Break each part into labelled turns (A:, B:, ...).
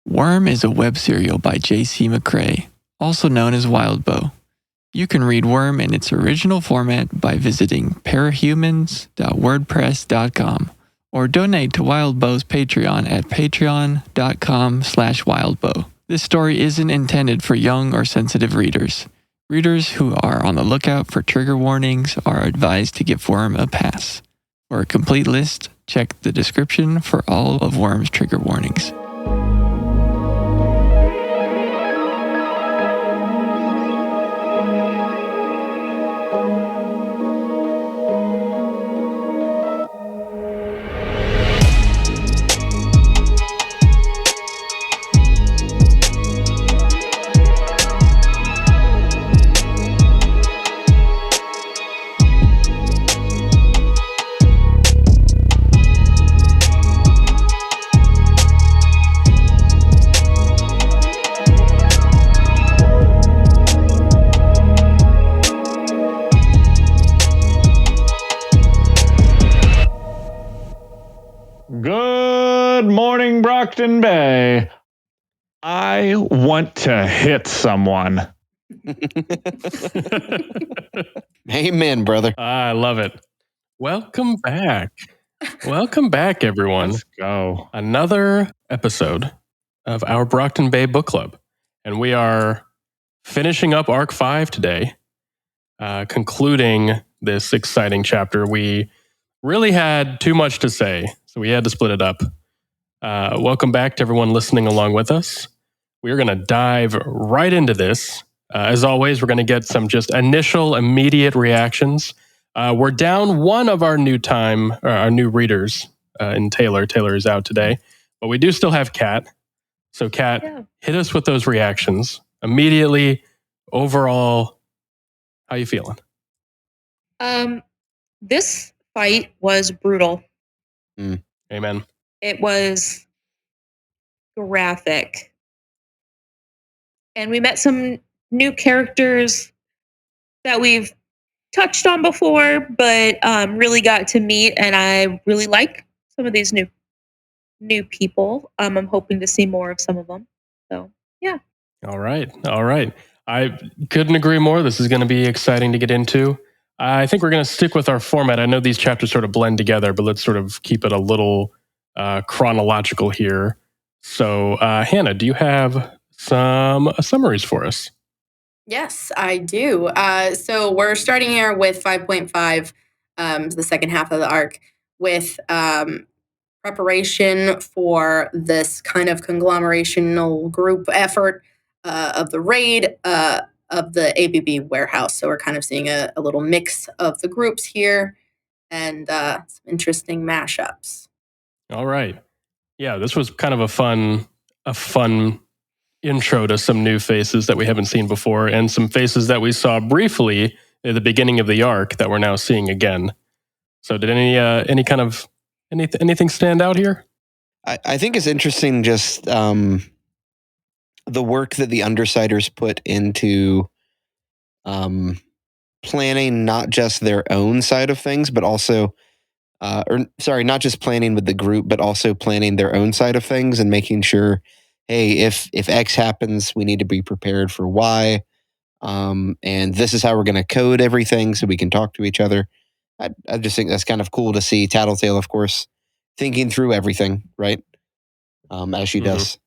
A: Worm is a web serial by J.C. McCrae, also known as Wildbow. You can read Worm in its original format by visiting parahumans.wordpress.com or donate to Wildbow's Patreon at patreon.com/wildbow. This story isn't intended for young or sensitive readers. Readers who are on the lookout for trigger warnings are advised to give Worm a pass. For a complete list, check the description for all of Worm's trigger warnings.
B: Good morning, Brockton Bay. I want to hit someone.
C: Amen, brother.
D: I love it. Welcome back. Welcome back, everyone.
B: Let's go.
D: Another episode of our Brockton Bay Book Club. And we are finishing up Arc 5 today, concluding this exciting chapter. We really had too much to say, so we had to split it up. Welcome back to everyone listening along with us. We're going to dive right into this. As always, we're going to get some just initial, immediate reactions. We're down one of our new readers in Taylor. Taylor is out today, but we do still have Kat. So Kat, hit us with those reactions immediately. Overall, how you feeling?
E: This fight was brutal.
D: Amen.
E: It was graphic. And we met some new characters that we've touched on before, but really got to meet, and I really like some of these new people. I'm hoping to see more of some of them. So, yeah.
D: All right. I couldn't agree more. This is going to be exciting to get into. I think we're going to stick with our format. I know these chapters sort of blend together, but let's sort of keep it a little chronological here. So, Hannah, do you have some summaries for us?
F: Yes, I do. So we're starting here with 5.5, the second half of the arc, with preparation for this kind of conglomerational group effort of the raid of the ABB warehouse. So we're kind of seeing a little mix of the groups here and some interesting mashups.
D: All right. Yeah, this was kind of a fun intro to some new faces that we haven't seen before, and some faces that we saw briefly at the beginning of the arc that we're now seeing again. So did anything stand out here?
C: I think it's interesting just the work that the Undersiders put into planning not just their own side of things, but also not just planning with the group, but also planning their own side of things and making sure, hey, if X happens, we need to be prepared for Y. And this is how we're going to code everything so we can talk to each other. I just think that's kind of cool to see Tattletale, of course, thinking through everything, right? As she does.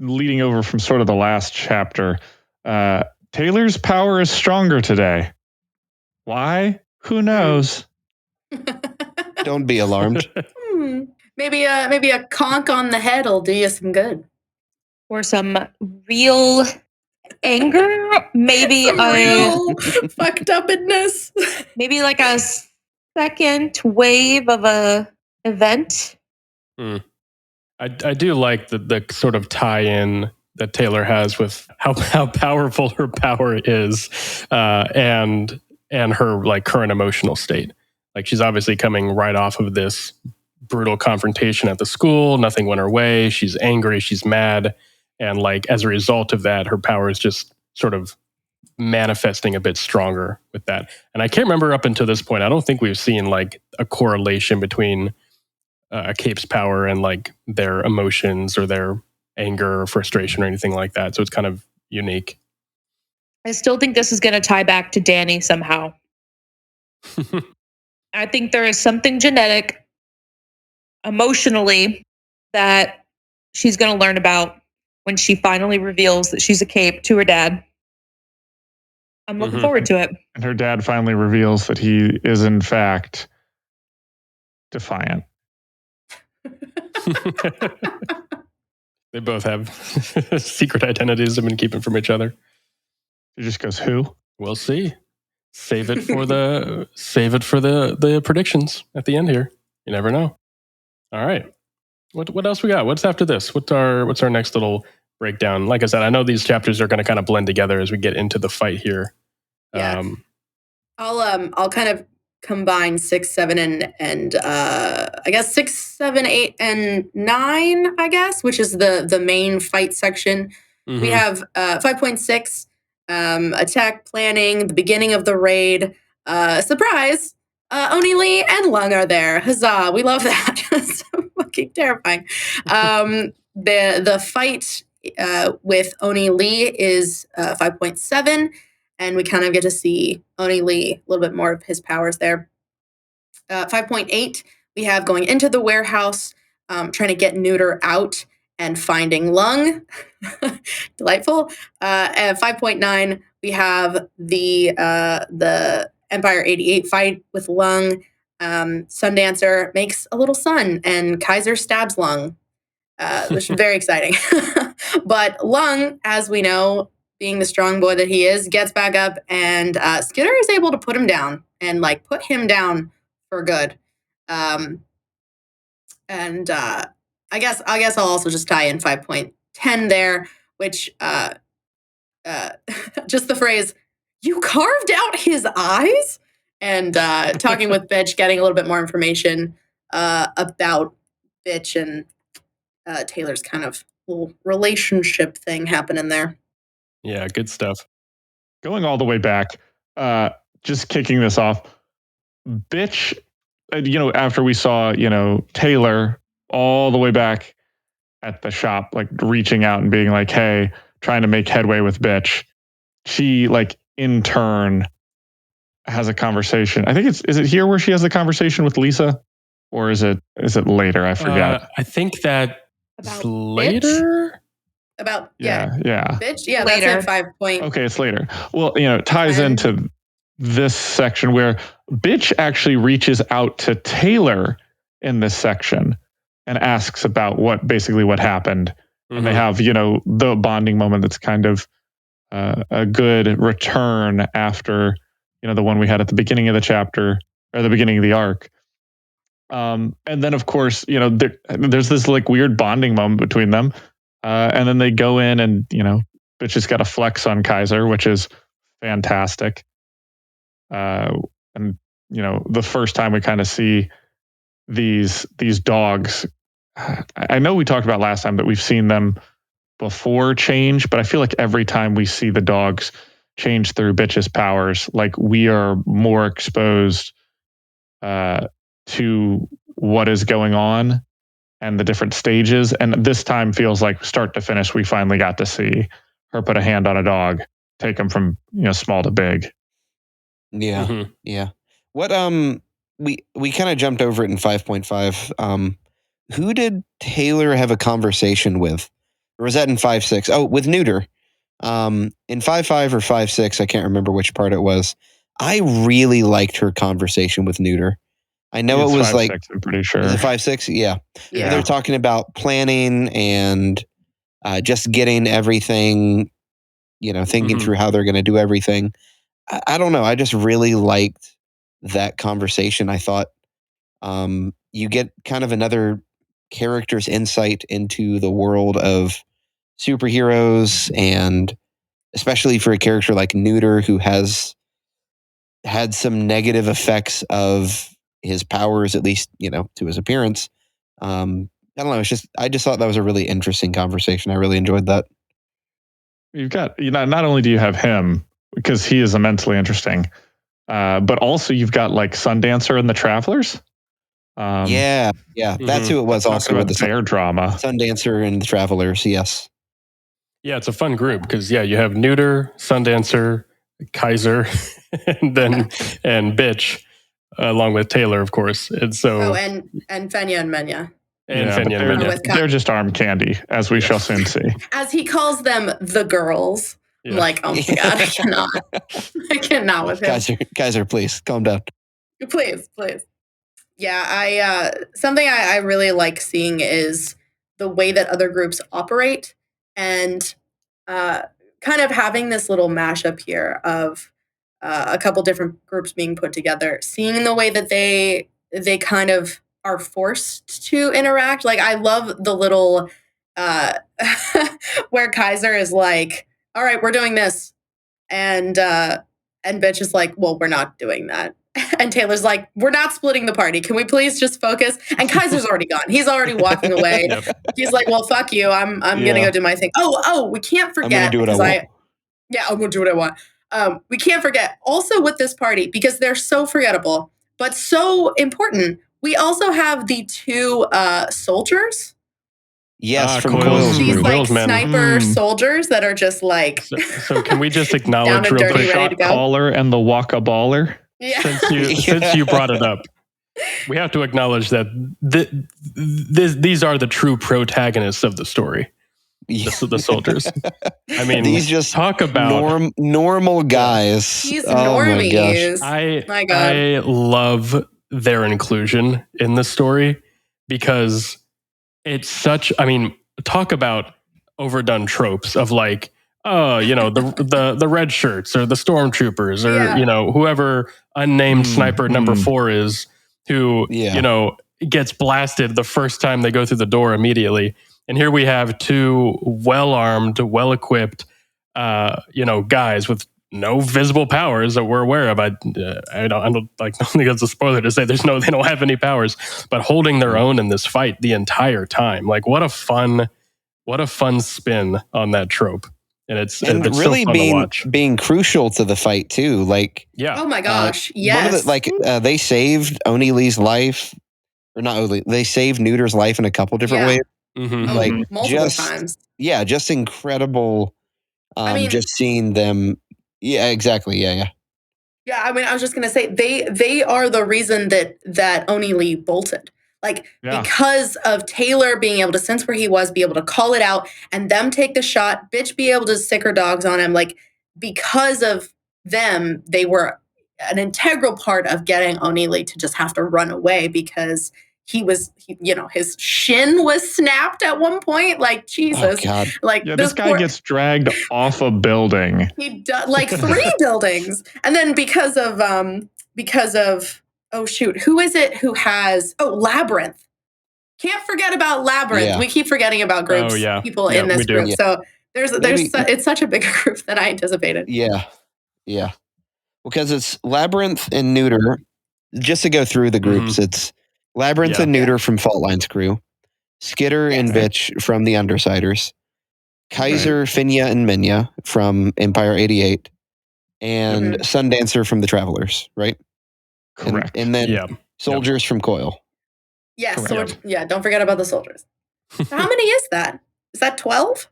B: Leading over from sort of the last chapter, Taylor's power is stronger today. Why? Who knows?
C: Don't be alarmed.
F: Maybe a conk on the head will do you some good.
E: Or some real anger. Maybe
F: real fucked upness.
E: Maybe like a second wave of a event.
D: I do like the sort of tie-in that Taylor has with how powerful her power is, and her like current emotional state. Like she's obviously coming right off of this brutal confrontation at the school. Nothing went her way. She's angry. She's mad. And like as a result of that, her power is just sort of manifesting a bit stronger with that. And I can't remember up until this point, I don't think we've seen like a correlation between Cape's power and like their emotions or their anger or frustration or anything like that. So it's kind of unique.
E: I still think this is going to tie back to Danny somehow. I think there is something genetic, emotionally, that she's going to learn about when she finally reveals that she's a cape to her dad. I'm looking forward to it.
B: And her dad finally reveals that he is, in fact, defiant.
D: They both have secret identities they've been keeping from each other.
B: He just goes, who?
D: We'll see. Save it for the predictions at the end here. You never know. All right. What else we got? What's after this? What's our next little breakdown? Like I said, I know these chapters are going to kind of blend together as we get into the fight here.
F: Yeah. I'll kind of combine 6, 7, and I guess 6, 7, 8, and 9, I guess, which is the main fight section.
D: Mm-hmm.
F: We have 5.6, attack planning, the beginning of the raid. Surprise! Oni Lee and Lung are there. Huzzah! We love that. So fucking terrifying. The fight with Oni Lee is 5.7. And we kind of get to see Oni Lee, a little bit more of his powers there. 5.8, we have going into the warehouse, trying to get Neuter out and finding Lung. Delightful. At 5.9, we have the Empire 88 fight with Lung. Sundancer makes a little sun, and Kaiser stabs Lung, which is very exciting. But Lung, as we know, being the strong boy that he is, gets back up, and Skinner is able to put him down and put him down for good. And I guess I'll also just tie in 5.10 there, which just the phrase "you carved out his eyes," and talking with Bitch, getting a little bit more information about Bitch and Taylor's kind of little relationship thing happening there.
D: Yeah, good stuff.
B: Going all the way back, just kicking this off, Bitch, after we saw, Taylor all the way back at the shop, reaching out and being like, hey, trying to make headway with Bitch, she, in turn, has a conversation. I think is it here where she has a conversation with Lisa? Or is it later? I forget.
D: I think that
F: About
D: later.
F: Bitch? About
B: Yeah.
F: Bitch. Yeah,
E: Later.
F: that's at 5 point.
B: Okay, it's later. Well, it ties into this section where Bitch actually reaches out to Taylor in this section and asks about what happened. Mm-hmm. And they have, the bonding moment that's kind of a good return after, the one we had at the beginning of the chapter or the beginning of the arc. And then, of course, there's this weird bonding moment between them. And then they go in and, Bitch has got a flex on Kaiser, which is fantastic. And, the first time we kind of see these dogs, I know we talked about last time that we've seen them before change, but I feel like every time we see the dogs change through Bitch's powers, we are more exposed to what is going on and the different stages. And this time feels like start to finish, we finally got to see her put a hand on a dog, take him from, small to big.
C: Yeah.
D: Mm-hmm.
C: Yeah. What, we kind of jumped over it in 5.5. Who did Taylor have a conversation with? Or was that in 5.6? Oh, with Neuter. In 5.5 or 5.6, I can't remember which part it was. I really liked her conversation with Neuter. I know it was
B: 5.6, I'm pretty sure.
C: Was it 5.6? Yeah. They're talking about planning and just getting everything, thinking through how they're going to do everything. I don't know. I just really liked that conversation. I thought you get kind of another character's insight into the world of superheroes, and especially for a character like Neuter, who has had some negative effects of his powers, at least, to his appearance. I don't know. I just thought that was a really interesting conversation. I really enjoyed that.
B: You've got, not only do you have him, because he is immensely interesting, but also you've got Sundancer and the Travelers.
C: yeah, that's who it was.
B: Talking
C: Also with
B: about
C: the
B: their drama.
C: Sundancer and the Travelers. Yes.
D: Yeah, it's a fun group because you have Neuter, Sundancer, Kaiser, and Bitch, along with Taylor, of course. And so
F: and Fenya and Menya.
D: and
B: but
D: Fenya and
B: they're,
D: Menya.
B: they're just arm candy, as we shall soon see.
F: As he calls them, the girls. I'm like, oh my God, I cannot. I cannot with him.
C: Kaiser, please calm down.
F: Please. Yeah, something I really like seeing is the way that other groups operate and kind of having this little mashup here of a couple different groups being put together, seeing the way that they kind of are forced to interact. Like, I love the little where Kaiser is like, all right, we're doing this. And Bitch is like, well, we're not doing that. And Taylor's like, we're not splitting the party. Can we please just focus? And Kaiser's already gone. He's already walking away.
D: Yep.
F: He's like, well, fuck you. I'm gonna go do my thing. Oh, we can't forget.
C: I'm gonna do what I want.
F: I'm gonna do what I want. We can't forget also with this party, because they're so forgettable, but so important. We also have the two soldiers.
C: Yes, from
D: Coils.
C: Coils
F: These
C: group.
F: like
D: Coils, man.
F: sniper soldiers that are just like
D: So can we just
F: Down
D: acknowledge
F: and
D: real
F: dirty,
D: quick,
F: ready to go.
B: Caller and the Waka Baller.
F: yeah.
D: since you brought it up, we have to acknowledge that these are the true protagonists of the story. The soldiers. I mean,
C: These just
D: talk about
C: normal guys.
F: These
C: Oh my gosh.
F: normies. My God.
D: I love their inclusion in the story because it's such. I mean, talk about overdone tropes of like, the red shirts or the stormtroopers or whoever unnamed sniper number 4 is, who gets blasted the first time they go through the door immediately. And here we have two well-armed, well-equipped, guys with no visible powers that we're aware of. I don't think it's a spoiler to say they don't have any powers, but holding their own in this fight the entire time. Like, what a fun spin on that trope. And it's
C: really
D: so fun to watch.
C: being crucial to the fight too. Like,
F: Oh my gosh.
C: one of
F: Yes.
C: they saved Oni Lee's life, or not Oni. They saved Neuter's life in a couple different ways.
D: Mm-hmm.
C: Like
F: multiple times.
C: Yeah, just incredible. Just seeing them. Yeah, exactly. Yeah.
F: Yeah, I mean, I was just gonna say they are the reason that Oni Lee bolted. Like, because of Taylor being able to sense where he was, be able to call it out, and them take the shot, Bitch be able to stick her dogs on him. Like, because of them, they were an integral part of getting Oni Lee to just have to run away, because his shin was snapped at one point. Like, Jesus.
C: Oh, God.
F: Like,
B: This guy gets dragged off a building.
F: He does, like, 3 buildings. And then because of oh shoot, who is it who has Labyrinth? Can't forget about Labyrinth.
C: Yeah.
F: We keep forgetting about groups, people in this group.
C: Yeah.
F: So it's such a bigger group than I anticipated.
C: Yeah. Because it's Labyrinth and Neuter. Just to go through the groups, it's Labyrinth and Neuter from Fault Line's crew, Skitter and Bitch from the Undersiders, Kaiser, Fenya, and Menya from Empire 88, and Sundancer from the Travelers, right?
B: Correct.
C: And then soldiers from Coil.
F: Yes. Don't forget about the soldiers. How many is that? Is that 12?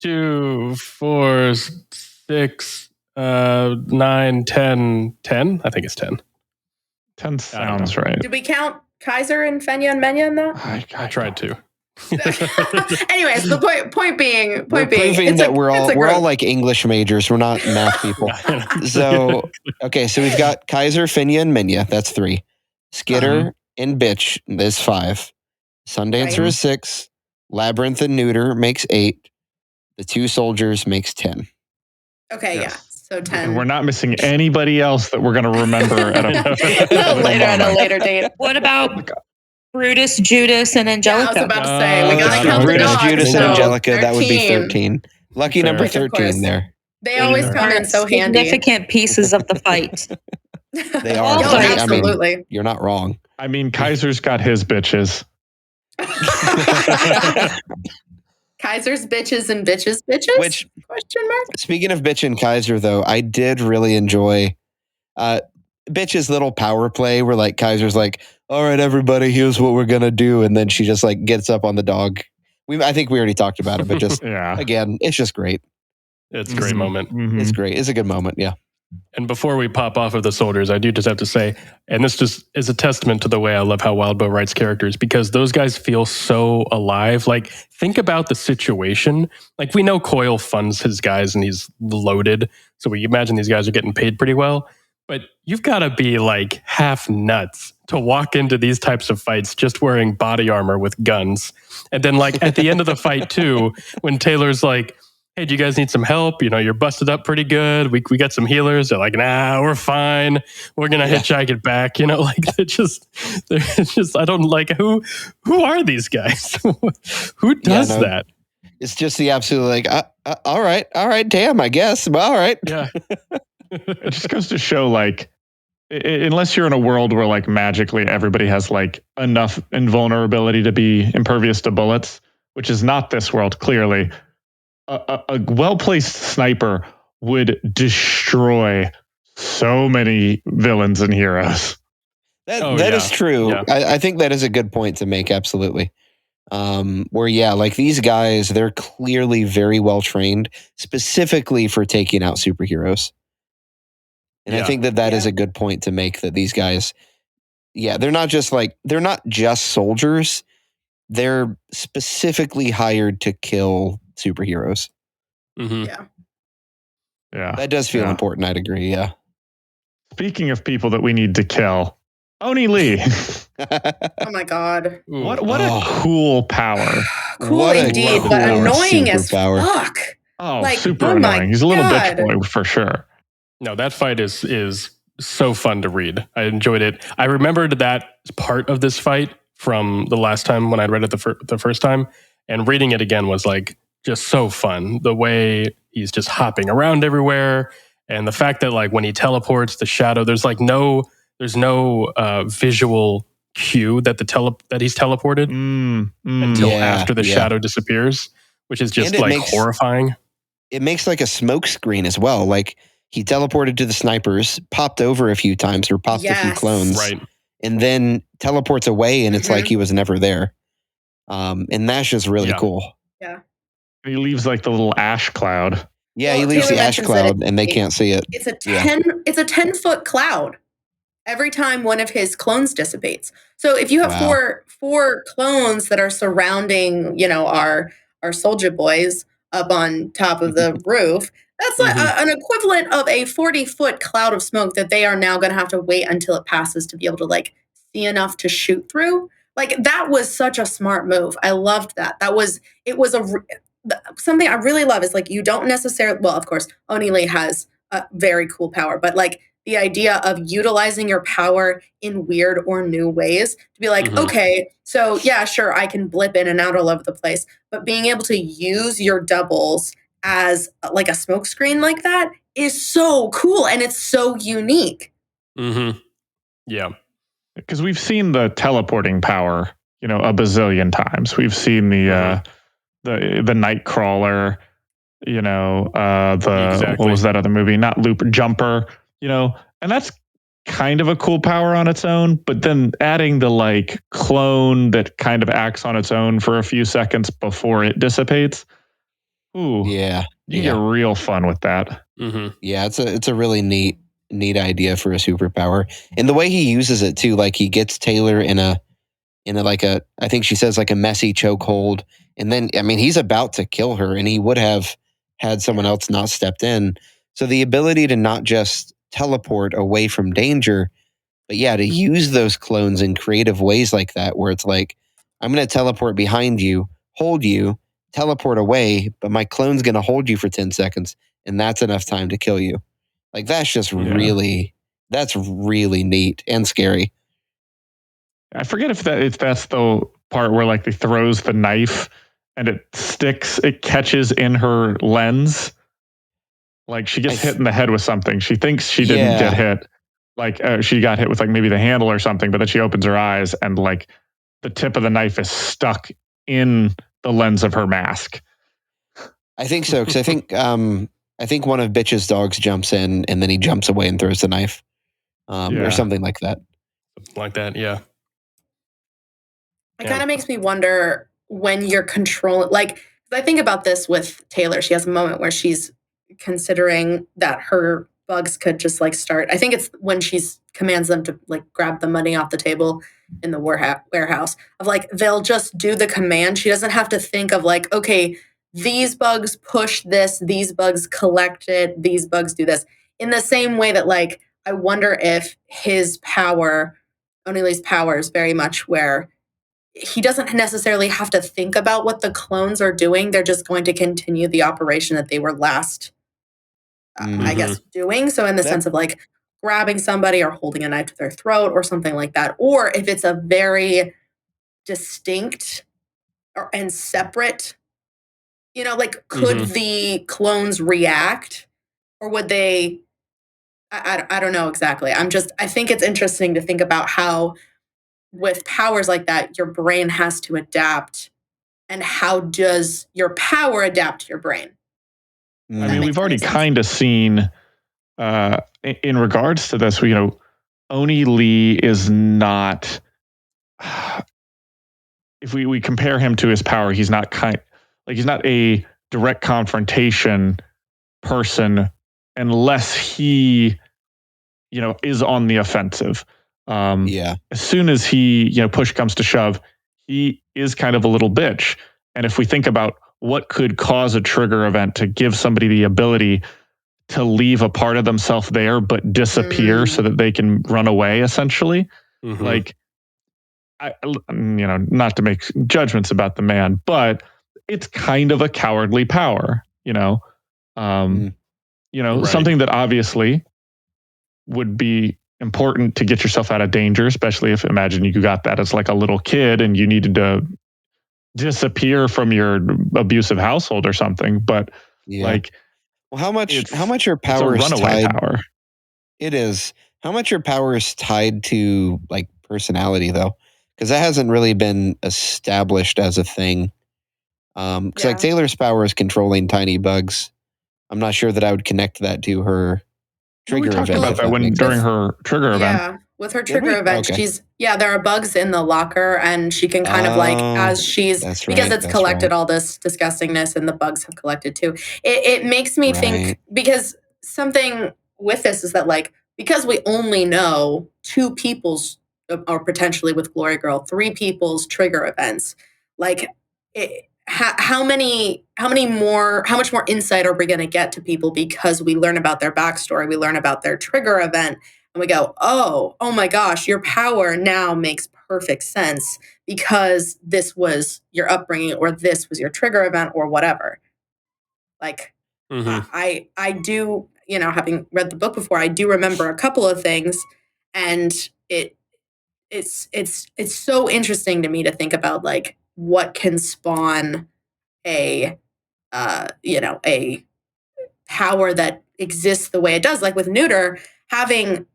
D: 2, 4, 6, 9, 10. 10? I think it's 10.
B: 10 sounds right.
F: Did we count Kaiser and Fenya and Menya in that?
D: I tried to.
F: Anyways, the point being,
C: proving that we're all like English majors. We're not math people. So we've got Kaiser, Fenya, and Menya. That's 3. Skitter and Bitch is 5. Sundancer is 6. Labyrinth and Neuter makes 8. The 2 soldiers makes 10.
F: Okay, so 10.
B: And we're not missing anybody else that we're going to remember at
E: a later date. What about Brutus, Judas, and Angelica?
F: I was about to say, we gotta count
C: Brutus,
F: the dogs.
C: Judas, and Angelica.
F: 13.
C: That would be 13. Lucky number 13 there.
F: They always come in so handy.
E: Significant pieces of the fight.
C: They are.
F: Absolutely.
C: I mean, you're not wrong.
B: I mean, Kaiser's got his bitches.
F: Kaiser's bitches and bitches?
C: Which,
F: question mark?
C: Speaking of Bitch and Kaiser, though, I did really enjoy. Bitch's little power play where like Kaiser's like, all right, everybody, here's what we're gonna do, and then she just like gets up on the dog. I think we already talked about it, but just again, it's just great.
D: It's a great moment.
C: It's great. It's a good moment. Yeah.
D: And before we pop off of the soldiers, I do just have to say, and this just is a testament to the way I love how Wildbow writes characters, because those guys feel so alive. Like, think about the situation. Like, we know Coyle funds his guys and he's loaded, so we imagine these guys are getting paid pretty well. But you've got to be like half nuts to walk into these types of fights just wearing body armor with guns. And then like at the end of the fight too, when Taylor's like, hey, do you guys need some help? You know, you're busted up pretty good. We got some healers. They're like, nah, we're fine. We're going to hitchhike it back. You know, like they're just, I don't like, who are these guys? Who does that?
C: It's just the absolute like, all right, damn, I guess. Well, all right.
D: Yeah.
B: It just goes to show, like, unless you're in a world where, like, magically everybody has, like, enough invulnerability to be impervious to bullets, which is not this world, clearly, a well-placed sniper would destroy so many villains and heroes.
C: That is true. Yeah. I think that is a good point to make, absolutely. Where, like these guys, they're clearly very well trained, specifically for taking out superheroes. And I think that is a good point to make, that these guys, they're not just soldiers. They're specifically hired to kill superheroes.
D: Mm-hmm.
B: Yeah.
C: That does feel important. I'd agree. Yeah.
B: Speaking of people that we need to kill, Oni Lee.
F: Oh my God.
B: What a cool power.
F: Cool indeed, but annoying as fuck.
B: Oh, like, super annoying. He's a little bitch boy for sure.
D: No, that fight is so fun to read. I enjoyed it. I remembered that part of this fight from the last time when I read it the first time, and reading it again was like just so fun. The way he's just hopping around everywhere, and the fact that like when he teleports, the shadow, there's no visual cue that that he's teleported until after the shadow disappears, which is just like horrifying.
C: It makes like a smoke screen as well. Like, he teleported to the snipers, popped over a few times, or popped a few clones,
D: right,
C: and then teleports away, and it's like he was never there. And that's just really cool.
F: Yeah.
B: He leaves like the little ash cloud.
C: Yeah, he leaves the ash cloud, and they can't see it.
F: It's a 10-foot cloud every time one of his clones dissipates. So if you have four clones that are surrounding, our soldier boys up on top of the roof, that's like an equivalent of a 40-foot cloud of smoke that they are now going to have to wait until it passes to be able to like see enough to shoot through. Like, that was such a smart move. I loved that. Something I really love is like, you don't necessarily, well, of course, Oni Lee has a very cool power, but like the idea of utilizing your power in weird or new ways to be like, okay, so yeah, sure, I can blip in and out all over the place, but being able to use your doubles as like a smoke screen like that is so cool, and it's so unique.
D: Yeah.
B: Because we've seen the teleporting power, a bazillion times. We've seen the Nightcrawler, what was that other movie? Not Loop, Jumper, and that's kind of a cool power on its own, but then adding the like clone that kind of acts on its own for a few seconds before it dissipates. Ooh.
C: Yeah.
B: You get real fun with that.
C: Yeah, it's a really neat idea for a superpower. And the way he uses it too, like he gets Taylor in a like a, I think she says like a messy chokehold. And then, I mean, he's about to kill her, and he would have had someone else not stepped in. So the ability to not just teleport away from danger, but to use those clones in creative ways like that, where it's like, I'm going to teleport behind you, hold you, teleport away, but my clone's going to hold you for 10 seconds, and that's enough time to kill you. Like, that's just really neat and scary.
B: I forget if that's the part where like he throws the knife and it catches in her lens. Like, she gets hit in the head with something. She thinks she didn't get hit. Like, she got hit with like maybe the handle or something, but then she opens her eyes and like the tip of the knife is stuck in the lens of her mask.
C: I think so, because I think one of Bitch's dogs jumps in, and then he jumps away and throws the knife. or something like that.
D: Like that, yeah.
F: It kind of makes me wonder when you're controlling, like, I think about this with Taylor. She has a moment where she's considering that her bugs could just like start. I think it's when she's commands them to like grab the money off the table in the warehouse of like, they'll just do the command. She doesn't have to think of like, okay, these bugs push this, these bugs collect it, these bugs do this. In the same way that like, I wonder if his power, Onili's power is very much where he doesn't necessarily have to think about what the clones are doing. They're just going to continue the operation that they were last, I guess, doing. So in the sense of like grabbing somebody or holding a knife to their throat or something like that. Or if it's a very distinct and separate, like could the clones react or would they, I don't know exactly. I think it's interesting to think about how with powers like that, your brain has to adapt. And how does your power adapt to your brain?
B: I mean, we've already kind of seen in regards to this, Oni Lee is not, if we compare him to his power, he's not he's not a direct confrontation person unless he, is on the offensive. As soon as he, push comes to shove, he is kind of a little bitch. And if we think about what could cause a trigger event to give somebody the ability to leave a part of themselves there, but disappear so that they can run away, essentially, like, not to make judgments about the man, but it's kind of a cowardly power, something that obviously would be important to get yourself out of danger, especially if imagine you got that as like a little kid and you needed to disappear from your abusive household or something. But like,
C: well, how much your power is tied? Power. It is. How much your power is tied to like personality though? Because that hasn't really been established as a thing. Because like Taylor's power is controlling tiny bugs. I'm not sure that I would connect that to her trigger event.
B: We talked about that during her trigger event.
F: Yeah, with her trigger event, she's there are bugs in the locker, and she can kind of like as she's because it's collected all this disgustingness, and the bugs have collected too. It makes me think because something with this is that like because we only know 2 people's or potentially with Glory Girl 3 people's trigger events, like how much more insight are we going to get to people because we learn about their backstory, we learn about their trigger event, and we go, oh my gosh, your power now makes perfect sense because this was your upbringing or this was your trigger event or whatever. Like, I do, having read the book before, I do remember a couple of things, and it's so interesting to me to think about like what can spawn a power that exists the way it does. Like with Neuter having,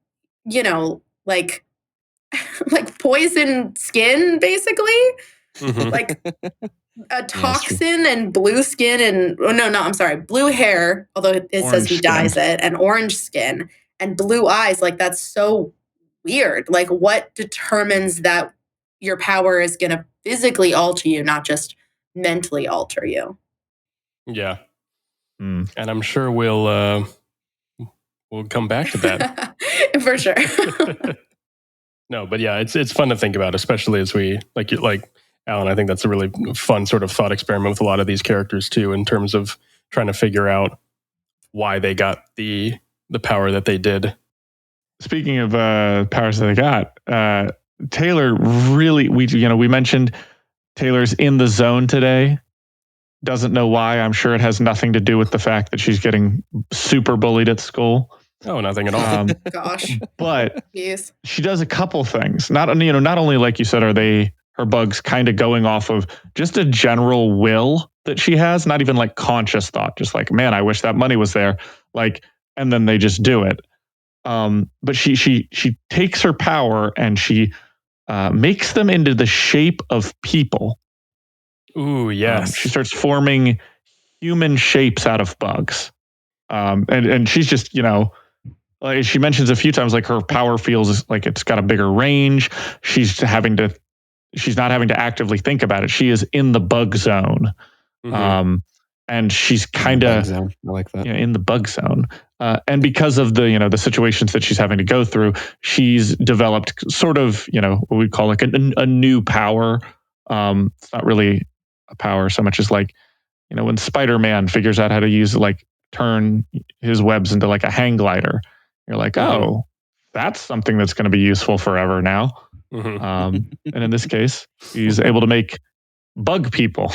F: like poison skin, basically, like a toxin and blue skin and blue hair. Although it says he dyes it, and orange skin and blue eyes. Like that's so weird. Like what determines that your power is going to physically alter you, not just mentally alter you?
D: Yeah. And I'm sure we'll come back to that.
F: For sure.
D: No, but yeah, it's fun to think about, especially as we like Alan, I think that's a really fun sort of thought experiment with a lot of these characters too, in terms of trying to figure out why they got the power that they did.
B: Speaking of powers that they got, Taylor really, we mentioned Taylor's in the zone today. Doesn't know why. I'm sure it has nothing to do with the fact that she's getting super bullied at school.
D: Oh, nothing at all.
F: Gosh.
B: But she does a couple things. Not only, like you said, are her bugs kind of going off of just a general will that she has, not even like conscious thought, just like, man, I wish that money was there. Like, and then they just do it. But she takes her power and she makes them into the shape of people.
D: Ooh, yes.
B: She starts forming human shapes out of bugs. And she's just, she mentions a few times, like her power feels like it's got a bigger range. She's not having to actively think about it. She is in the bug zone.
D: Mhm.
B: And she's
C: In the
B: kind
C: bug
B: of
C: zone. I like that.
B: in the bug zone. And because of the situations that she's having to go through, she's developed sort of, what we call like a new power. It's not really a power so much as like, when Spider-Man figures out how to use turn his webs into like a hang glider, you're like, oh, that's something that's going to be useful forever now.
D: Mhm.
B: And in this case, he's able to make bug people.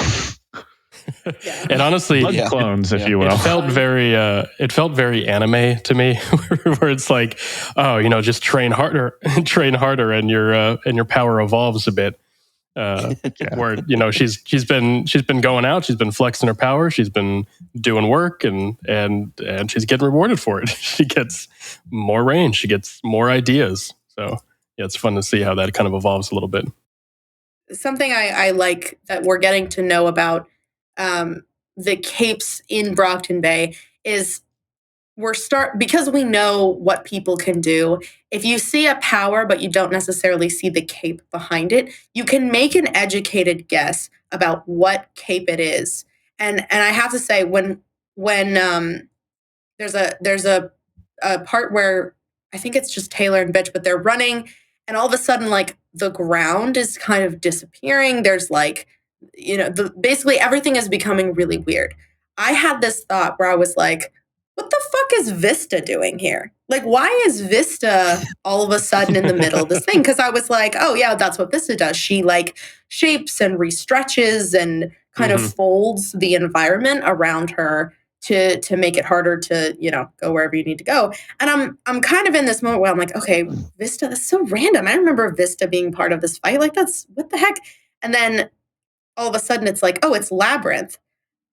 D: And honestly,
B: bug clones, if you will.
D: it felt very anime to me, where it's like, oh, just train harder, and your power evolves a bit. Where she's been going out, she's been flexing her power, she's been doing work, and she's getting rewarded for it. She gets more range, she gets more ideas. So yeah, it's fun to see how that kind of evolves a little bit.
F: Something I like that we're getting to know about the capes in Brockton Bay is because we know what people can do. If you see a power but you don't necessarily see the cape behind it, you can make an educated guess about what cape it is. And I have to say, when there's a part where I think it's just Taylor and Bitch, but they're running, and all of a sudden, like, the ground is kind of disappearing. There's like, basically everything is becoming really weird. I had this thought where I was like, what the fuck is Vista doing here? Like, why is Vista all of a sudden in the middle of this thing? Because I was like, oh yeah, that's what Vista does. She like shapes and restretches and kind of folds the environment around her to make it harder to go wherever you need to go. And I'm kind of in this moment where I'm like, okay, Vista, that's so random. I remember Vista being part of this fight. Like, that's what the heck. And then all of a sudden it's like, oh, it's Labyrinth.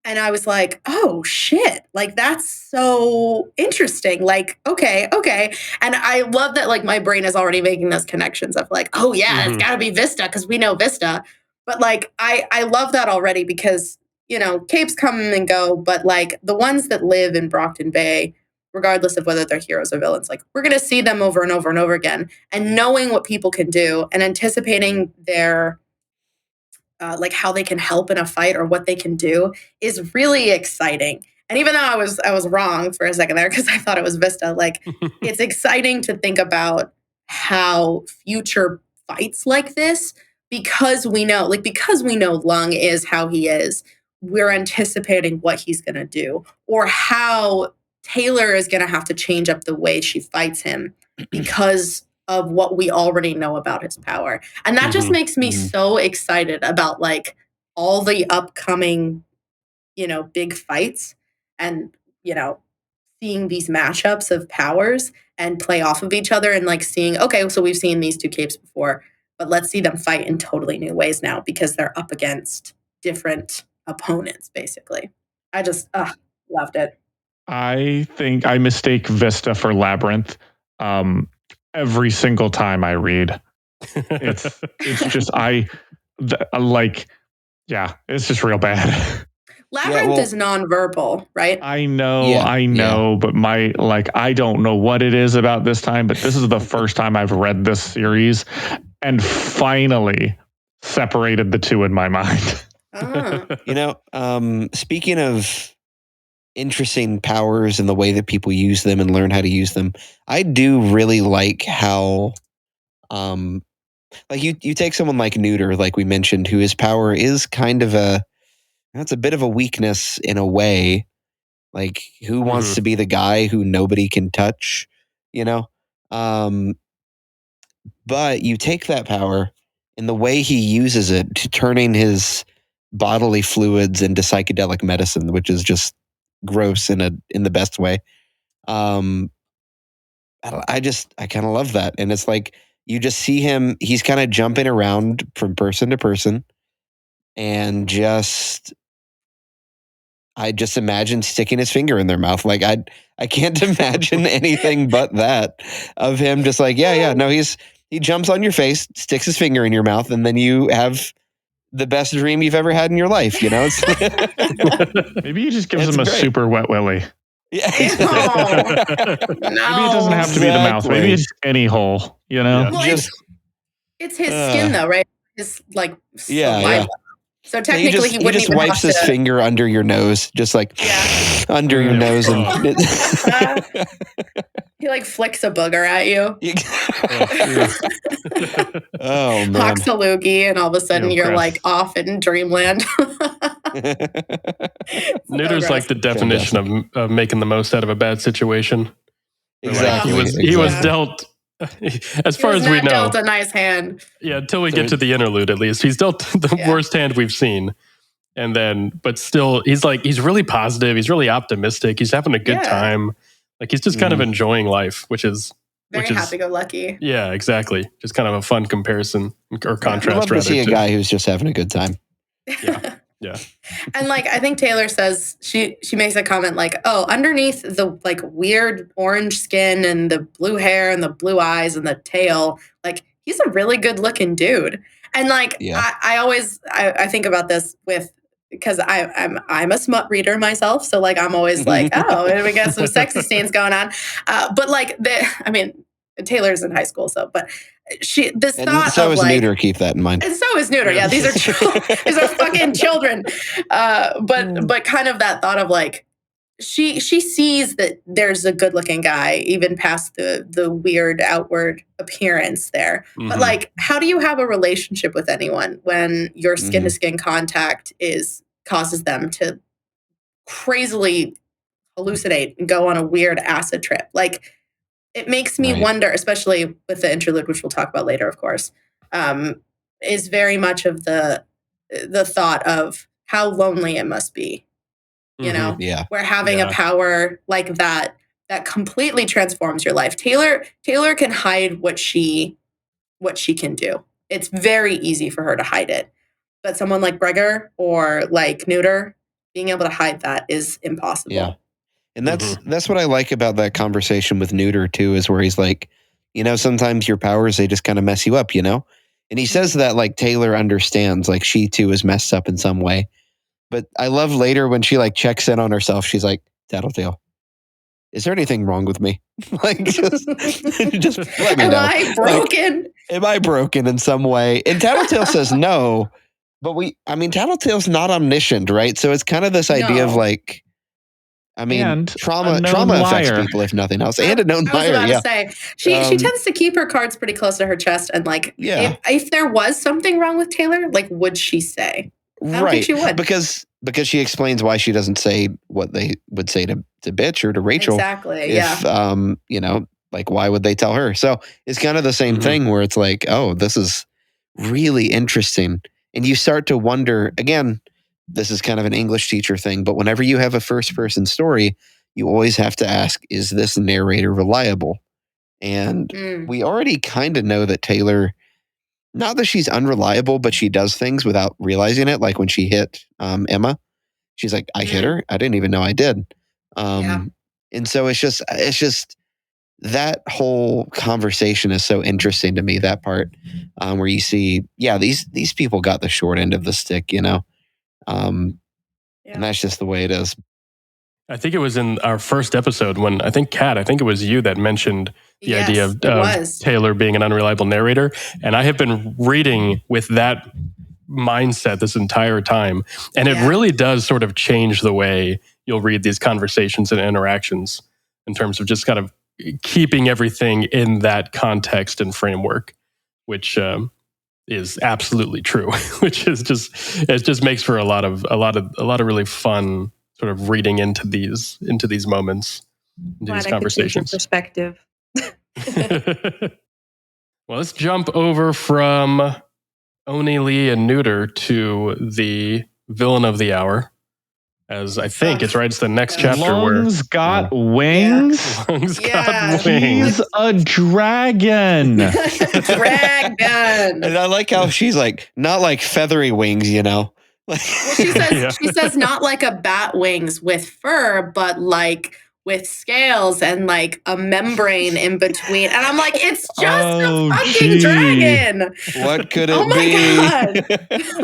F: And I was like, oh shit, like that's so interesting. Like, okay. And I love that, like, my brain is already making those connections of like, oh yeah, it's gotta be Vista because we know Vista. But like, I love that already because, capes come and go, but like the ones that live in Brockton Bay, regardless of whether they're heroes or villains, like we're gonna see them over and over and over again. And knowing what people can do and anticipating their like how they can help in a fight or what they can do is really exciting. And even though I was wrong for a second there because I thought it was Vista, like it's exciting to think about how future fights like this, because we know Lung is how he is, we're anticipating what he's going to do or how Taylor is going to have to change up the way she fights him because of what we already know about his power. And that just makes me so excited about like all the upcoming, big fights and, seeing these matchups of powers and play off of each other and like seeing, okay, so we've seen these two capes before, but let's see them fight in totally new ways now because they're up against different opponents, basically. I just loved it.
B: I think I mistake Vista for Labyrinth. Every single time I read, it's just it's just real bad.
F: Labyrinth is nonverbal, right?
B: I know, but I don't know what it is about this time, but this is the first time I've read this series and finally separated the two in my mind.
C: Speaking of interesting powers and the way that people use them and learn how to use them, I do really like how like you take someone like Neuter, like we mentioned, who his power is kind of that's a bit of a weakness in a way. Like, who wants to be the guy who nobody can touch, but you take that power and the way he uses it to turning his bodily fluids into psychedelic medicine, which is just gross in the best way. I kind of love that. And it's like, you just see him, he's kind of jumping around from person to person and I just imagine sticking his finger in their mouth. Like I can't imagine anything but that of him just like, no, he jumps on your face, sticks his finger in your mouth, and then you have the best dream you've ever had in your life,
B: Maybe he just gives him a super wet willy.
C: Yeah.
F: No.
B: Maybe it doesn't have to be the mouth. Maybe it's any hole, you know?
D: Yeah.
F: Well,
C: Just
F: it's his skin though, right? His like
C: Yeah,
F: saliva.
C: yeah.
F: So technically, he wouldn't
C: just
F: even
C: wipes
F: have
C: his
F: to.
C: finger under your nose, just like under your
B: Yeah.
C: nose, and
F: He like flicks a booger at you,
C: oh man,
F: hawks a loogie, and all of a sudden
B: Ew,
F: you're
B: gross.
F: like off in dreamland.
D: Neuter's like the definition of making the most out of a bad situation.
C: exactly.
D: Like, he was dealt, as far as we know,
F: dealt a nice hand.
D: yeah, until we get to the interlude, at least he's dealt the worst hand we've seen. And then, but still, he's really positive. He's really optimistic. He's having a good time. Like he's just kind of enjoying life, which is
F: Very happy-go-lucky.
D: Yeah, exactly. Just kind of a fun comparison or contrast.
C: I love to see a guy who's just having a good time.
D: Yeah.
F: And like I think Taylor says, she makes a comment like, "Oh, underneath the like weird orange skin and the blue hair and the blue eyes and the tail, like he's a really good-looking dude." And like I always think about this with. Because I'm a smut reader myself, so like I'm always like, oh, and we got some sexy scenes going on. But like Taylor's in high school, so but this
C: and
F: thought
C: so
F: of
C: is
F: like
C: Neuter. Keep that in mind.
F: and so is Neuter. Yeah, these are these are fucking children. But kind of that thought of like she sees that there's a good looking guy even past the weird outward appearance there. But like, how do you have a relationship with anyone when your skin to skin contact causes them to crazily hallucinate and go on a weird acid trip? Like, it makes me wonder, especially with the interlude, which we'll talk about later, of course, is very much of the thought of how lonely it must be. You know, where having a power like that completely transforms your life. Taylor can hide what she can do. It's very easy for her to hide it. But someone like Gregor or like Neuter, being able to hide that is impossible.
C: Yeah. And that's what I like about that conversation with Neuter too, is where he's like, you know, sometimes your powers, they just kind of mess you up, you know? And he says that like Taylor understands, like she too is messed up in some way. But I love later when she like checks in on herself, she's like, Tattletale, is there anything wrong with me? Like, just let me know.
F: Am I broken?
C: Like, am I broken in some way? And Tattletale says no, but Tattletale's not omniscient, right? So it's kind of this idea of like, trauma affects people if nothing else, and a known liar.
F: I was about to say she tends to keep her cards pretty close to her chest, and like, if there was something wrong with Taylor, like, would she say? I don't think she would,
C: because she explains why she doesn't say what they would say to Bitch or to Rachel.
F: Exactly.
C: You know, like why would they tell her? So it's kind of the same thing where it's like, oh, this is really interesting, and you start to wonder again. This is kind of an English teacher thing, but whenever you have a first-person story, you always have to ask, is this narrator reliable? And we already kind of know that Taylor, not that she's unreliable, but she does things without realizing it. Like when she hit Emma, she's like, I hit her? I didn't even know I did. And so it's just that whole conversation is so interesting to me, that part where you see, these people got the short end of the stick, you know? And that's just the way it is.
D: I think it was in our first episode when I think it was you that mentioned the idea of Taylor being an unreliable narrator. And I have been reading with that mindset this entire time. And it really does sort of change the way you'll read these conversations and interactions in terms of just kind of keeping everything in that context and framework, which is absolutely true, which is it just makes for a lot of really fun sort of reading into these moments, into these conversations.
E: Perspective.
D: Well, let's jump over from Oni, Lee, and Neuter to the villain of the hour. As I think it's the next chapter
B: Lungs got wings.
D: Lungs got wings.
B: He's a dragon.
F: Dragon.
C: And I like how she's like, not like feathery wings, you know?
F: Well, she says not like a bat wings with fur, but like with scales and like a membrane in between. And I'm like, it's just a fucking dragon.
C: What could it be?
F: God.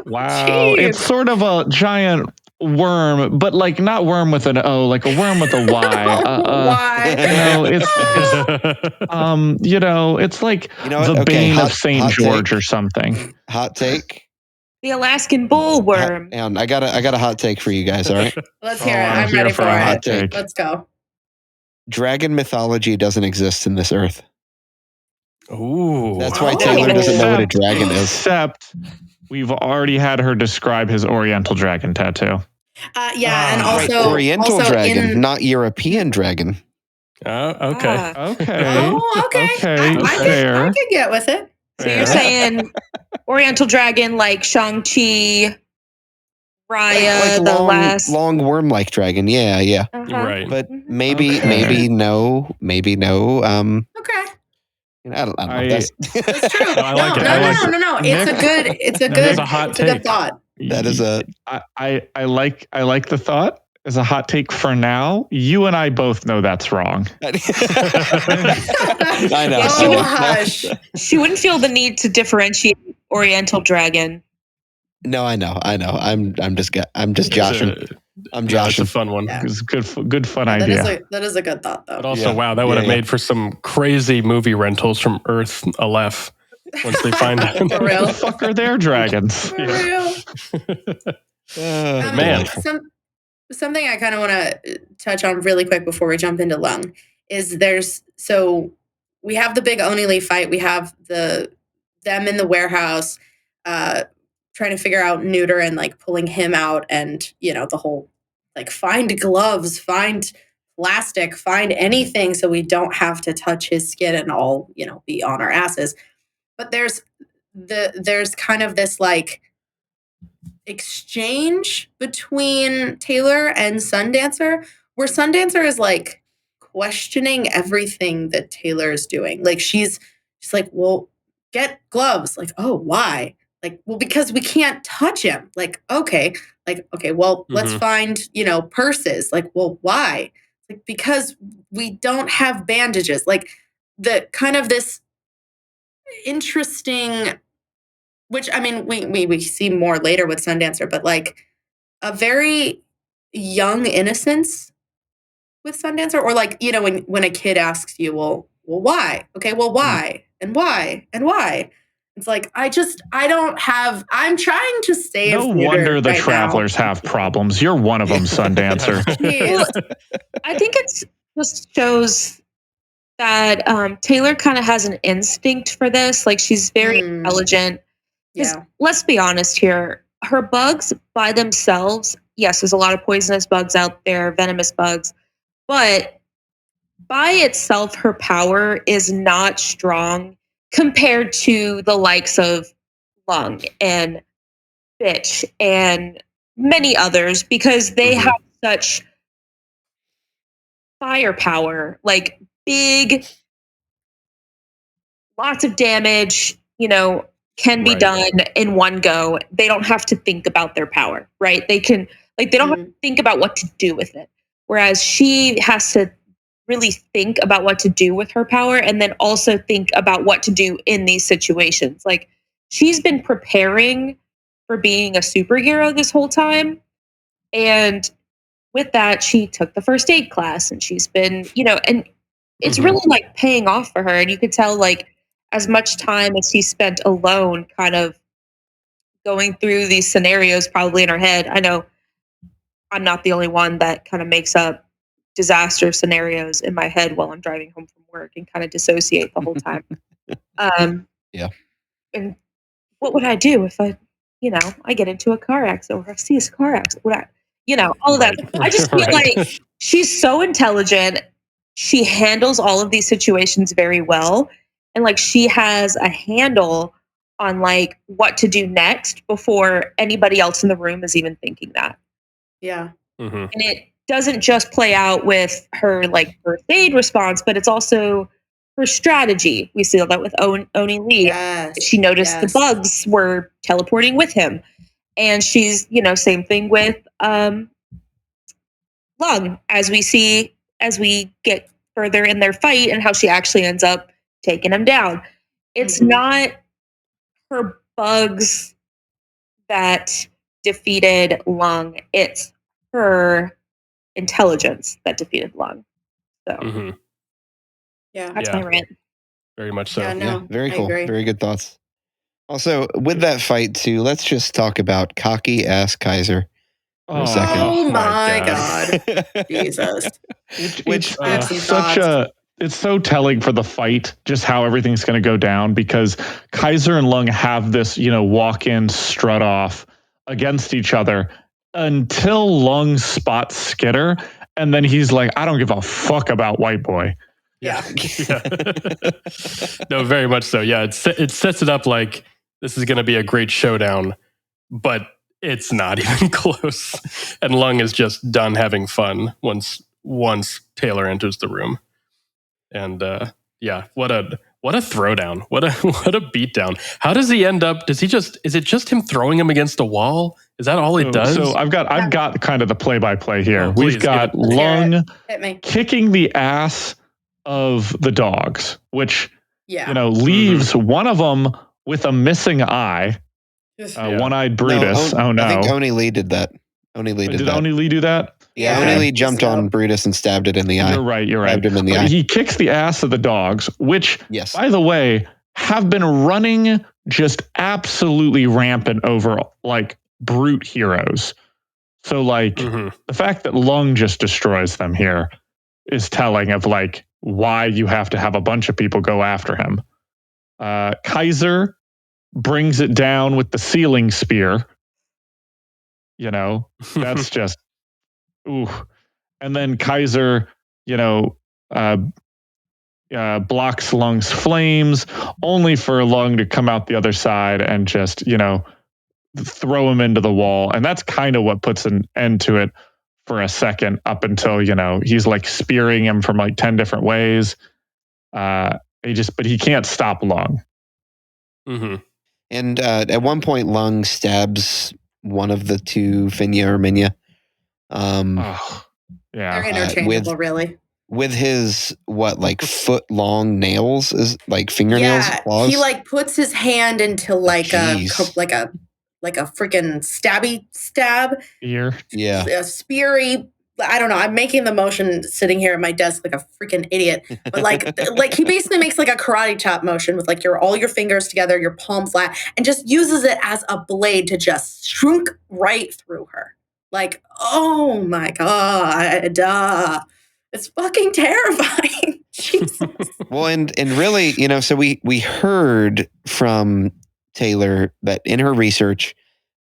B: Wow.
F: Jeez.
B: It's sort of a giant worm, but like not worm with an O, like a worm with a Y.
F: Why?
B: It's like
C: You know what?
B: the
C: Okay,
B: Bane
C: hot-
B: of St.
C: hot
B: George
C: take.
B: or something.
C: Hot take.
E: The Alaskan bullworm.
C: And I got a hot take for you guys. All right.
F: Let's hear it.
B: I'm
F: I'm
B: here
F: ready
B: for
F: for
B: a
F: it.
B: hot take.
F: Let's go.
C: Dragon mythology doesn't exist in this earth.
D: Ooh.
C: That's why
F: Oh.
C: Taylor doesn't know what a
B: Except-
C: dragon is.
B: Except we've already had her describe his Oriental dragon tattoo.
F: Yeah, and
D: Right,
F: also
C: Oriental
F: also
C: dragon,
F: in
C: not European dragon.
D: Okay.
E: Ah.
B: Okay.
F: Oh, okay.
B: Okay.
F: I
B: Fair.
F: can get with it.
E: So you're saying Oriental dragon like Shang-Chi, Raya,
C: Like
E: the last.
C: long worm-like dragon. Yeah, yeah.
E: Uh-huh.
D: Right.
C: But
E: Mhm.
C: maybe
B: Okay.
C: no.
F: Okay.
C: I don't know.
B: I-
F: That's true.
D: I like it.
F: No,
D: I like
F: no.
B: Nick-
F: It's a
D: That
F: good
D: is a hot
F: it's a good
D: take.
F: thought.
C: That is a.
B: I like the thought as a hot take for now. You and I both know that's wrong.
C: I know.
E: Yeah,
C: I know.
F: hush.
E: She wouldn't feel the need to differentiate Oriental dragon.
C: No, I know. I'm just joshing. I'm
D: That's a
C: joshing.
D: fun one.
F: Yeah.
B: It's good fun
F: That
B: idea.
F: is a good thought,
D: But
F: though.
D: also,
C: Yeah.
D: wow, that would have
C: Yeah, yeah.
D: made for some crazy movie rentals from Earth Aleph once they find out.
F: For real.
B: The fuck are their dragons?
F: For real.
D: Man.
F: Something I kind of want to touch on really quick before we jump into Lung is we have the big Oni Lee fight. We have them in the warehouse trying to figure out Neuter and like pulling him out, and the whole like find gloves, find plastic, find anything so we don't have to touch his skin and all be on our asses. But there's kind of this like exchange between Taylor and Sundancer where Sundancer is like questioning everything that Taylor is doing. Like she's like, well, get gloves. Like, oh, why? Like, well, because we can't touch him. Like, okay, well, let's find, purses. Like, well, why? Like, because we don't have bandages. Like the kind of this interesting, which I mean, we see more later with Sundancer, but like a very young innocence with Sundancer, or like when a kid asks you, well, why? Okay, well, why and why and why? It's like I'm trying to save.
B: No wonder the travelers have problems. You're one of them, Sundancer.
E: Well, I think it just shows that Taylor kind of has an instinct for this. Like she's very intelligent.
F: Yeah.
E: Let's be honest here. Her bugs by themselves, yes, there's a lot of poisonous bugs out there, venomous bugs, but by itself, her power is not strong compared to the likes of Lung and Bitch and many others, because they have such firepower, like big, lots of damage, can be done in one go. They don't have to think about their power, right? They can, they don't have to think about what to do with it. Whereas she has to really think about what to do with her power, and then also think about what to do in these situations. Like she's been preparing for being a superhero this whole time. And with that, she took the first aid class, and she's been, and it's really like paying off for her. And you could tell like as much time as she spent alone kind of going through these scenarios probably in her head. I know I'm not the only one that kind of makes up disaster scenarios in my head while I'm driving home from work and kind of dissociate the whole time.
C: Yeah.
E: And what would I do if I get into a car accident, or I see a car accident? Would I, all of that. I just feel like she's so intelligent. She handles all of these situations very well. And like she has a handle on like what to do next before anybody else in the room is even thinking that.
F: Yeah.
E: And it doesn't just play out with her like first aid response, but it's also her strategy. We see that with Oni Lee.
F: Yes.
E: She noticed the bugs were teleporting with him. And she's, same thing with Lung, as we get further in their fight and how she actually ends up taking him down. It's not her bugs that defeated Lung. It's her intelligence that defeated Lung. So
D: Mhm.
F: Yeah.
E: that's
D: Yeah.
E: my rant.
D: Very much so.
F: Yeah, no,
C: Yeah, very
F: I
C: cool.
F: agree.
C: Very good thoughts. Also, with that fight too, let's just talk about cocky ass Kaiser for a second.
F: Oh my God. Jesus.
C: Which
F: I have some
B: such
F: thoughts.
B: it's so telling for the fight, just how everything's going to go down, because Kaiser and Lung have this, walk in, strut off against each other until Lung spots Skitter. And then he's like, I don't give a fuck about White Boy.
F: Yeah.
D: Yeah. No, very much so. Yeah, it sets it up like this is going to be a great showdown, but it's not even close. And Lung is just done having fun once Taylor enters the room. And yeah, what a throwdown! What a beatdown! How does he end up? Is it just him throwing him against the wall? Is that all it does?
B: So I've got kind of the play-by-play here.
D: Oh,
B: We've
D: please,
B: got
F: Let's hear it.
B: Lung
F: Hit me.
B: kicking the ass of the dogs, which
F: Yeah.
B: leaves one of them with a missing eye,
D: Yeah.
B: one-eyed Brutus.
C: I think
B: no!
C: Oni Lee did that. Oni Lee did
B: Did
C: that.
B: Oni Lee do that?
C: Yeah,
F: Yeah.
C: Oni Lee jumped on Brutus and stabbed it in the eye.
B: You're right.
C: Stabbed him in the
B: But
C: eye.
B: he kicks the ass of the dogs, which,
C: Yes.
B: by the way, have been running just absolutely rampant over like brute heroes. So like
D: Mhm.
B: the fact that Lung just destroys them here is telling of like why you have to have a bunch of people go after him. Kaiser brings it down with the ceiling spear. That's just ooh. And then Kaiser, blocks Lung's flames, only for Lung to come out the other side and just, throw him into the wall. And that's kind of what puts an end to it for a second, up until, he's like spearing him from like 10 different ways. But he can't stop Lung.
D: Mhm.
C: And at one point, Lung stabs one of the two, Finya or Minya.
B: Yeah.
F: They're interchangeable, really.
C: With his foot long nails, is like fingernails, claws.
F: He like puts his hand into like
C: Jeez.
F: a freaking stab.
B: Ear.
C: Yeah.
F: A speary. I don't know. I'm making the motion sitting here at my desk like a freaking idiot. But like he basically makes like a karate chop motion with like all your fingers together, your palm flat, and just uses it as a blade to just shrunk right through her. Like, oh my God. It's fucking terrifying. Jesus.
C: Well, and really, so we heard from Taylor that in her research,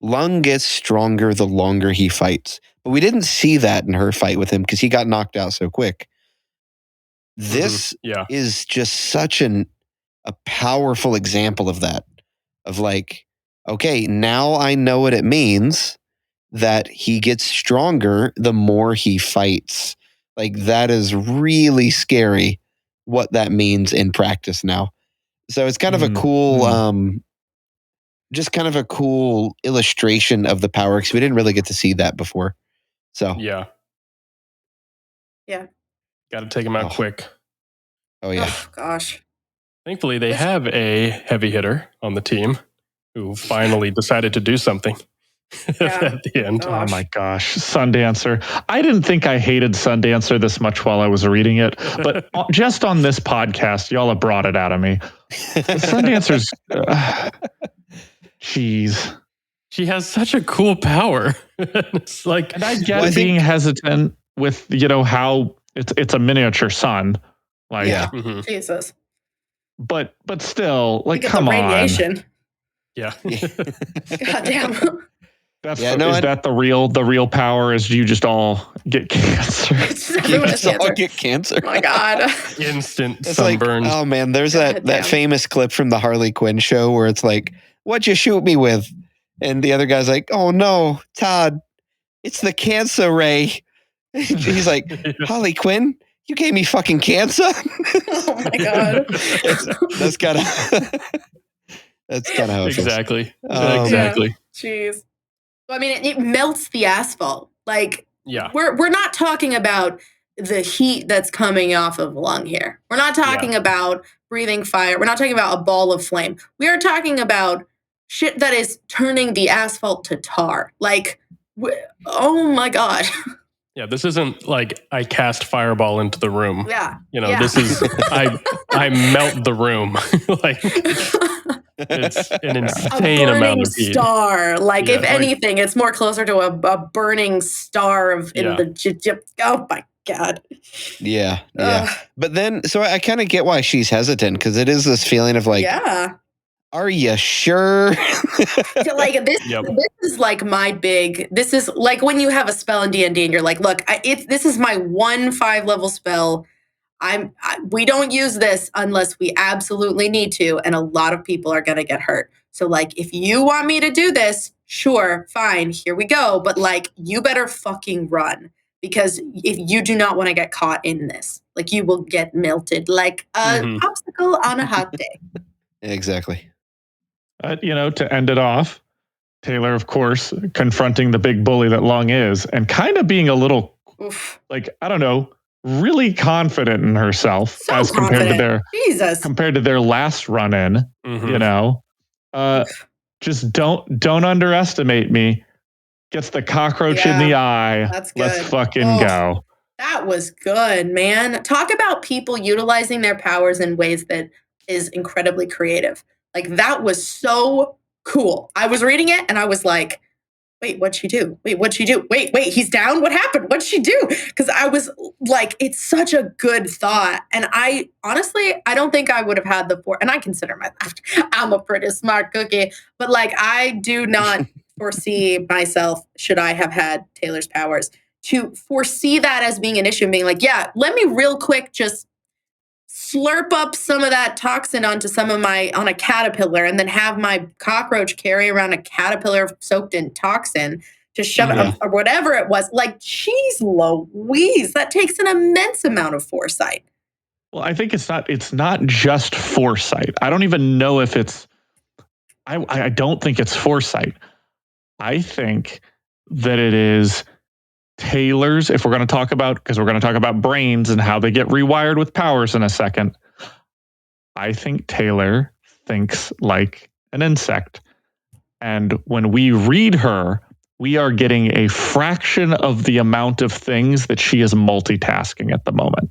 C: Lung gets stronger the longer he fights. But we didn't see that in her fight with him because he got knocked out so quick. This is just such a powerful example of that. Of like, okay, now I know what it means that he gets stronger the more he fights. Like, that is really scary what that means in practice now. So it's kind of a cool, just kind of a cool illustration of the power, because we didn't really get to see that before. So
D: Yeah. Got to take him out quick.
C: Oh yeah.
F: Oh, gosh.
D: Thankfully, they have a heavy hitter on the team who finally decided to do something at the end.
B: Oh my gosh, Sundancer. I didn't think I hated Sundancer this much while I was reading it, but just on this podcast, y'all have brought it out of me. Sundancer's, jeez.
D: She has such a cool power. It's like,
B: and I get being hesitant with, how it's a miniature sun. Like,
F: Jesus.
B: But still, like,
F: Look at
B: come
F: the
B: on.
F: radiation.
D: Yeah.
F: God damn.
B: Is that the real power? Is you just all get cancer?
C: You just all get cancer.
F: Oh my God.
D: Instant
C: It's
D: sunburn.
C: like, oh man, there's that famous clip from the Harley Quinn show where it's like, what'd you shoot me with? And the other guy's like, oh no, Todd, it's the cancer ray. He's like, Harley Quinn, you gave me fucking cancer.
F: Oh my God.
C: That's kind of how it feels.
D: Exactly.
F: Exactly. Jeez. Well, I mean, it melts the asphalt. Like, we're not talking about the heat that's coming off of Lung here. We're not talking about breathing fire. We're not talking about a ball of flame. We are talking about shit that is turning the asphalt to tar. Like, oh my God.
D: Yeah, this isn't like I cast fireball into the room.
F: Yeah.
D: This is I melt the room. Like it's an insane
F: a
D: amount
F: burning
D: of heat.
F: star. Like, if anything, it's more closer to a burning star in the. Oh my God.
C: Yeah. But then, so I kind of get why she's hesitant, because it is this feeling of like, are you sure?
F: Like this is like this is like when you have a spell in D&D and you're like, look, this is my 1 5-level spell. We don't use this unless we absolutely need to, and a lot of people are gonna get hurt. So like, if you want me to do this, sure, fine, here we go. But like, you better fucking run, because if you do not want to get caught in this, like, you will get melted like a popsicle on a hot day.
C: Exactly.
B: To end it off, Taylor, of course, confronting the big bully that Lung is, and kind of being a little, like, I don't know, really confident in herself compared to their last run in. Just don't underestimate me. Gets the cockroach in the eye.
F: That's good.
B: Let's fucking go.
F: That was good, man. Talk about people utilizing their powers in ways that is incredibly creative. Like, that was so cool. I was reading it and I was like, wait, what'd she do? Wait, what'd she do? Wait, he's down? What happened? What'd she do? Because I was like, it's such a good thought. And I don't think I would have had and I consider I'm a pretty smart cookie, but like, I do not foresee myself, should I have had Taylor's powers, to foresee that as being an issue and being like, yeah, let me real quick just slurp up some of that toxin on a caterpillar, and then have my cockroach carry around a caterpillar soaked in toxin to shove it, or whatever it was. Like, geez Louise, that takes an immense amount of foresight.
B: Well, I think it's not just foresight. I don't even know if I don't think it's foresight. I think that it is Taylor's, if we're going to talk about brains and how they get rewired with powers in a second. I think Taylor thinks like an insect. And when we read her, we are getting a fraction of the amount of things that she is multitasking at the moment.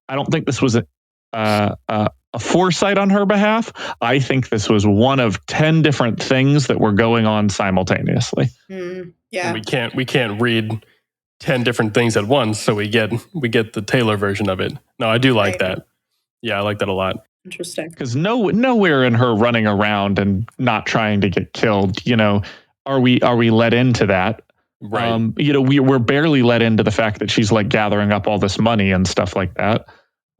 B: I don't think this was a foresight on her behalf. I think this was one of 10 different things that were going on simultaneously.
F: Yeah.
D: And we can't read 10 different things at once, so we get the Taylor version of it. No, I do like that. Yeah, I like that a lot.
F: Interesting.
B: Because nowhere in her running around and not trying to get killed, are we let into that?
D: Right.
B: We're barely let into the fact that she's like gathering up all this money and stuff like that.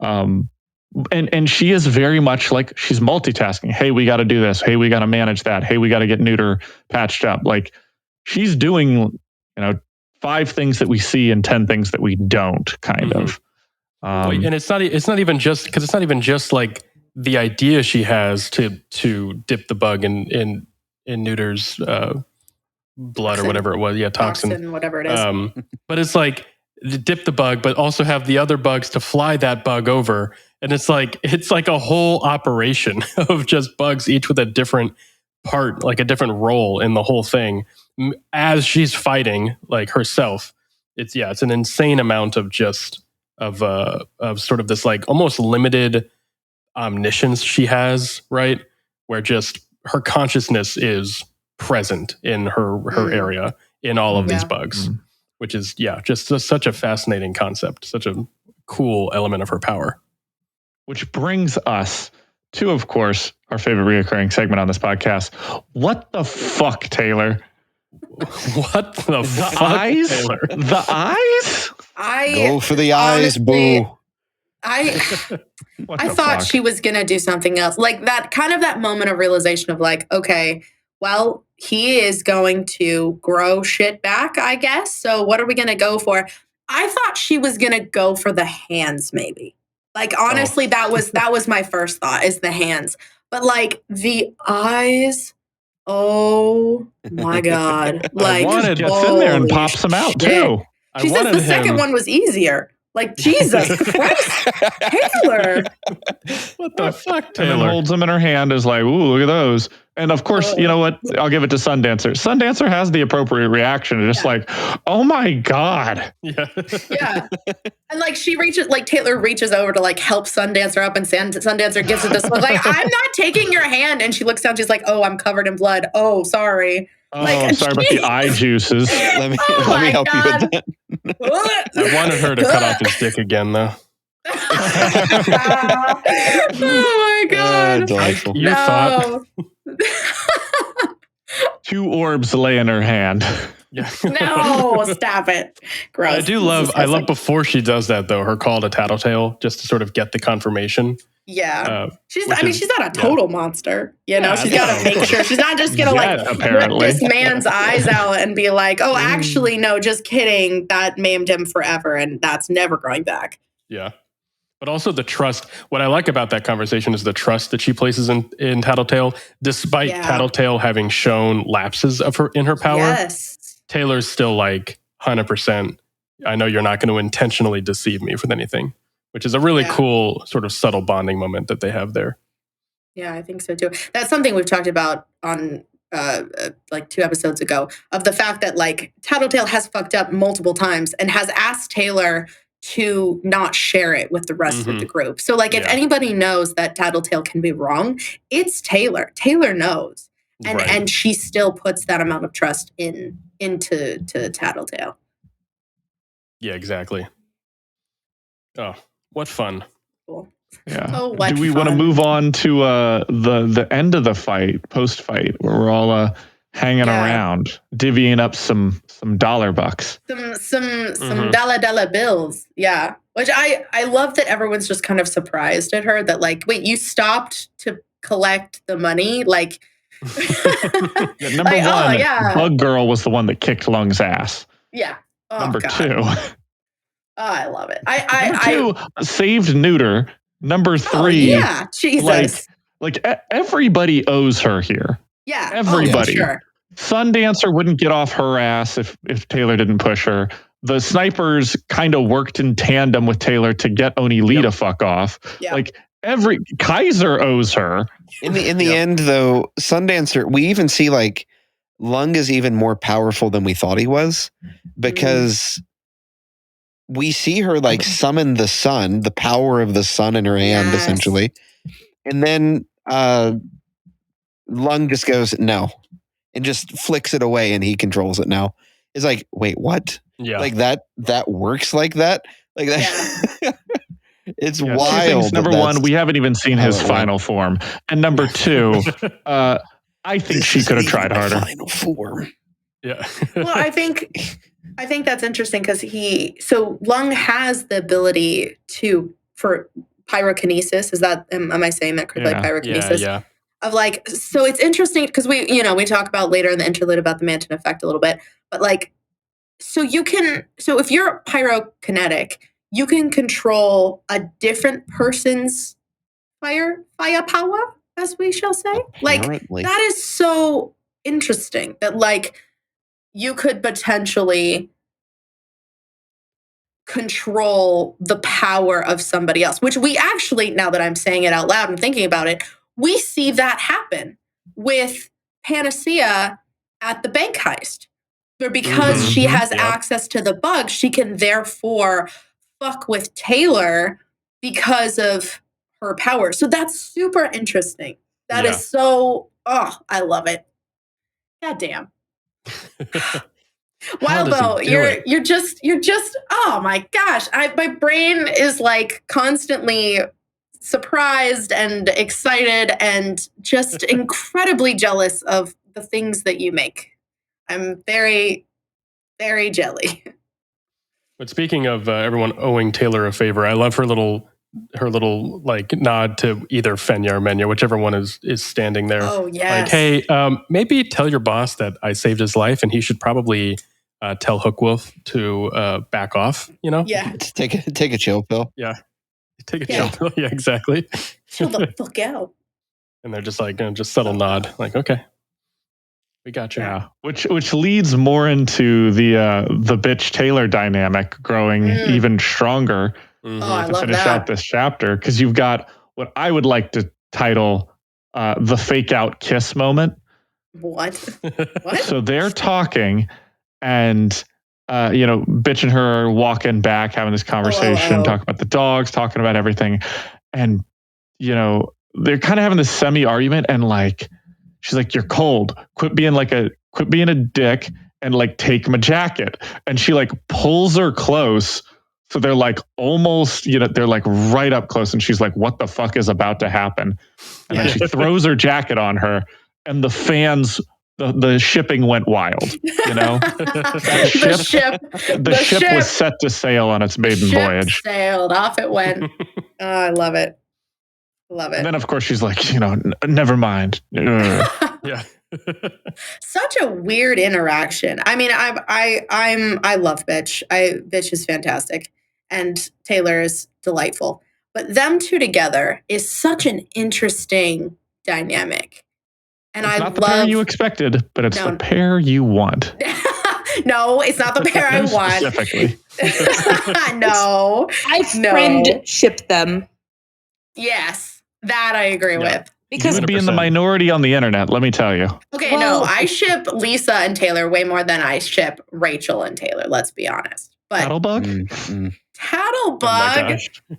B: And she is very much like, she's multitasking. Hey, we got to do this. Hey, we got to manage that. Hey, we got to get neuter patched up. Like, she's doing, 5 things that we see and 10 things that we don't, kind of.
D: And it's not even just like the idea she has to dip the bug in Neuter's blood or whatever it was. Yeah, toxin,
F: whatever it is.
D: But it's like, dip the bug, but also have the other bugs to fly that bug over. And it's like a whole operation of just bugs, each with a different part, like a different role in the whole thing. As she's fighting like herself, it's an insane amount of just of sort of this like almost limited omniscience she has, right? Where just her consciousness is present in her area in all of these bugs, which is just such a fascinating concept, such a cool element of her power.
B: Which brings us to, of course, our favorite reoccurring segment on this podcast. What the fuck, Taylor?
D: What the fuck,
B: eyes?
D: Taylor?
B: The eyes?
C: Go for the eyes, boo.
F: I thought she was going to do something else. Like that moment of realization of like, okay, well, he is going to grow shit back, I guess. So what are we going to go for? I thought she was going to go for the hands, maybe. Like, honestly, that was my first thought, is the hands. But like the eyes, oh my God. Like,
B: gets in there and pops them out too.
F: She says the second one was easier. Like, Jesus Christ, Taylor.
D: What the fuck, Taylor?
B: And then holds them in her hand, is like, ooh, look at those. And of course, you know what? I'll give it to Sundancer. Sundancer has the appropriate reaction. Just like, oh my God.
D: Yeah.
F: Yeah. And like Taylor reaches over to like help Sundancer up, and Sundancer gives it this look like, I'm not taking your hand. And she looks down, she's like, oh, I'm covered in blood. Oh, sorry.
B: Oh, I'm sorry about the eye juices.
C: Let me help you with that.
D: I wanted her to cut off his dick again, though.
F: Oh my God.
C: Delightful.
D: Your thought.
B: 2 orbs lay in her hand.
D: Yeah.
F: No, stop it. Gross.
D: I love before she does that, though, her call to Tattletale, just to sort of get the confirmation.
F: Yeah. She's not a total monster. You know, she's got to make sure. She's not just going to rip this man's eyes out and be like, oh, actually, no, just kidding. That maimed him forever, and that's never going back.
D: Yeah. But also the trust. What I like about that conversation is the trust that she places in Tattletale, despite Tattletale having shown lapses of her in her power.
F: Yes.
D: Taylor's still like 100%. I know you're not going to intentionally deceive me with anything, which is a really cool sort of subtle bonding moment that they have there.
F: Yeah, I think so too. That's something we've talked about on like 2 episodes ago, of the fact that like Tattletale has fucked up multiple times and has asked Taylor to not share it with the rest of the group. So like if anybody knows that Tattletale can be wrong, it's Taylor. Taylor knows. And she still puts that amount of trust into Tattletale.
D: Yeah, exactly. Oh, what fun.
F: Cool.
B: Yeah.
F: Oh, what
B: Do we
F: fun.
B: want to move on to the end of the fight, post fight, where we're all hanging around, divvying up some dollar bucks,
F: some dollar bills? Yeah, which I love that everyone's just kind of surprised at her, that like, wait, you stopped to collect the money? Like,
B: number one, Bug Girl was the one that kicked Lung's ass.
F: Yeah. Oh,
B: number
F: God.
B: 2.
F: Oh, I love it.
B: Number 2, saved Neuter. Number 3,
F: Jesus.
B: Like everybody owes her here.
F: Yeah,
B: everybody.
F: Sure.
B: Sundancer wouldn't get off her ass if Taylor didn't push her. The snipers kind of worked in tandem with Taylor to get Oni Lee to fuck off. Yep. Like Kaiser owes her.
C: In the end, though, Sundancer, we even see like Lung is even more powerful than we thought he was, because we see her like summon the sun, the power of the sun in her hand, essentially. And then Lung just goes, no, and just flicks it away, and he controls it now. It's like, wait, what?
D: Yeah.
C: Like that works like that? Like that?
F: Yeah.
C: It's wild.
B: Number 1, we haven't even seen his final form. And number 2, I think she could have tried harder.
C: Final form.
D: Yeah.
F: Well, I think that's interesting, because Lung has the ability for pyrokinesis. Is that, am I saying that correctly? Pyrokinesis.
D: Yeah.
F: Of like, so it's interesting because we talk about later in the interlude about the Manton effect a little bit, but like, so if you're pyrokinetic, you can control a different person's firepower, as we shall say.
C: Apparently.
F: Like, that is so interesting that like you could potentially control the power of somebody else, which we actually, now that I'm saying it out loud and thinking about it, we see that happen with Panacea at the bank heist. Where because she has access to the bug, she can therefore fuck with Taylor because of her power. So that's super interesting. That is so, I love it. God damn. Wildbow, you're just, oh my gosh. My brain is like constantly surprised and excited and just incredibly jealous of the things that you make. I'm very, very jelly.
D: But speaking of everyone owing Taylor a favor, I love her little like nod to either Fenya or Menya, whichever one is standing there.
F: Oh yes.
D: Like, hey, maybe tell your boss that I saved his life, and he should probably tell Hookwolf to back off. You know?
F: Yeah.
C: Take a chill pill.
D: Yeah. Take a chill pill. Yeah, exactly.
F: Chill the fuck out.
D: And they're just like, just subtle nod, like, okay. We got you.
B: Yeah, which leads more into the bitch Taylor dynamic growing even stronger
F: I
B: to
F: love
B: finish
F: that.
B: out this chapter, because you've got what I would like to title the fake out kiss moment.
F: What? What?
B: So they're talking, and Bitch and her are walking back, having this conversation, talking about the dogs, talking about everything, and they're kind of having this semi argument, and like she's like, "You're cold. Quit being a dick, and like take my jacket." And she like pulls her close. So they're like almost, they're like right up close. And she's like, "What the fuck is about to happen?" And then she throws her jacket on her, and the fans, the shipping went wild.
F: The ship
B: was set to sail on its maiden voyage.
F: Sailed off it went. Oh, I love it. Love it.
B: And then of course she's like, never mind.
D: Yeah.
F: Such a weird interaction. I mean, I love Bitch. Bitch is fantastic, and Taylor is delightful. But them two together is such an interesting dynamic. And
B: it's not the pair you expected, but it's the pair you want.
F: No, it's not the pair I want.
B: Specifically.
F: No.
E: I friendship them.
F: Yes, that I agree with.
B: Because you would be in the minority on the internet, let me tell you.
F: Okay, no, I ship Lisa and Taylor way more than I ship Rachel and Taylor, let's be honest. But
B: Tattlebug?
F: Tattlebug?
E: Oh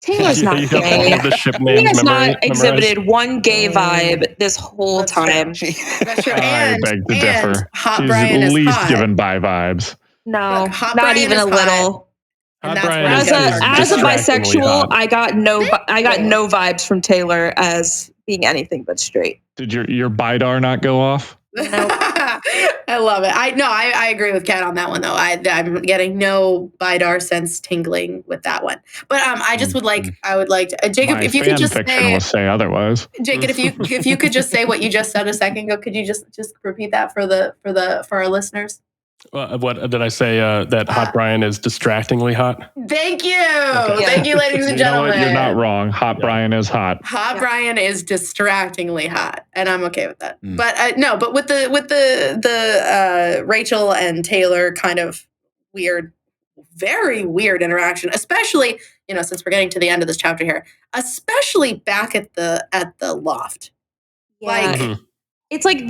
E: Taylor's not gay. He has not exhibited one gay vibe this whole time.
F: That's true.
B: I beg to differ.
F: Hot
B: She's
F: Brian
B: at
F: is
B: least
F: hot.
B: given bi vibes.
E: No, not even a little. As a bisexual, I got no vibes from Taylor as being anything but straight.
B: Did your bidar not go off?
F: Nope. I love it. I agree with Kat on that one though. I'm getting no bidar sense tingling with that one. But I just would like to, Jacob, if you could just
B: say otherwise.
F: Jacob, if you could just say what you just said a second ago, could you just repeat that for our listeners?
D: What did I say? That Hot Brian is distractingly hot?
F: Thank you. Okay. Thank you, ladies and gentlemen.
B: Know what? You're not wrong. Hot Brian is hot.
F: Hot Brian is distractingly hot, and I'm okay with that. But no, but with the Rachel and Taylor kind of weird, very weird interaction, especially since we're getting to the end of this chapter here, especially back at the loft.
E: Yeah. It's like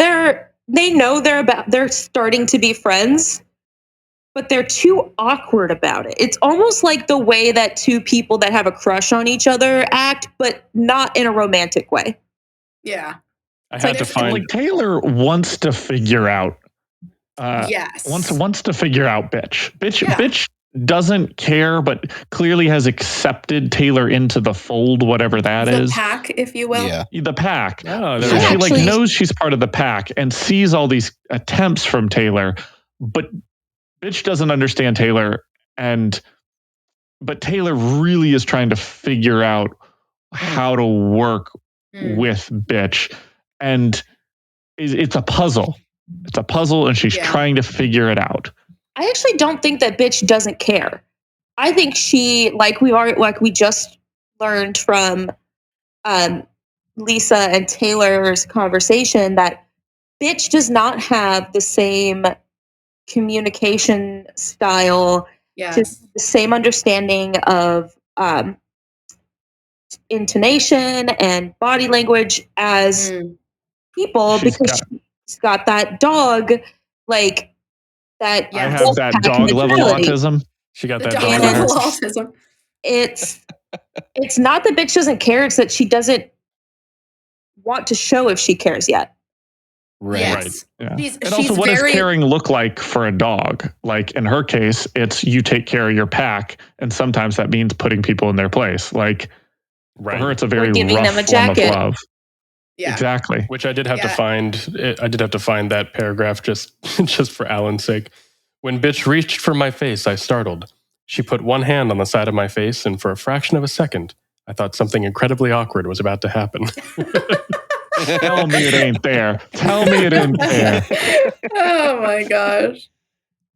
E: they know they're starting to be friends, but they're too awkward about it. It's almost like the way that two people that have a crush on each other act, but not in a romantic way.
F: Yeah.
D: I had to find
B: Taylor wants to figure out
F: yes.
B: Wants to figure out Bitch. Bitch doesn't care, but clearly has accepted Taylor into the fold, whatever that is.
F: The pack, if you will.
B: Yeah. The pack.
D: Oh,
B: so she knows she's part of the pack and sees all these attempts from Taylor, but Bitch doesn't understand Taylor, but Taylor really is trying to figure out how to work with Bitch, and it's a puzzle. It's a puzzle, and she's trying to figure it out.
E: I actually don't think that Bitch doesn't care. I think she, like we just learned from Lisa and Taylor's conversation, that Bitch does not have the same communication style, just the same understanding of intonation and body language as people, because she's got that dog, like that.
B: I have that dog level autism.
D: She got that
F: dog level autism.
E: It's not that Bitch doesn't care; it's that she doesn't want to show if she cares yet.
C: Right.
F: Yes.
B: Yeah. And also, what does caring look like for a dog? Like in her case, it's you take care of your pack, and sometimes that means putting people in their place. Like for her, it's a very rough form of love.
F: Yeah,
B: exactly.
D: Which I did have to find. I did have to find that paragraph just for Alan's sake. When Bitch reached for my face, I startled. She put one hand on the side of my face, and for a fraction of a second, I thought something incredibly awkward was about to happen.
B: Tell me it ain't there. Tell me it ain't there.
F: Oh my gosh.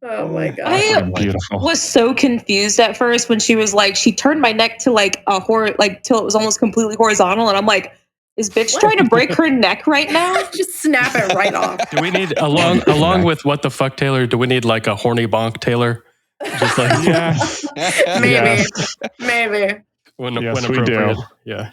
F: Oh my gosh.
E: I was so confused at first when she was like, she turned my neck to like a till it was almost completely horizontal, and I'm like, is Bitch trying to break her neck right now?
F: Just snap it right off.
D: Do we need along with what the fuck Taylor? Do we need like a horny bonk Taylor? Just like
F: maybe.
D: When appropriate. Yeah.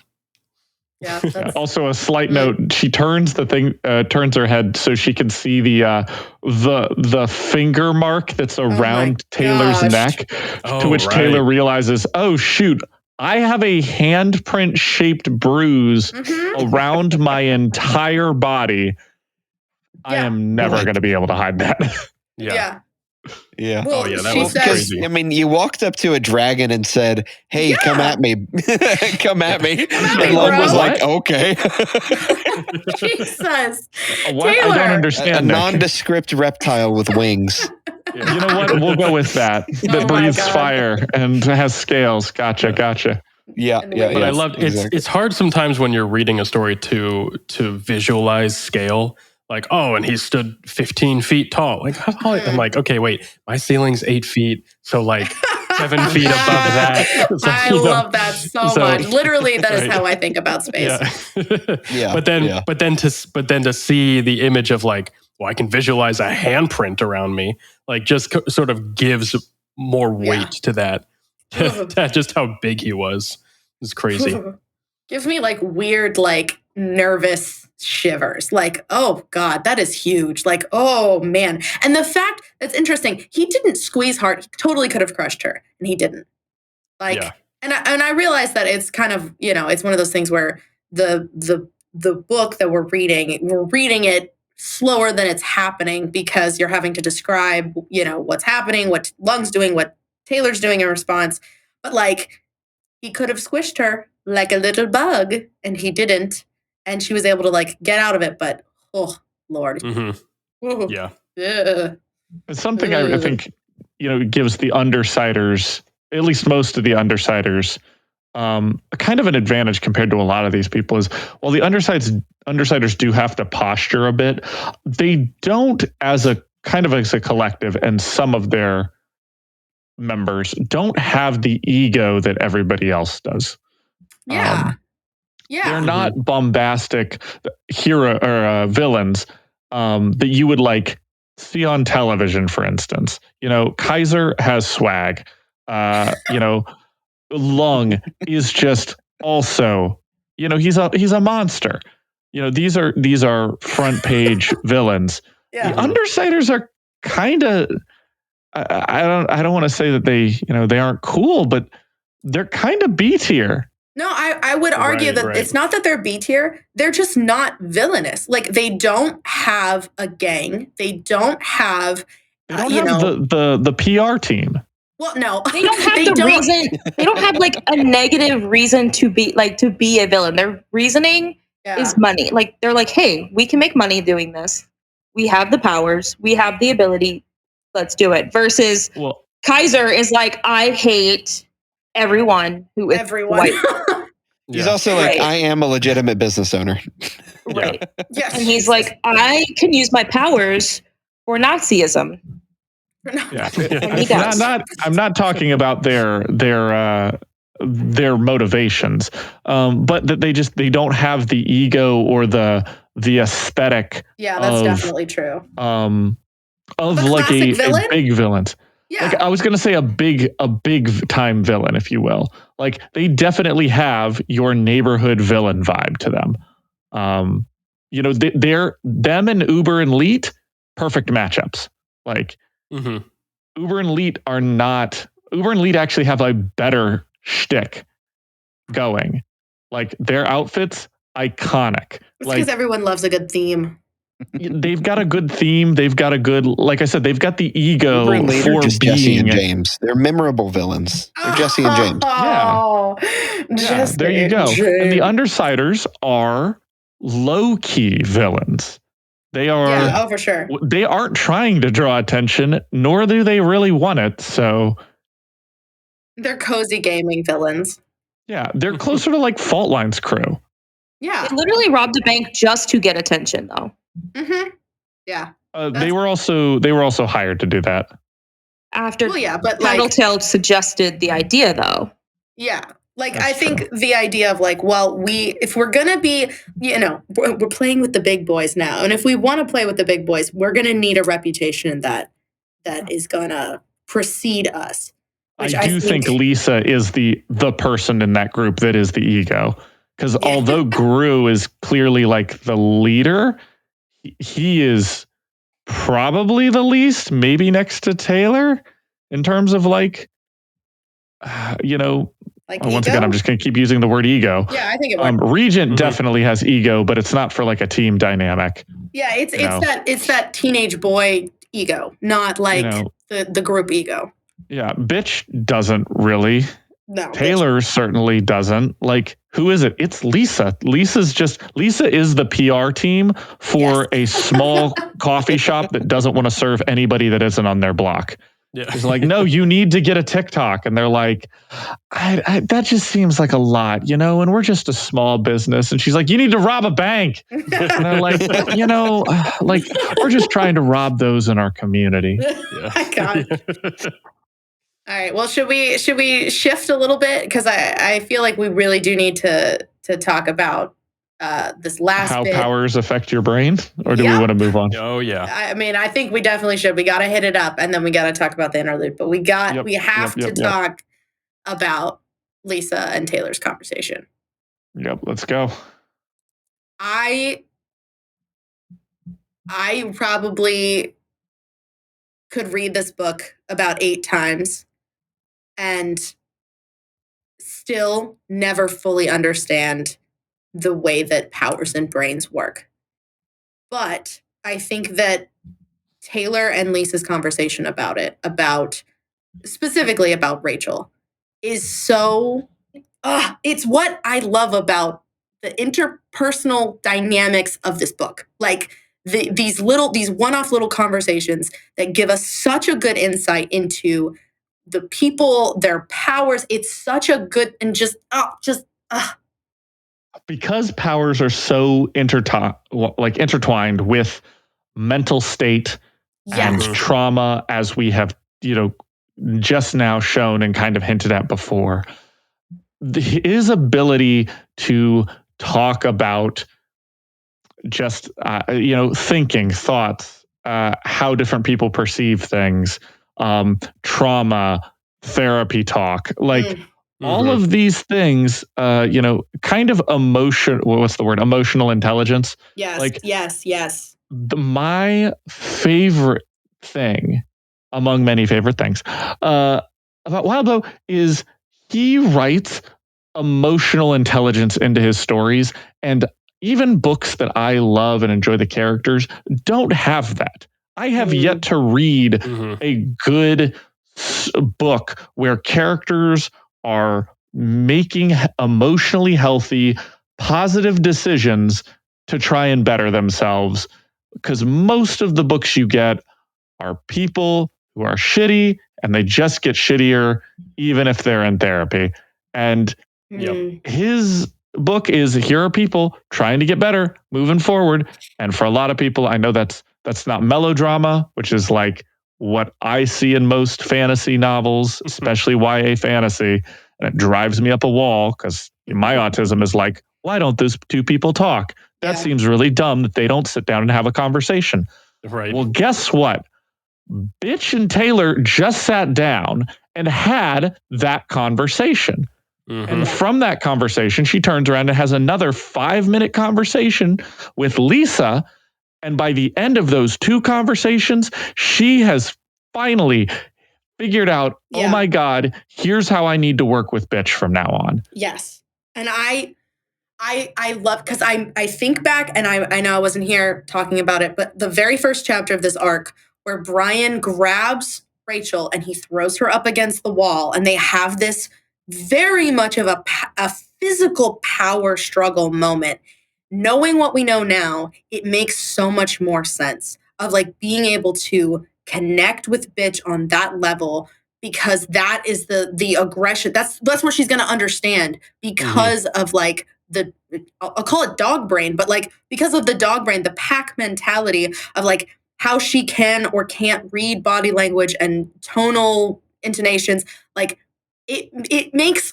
F: Yeah. That's,
B: Also, a slight note: she turns turns her head so she can see the finger mark that's around Taylor's
F: gosh.
B: neck. To which
D: right.
B: Taylor realizes, "Oh shoot! I have a handprint shaped bruise around my entire body. I am never going to be able to hide that."
D: Yeah.
C: Yeah.
F: Well,
D: Oh, yeah, that
F: she
D: was
F: says,
D: crazy.
C: I mean, you walked up to a dragon and said, "Hey, come at me, come at me," and Lung
F: bro.
C: was like,
B: What?
C: "Okay."
F: Jesus.
B: What? I
F: Taylor.
B: don't
C: a
B: understand. Nick.
C: nondescript reptile with wings.
B: You know what? We'll go with that. That
F: Oh my
B: breathes
F: God.
B: fire and has scales. Gotcha.
C: Yeah,
F: And
C: yeah,
F: wings.
D: But
C: yeah.
D: I loved it's hard sometimes when you're reading a story to visualize scale. Like, oh, and he stood 15 feet tall. Like, how tall? I'm like, okay, wait, my ceiling's 8 feet, so like 7 feet above that. So,
F: I love that so much. Literally, that is
D: right.
F: how I think about space.
C: Yeah,
D: But then,
C: yeah.
D: but then to see the image of like, well, I can visualize a handprint around me. Like, just sort of gives more weight to that. That's just how big he was. It's crazy.
F: Gives me like weird, like nervous shivers. Like, oh God, that is huge. Like, oh man. And the fact that's interesting, he didn't squeeze hard. He totally could have crushed her, and he didn't. Like,
D: Yeah.
F: and I realize that it's kind of, it's one of those things where the book that we're reading it slower than it's happening because you're having to describe, what's happening, what Lung's doing, what Taylor's doing in response. But like, he could have squished her like a little bug, and he didn't. And she was able to like get out of it. But oh Lord,
D: Mm-hmm. Yeah.
F: Ugh.
B: It's something I think gives the undersiders, at least most of the undersiders, kind of an advantage compared to a lot of these people. Is while the undersiders do have to posture a bit, they don't as a collective, and some of their members don't have the ego that everybody else does.
F: Yeah.
B: They're not bombastic hero or villains that you would like see on television, for instance. Kaiser has swag. Lung is just also, he's a monster. These are front page villains.
F: Yeah.
B: The undersiders are kind of, I don't want to say that they aren't cool, but they're kind of B tier.
F: No, I would argue that it's not that they're B tier. They're just not villainous. Like, they don't have a gang. They don't have,
B: They don't have the PR team.
F: Well, no,
E: They don't have reason. They don't have like a negative reason to be a villain. Their reasoning is money. Like, they're like, hey, we can make money doing this. We have the powers. We have the ability. Let's do it. Versus Kaiser is like, I hate everyone who is white.
C: He's also like, I am a legitimate business owner.
E: Right. Yes. And he's like, I can use my powers for Nazism.
B: Yeah.
E: And he does.
B: I'm not talking about their motivations, but that they don't have the ego or the aesthetic.
F: Yeah, that's definitely true.
B: Of like a big villain.
F: Yeah.
B: Like, I was going to say a big time villain, if you will. Like, they definitely have your neighborhood villain vibe to them. They're them and Uber and Leet, perfect matchups. Like, Uber and Leet are not. Uber and Leet actually have a better shtick going. Like, their outfits, iconic.
F: It's because everyone loves a good theme.
B: They've got a good theme. They've got a good, like I said, they've got the ego
C: Uber and Leet
B: for
C: are just
B: being
C: Jesse and James. They're memorable villains. They're Jesse and James.
B: Yeah, there you go. And the undersiders are low-key villains. They are
F: for sure.
B: They aren't trying to draw attention, nor do they really want it. So
F: they're cozy gaming villains.
B: Yeah, they're closer to like Fault Line's crew.
F: Yeah.
E: They literally robbed a bank just to get attention, though.
F: Mm-hmm. Yeah.
B: They were also hired to do that.
E: After
F: but
E: Tattletale suggested the idea, though.
F: Yeah. Like, I think the idea of like, well, if we're going to be, we're playing with the big boys now. And if we want to play with the big boys, we're going to need a reputation that is going to precede us.
B: I do think Lisa is the person in that group that is the ego. Because although Gru is clearly like the leader, he is probably the least, maybe next to Taylor, in terms of like, once again, I'm just going to keep using the word ego.
F: Yeah, I think it works.
B: Regent definitely has ego, but it's not for like a team dynamic.
F: Yeah, it's that teenage boy ego, not like the group ego.
B: Yeah, Bitch doesn't really.
F: No,
B: Taylor certainly doesn't. Like, who is it? It's Lisa. Lisa is the PR team for a small coffee shop that doesn't want to serve anybody that isn't on their block.
D: Yeah.
B: She's like, no, you need to get a TikTok. And they're like, that just seems like a lot, and we're just a small business. And she's like, you need to rob a bank. And they're like, like, we're just trying to rob those in our community.
F: Yeah. My God. All right. Well, should we shift a little bit? Because I feel like we really do need to talk about this last
B: how
F: bit.
B: Powers affect your brain, or do we want to move on?
D: Oh yeah.
F: I mean, I think we definitely should. We got to hit it up, and then we got to talk about the interlude. But we have to talk about Lisa and Taylor's conversation.
B: Yep. Let's go.
F: I probably could read this book about 8 times and still never fully understand the way that powers and brains work. But I think that Taylor and Lisa's conversation specifically about Rachel, is so, it's what I love about the interpersonal dynamics of this book. Like these one-off little conversations that give us such a good insight into the people, their powers. It's such a good and
B: because powers are so intertwined with mental state and trauma, as we have, just now shown and kind of hinted at before. His ability to talk about just, thinking, thoughts, how different people perceive things, trauma, therapy talk, like all of these things, kind of emotional intelligence.
F: Yes,
B: like,
F: yes.
B: My favorite thing, among many favorite things, about Wildbow is he writes emotional intelligence into his stories, and even books that I love and enjoy the characters don't have that. I have yet to read a good book where characters are making emotionally healthy, positive decisions to try and better themselves. Because most of the books you get are people who are shitty, and they just get shittier even if they're in therapy. And his book is, here are people trying to get better, moving forward. And for a lot of people, I know that's not melodrama, which is like what I see in most fantasy novels, especially YA fantasy. And it drives me up a wall because my autism is like, why don't those two people talk? That seems really dumb that they don't sit down and have a conversation.
D: Right.
B: Well, guess what? Bitch and Taylor just sat down and had that conversation. And from that conversation, she turns around and has another 5-minute conversation with Lisa. And by the end of those 2 conversations, she has finally figured out, oh my God, here's how I need to work with Bitch from now on.
F: Yes. And I love, because I think back, and I know I wasn't here talking about it, but the very first chapter of this arc where Brian grabs Rachel and he throws her up against the wall, and they have this very much of a physical power struggle moment. Knowing what we know now, it makes so much more sense of like being able to connect with Bitch on that level, because that is the aggression. That's what she's going to understand because of like I'll call it dog brain, but like because of the dog brain, the pack mentality of like how she can or can't read body language and tonal intonations. Like it makes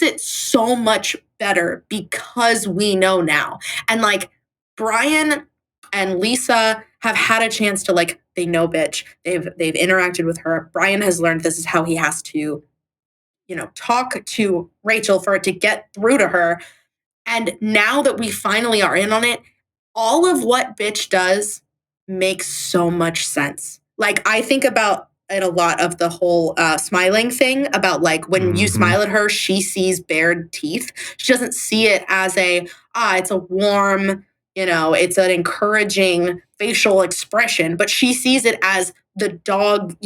F: it so much better because we know now. And like Brian and Lisa have had a chance to, like, they know Bitch. They've interacted with her. Brian has learned this is how he has to talk to Rachel, for it to get through to her. And now that we finally are in on it, all of what bitch does makes so much sense. Like, I think about it a lot of the whole smiling thing, about like when you smile at her, she sees bared teeth. She doesn't see it as it's a warm, it's an encouraging facial expression, but she sees it as the dog,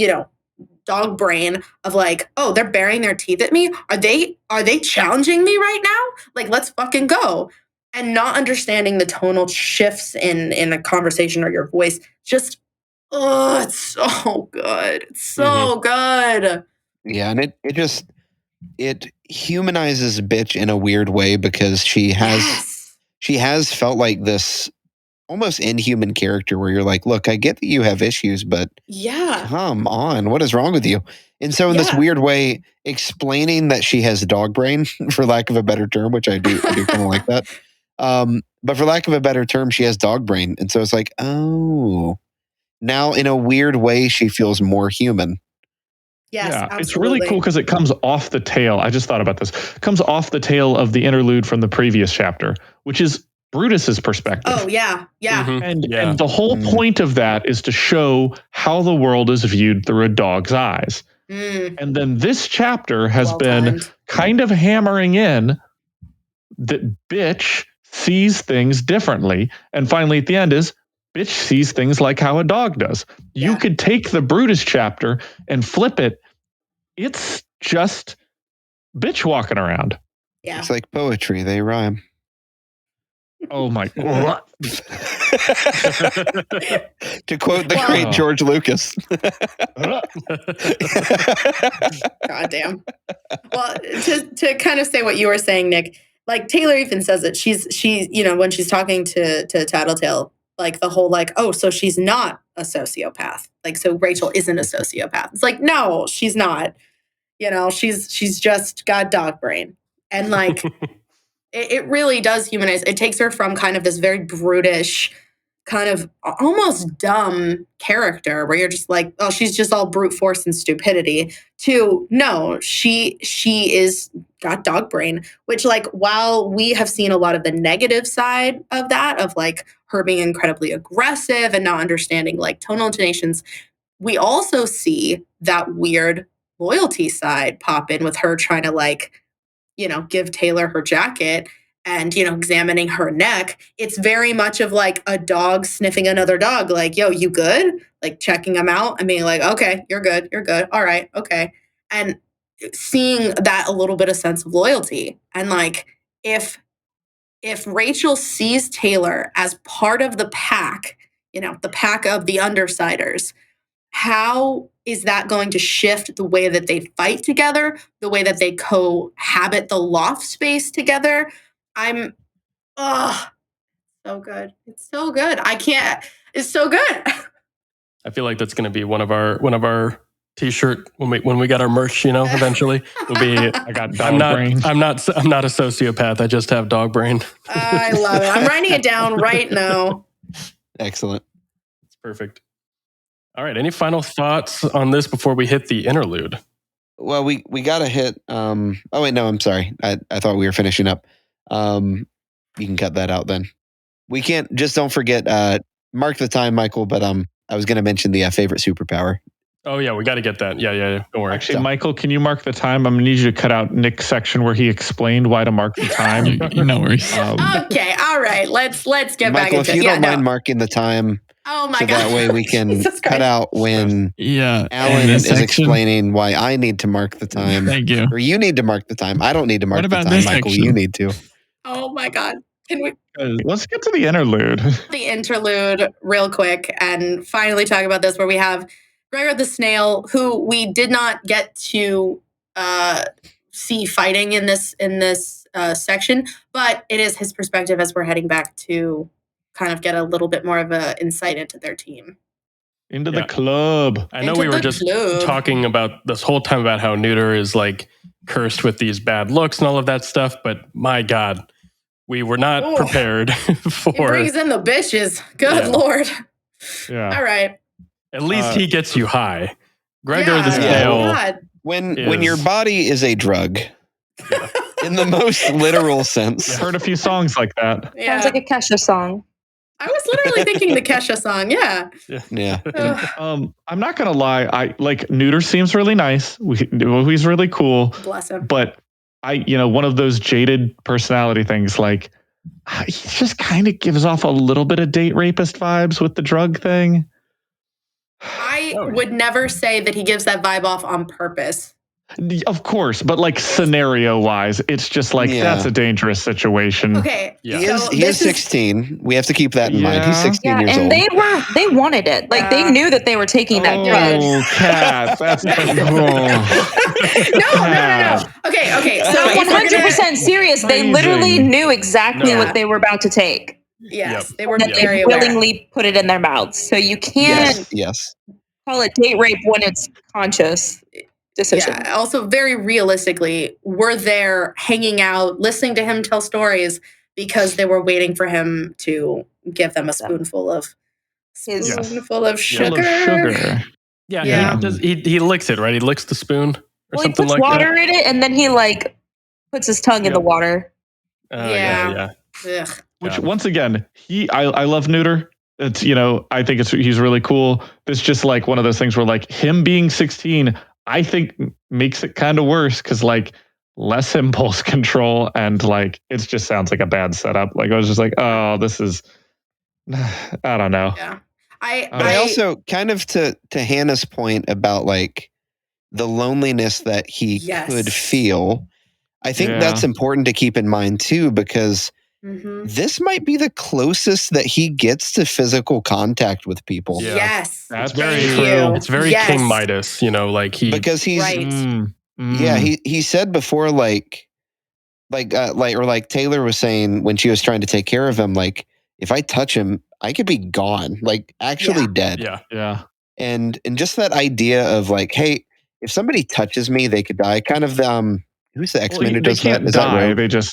F: dog brain of like, oh, they're baring their teeth at me. Are they challenging me right now? Like, let's fucking go. And not understanding the tonal shifts in a conversation or your voice, just, it's so good. It's so good.
C: Yeah, and it humanizes bitch in a weird way, because she has felt like this almost inhuman character where you're like, look, I get that you have issues, but come on, what is wrong with you? And so in this weird way, explaining that she has dog brain, for lack of a better term, which I do kind of like that. But for lack of a better term, she has dog brain. And so it's like, oh, now in a weird way, she feels more human.
F: Yes, absolutely.
B: It's really cool because it comes off the tail. I just thought about this. It comes off the tail of the interlude from the previous chapter, which is Brutus's perspective.
F: Oh, yeah.
B: And the whole point of that is to show how the world is viewed through a dog's eyes. And then this chapter has been kind of hammering in that bitch sees things differently. And finally, at the end is, bitch sees things like how a dog does. You could take the Brutus chapter and flip it. It's just bitch walking around.
F: Yeah.
C: It's like poetry. They rhyme.
B: Oh my God.
C: To quote the great George Lucas.
F: God damn. Well, to kind of say what you were saying, Nick, like Taylor even says it. She's when she's talking to Tattletale, like the whole like, oh, so she's not a sociopath. Like, so Rachel isn't a sociopath. It's like, no, she's not. She's just got dog brain. And like it really does humanize. It takes her from kind of this very brutish, kind of almost dumb character where you're just like, oh, she's just all brute force and stupidity, to no, she is got dog brain, which, like, while we have seen a lot of the negative side of that, of like her being incredibly aggressive and not understanding like tonal intonations, we also see that weird loyalty side pop in with her trying to like, give Taylor her jacket and, examining her neck. It's very much of like a dog sniffing another dog. Like, yo, you good? Like checking them out and being like, okay, you're good. You're good. All right. Okay. And seeing that a little bit of sense of loyalty. And like, if Rachel sees Taylor as part of the pack, the pack of the undersiders, how is that going to shift the way that they fight together, the way that they cohabit the loft space together? So good. It's so good. It's so good.
D: I feel like that's going to be one of our t-shirt when we get our merch, eventually. Will be
B: I got dog brain.
D: I'm not a sociopath. I just have dog brain.
F: I love it. I'm writing it down right now.
C: Excellent.
D: It's perfect. All right. Any final thoughts on this before we hit the interlude?
C: Well, we got to hit. Oh wait, no, I'm sorry. I thought we were finishing up. You can cut that out then. We can't. Just don't forget. Mark the time, Michael. But I was going to mention the favorite superpower.
D: Oh yeah, we got to get that. Yeah. Don't worry.
B: Actually, Michael, can you mark the time? I'm going to need you to cut out Nick's section where he explained why to mark the time.
A: No worries.
F: Okay. All right. Let's get
C: Michael,
F: back into it.
C: if you don't mind marking the time.
F: Oh my
C: so
F: God.
C: That way we can cut out when Alan is explaining why I need to mark the time.
A: Thank you.
C: Or you need to mark the time. I don't need to mark the time, Michael.
A: Section?
C: You need to.
F: Oh my God. Can we
B: let's get to the interlude?
F: The interlude real quick and finally talk about this, where we have Gregor the Snail, who we did not get to see fighting in this section, but it is his perspective as we're heading back to kind of get a little bit more of an insight into their team.
B: Into the club.
D: I know we were just talking about this whole time about how Neuter is like cursed with these bad looks and all of that stuff, but my God, we were not prepared for... He
F: brings in the bitches. Good Lord.
B: Yeah.
F: All right.
D: At least he gets you high. Gregor the Snail
C: when your body is a drug, in the most literal sense.
B: Heard a few songs like that.
F: Yeah.
E: Sounds like a Kesha song.
F: I was literally thinking the Kesha song. Yeah.
B: I'm not gonna lie. I like Neuter seems really nice. He's really cool.
F: Bless him.
B: But one of those jaded personality things. Like he just kind of gives off a little bit of date rapist vibes with the drug thing.
F: I would never say that he gives that vibe off on purpose.
B: Of course, but like scenario wise, it's just like that's a dangerous situation.
F: Okay,
C: he is 16. We have to keep that in mind. He's 16 years
E: and
C: old.
E: they wanted it. Like they knew that they were taking that drug.
B: Oh, Kat, that's
F: No. Okay. So
E: 100% serious. They literally knew exactly what they were about to take.
F: Yes, they were
E: That
F: very
E: they
F: aware.
E: willingly put it in their mouths. So you can't call it date rape when it's conscious decision.
F: Yeah. Also, very realistically, we're there hanging out, listening to him tell stories because they were waiting for him to give them a spoonful of sugar.
D: Yeah. He licks it, right? He licks the spoon or
E: He
D: something
E: puts
D: like
E: water in it, and then he puts his tongue in the water.
F: Yeah. Ugh.
B: Which once again, I love Neuter. It's I think he's really cool. It's just like one of those things where like him being 16, I think makes it kind of worse because like less impulse control and like it just sounds like a bad setup. Like I was just like, oh, this is I don't know.
F: Yeah.
C: I also kind of to Hannah's point about like the loneliness that he could feel. I think that's important to keep in mind too, because this might be the closest that he gets to physical contact with people.
D: Yeah.
F: Yes,
B: that's very true.
D: It's very King Midas,
C: because he's he said before like Taylor was saying when she was trying to take care of him, like if I touch him, I could be gone, like actually dead.
B: Yeah.
C: And just that idea of like, hey, if somebody touches me, they could die. Kind of who's the X-Men who does that?
B: Is that right?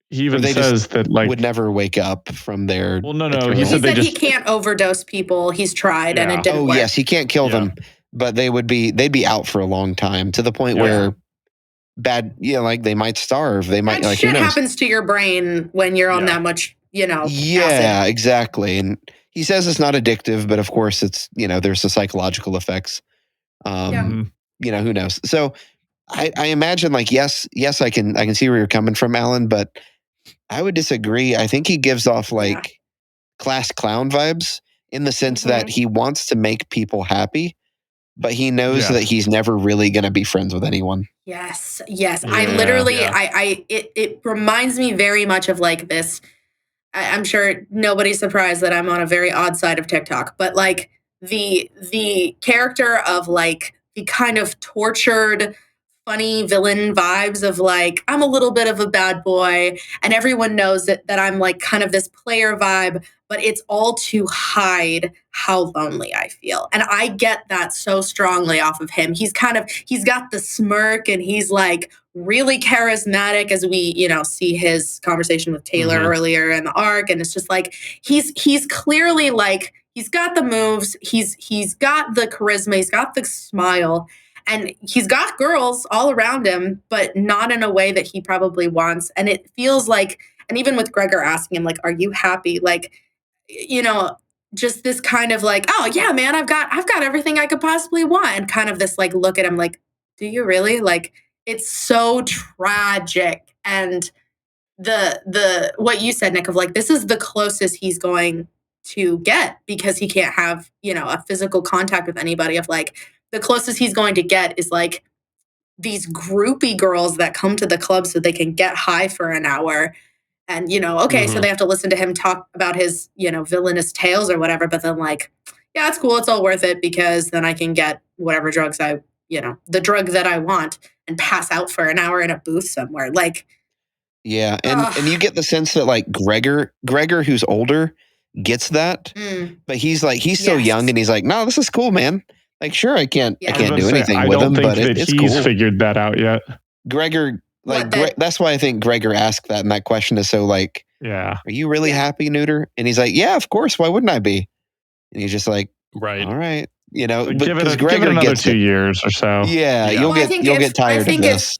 B: He even says that like
C: would never wake up from their.
B: Well, no.
F: He said he can't overdose people. He's tried and it didn't work.
C: Yes, he can't kill them, but they'd be out for a long time to the point where like they might starve. They might
F: shit happens to your brain when you're on that much,
C: Yeah,
F: acid.
C: Exactly. And he says it's not addictive, but of course it's there's the psychological effects. Who knows? So I imagine like yes, I can see where you're coming from, Alan, but I would disagree. I think he gives off like class clown vibes in the sense that he wants to make people happy, but he knows that he's never really going to be friends with anyone.
F: Yes. I literally, it reminds me very much of like this. I'm sure nobody's surprised that I'm on a very odd side of TikTok, but like the character of like the kind of tortured, funny villain vibes of like, I'm a little bit of a bad boy and everyone knows that I'm like kind of this player vibe, but it's all to hide how lonely I feel. And I get that so strongly off of him. He's got the smirk and he's like really charismatic as we, see his conversation with Taylor earlier in the arc. And it's just like, he's clearly like, he's got the moves. He's got the charisma. He's got the smile. And he's got girls all around him, but not in a way that he probably wants. And it feels like, and even with Gregor asking him, like, are you happy? Like, just this kind of like, oh yeah, man, I've got everything I could possibly want. And kind of this like look at him like, do you really? Like, it's so tragic. And the what you said, Nick, of like, this is the closest he's going to get because he can't have, a physical contact with anybody of like, the closest he's going to get is like these groupie girls that come to the club so they can get high for an hour. And, so they have to listen to him talk about his, villainous tales or whatever. But then like, yeah, it's cool. It's all worth it because then I can get whatever drugs the drug that I want and pass out for an hour in a booth somewhere. Like,
C: yeah. And you get the sense that like Gregor, who's older, gets that, but he's so young and he's like, no, this is cool, man. Like, sure, I can't do anything with him, but it's cool.
B: He's figured that out yet.
C: Gregor, like, that's why I think Gregor asked that, and that question is so like, are you really happy, Neuter? And he's like, yeah, of course. Why wouldn't I be? And he's just like,
D: right,
C: all right. You know,
B: give it
C: because
B: another 2 years or so.
C: Yeah,
F: Well,
C: you'll get tired of this.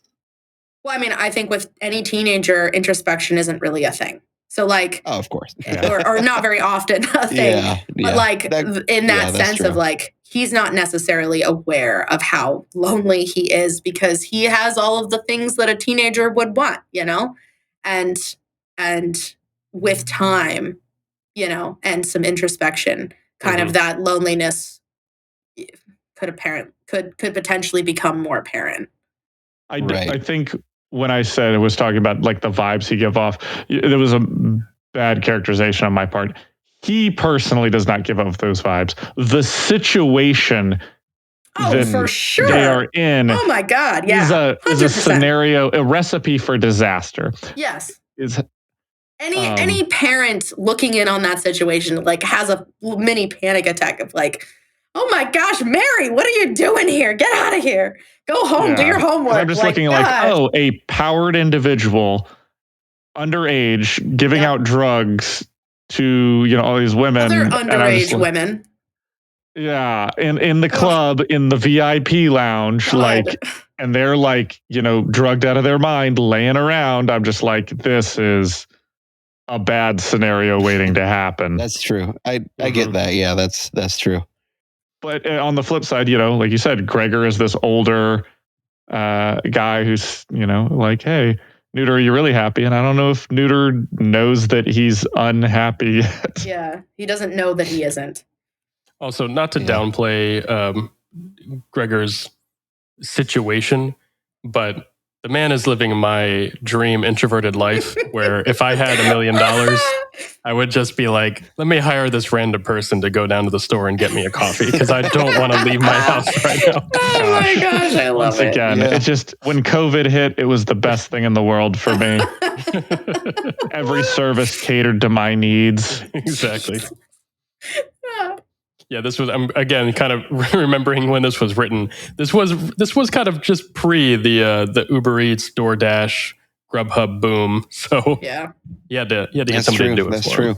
F: Well, I mean, I think with any teenager, introspection isn't really a thing. So, like,
C: Oh, of course,
F: or not very often a thing.
C: Yeah,
F: But like in that
C: that's
F: sense
C: true.
F: of like, he's not necessarily aware of how lonely he is because he has all of the things that a teenager would want, you know, and with time, you know, and some introspection, kind of that loneliness could potentially become more apparent.
B: I think when I said it was talking about like the vibes he give off, there was a bad characterization on my part. He personally does not give off those vibes. The situation
F: for sure
B: they are in,
F: oh my god, yeah,
B: is a scenario, a recipe for disaster.
F: Yes.
B: Is
F: any parent looking in on that situation like has a mini panic attack of like, oh my gosh, Mary, what are you doing here? Get out of here. Go home, do your homework.
B: I'm just looking like, oh, a powered individual, underage, giving out drugs to, you know, all these women.
F: Other underage women.
B: Yeah, in the club, in the VIP lounge, like, and they're like, you know, drugged out of their mind, laying around. I'm just like, this is a bad scenario waiting to happen.
C: That's true. I get that. Yeah, that's true.
B: But on the flip side, you know, like you said, Gregor is this older guy who's, you know, like, hey, Neuter, are you really happy? And I don't know if Neuter knows that he's unhappy yet.
F: Yeah, he doesn't know that he isn't.
D: Also, not to downplay Gregor's situation, but the man is living my dream introverted life where if I had $1 million, I would just be like, let me hire this random person to go down to the store and get me a coffee because I don't want to leave my house right now.
F: Oh my gosh, I love it.
B: Again, it just, when COVID hit, it was the best thing in the world for me. Every service catered to my needs.
D: Exactly. Yeah, this was, I'm again kind of remembering when this was written. This was kind of just pre the Uber Eats, DoorDash, Grubhub boom. So
F: yeah,
D: you had to get somebody to do it.
C: That's
D: for
C: true.
D: him.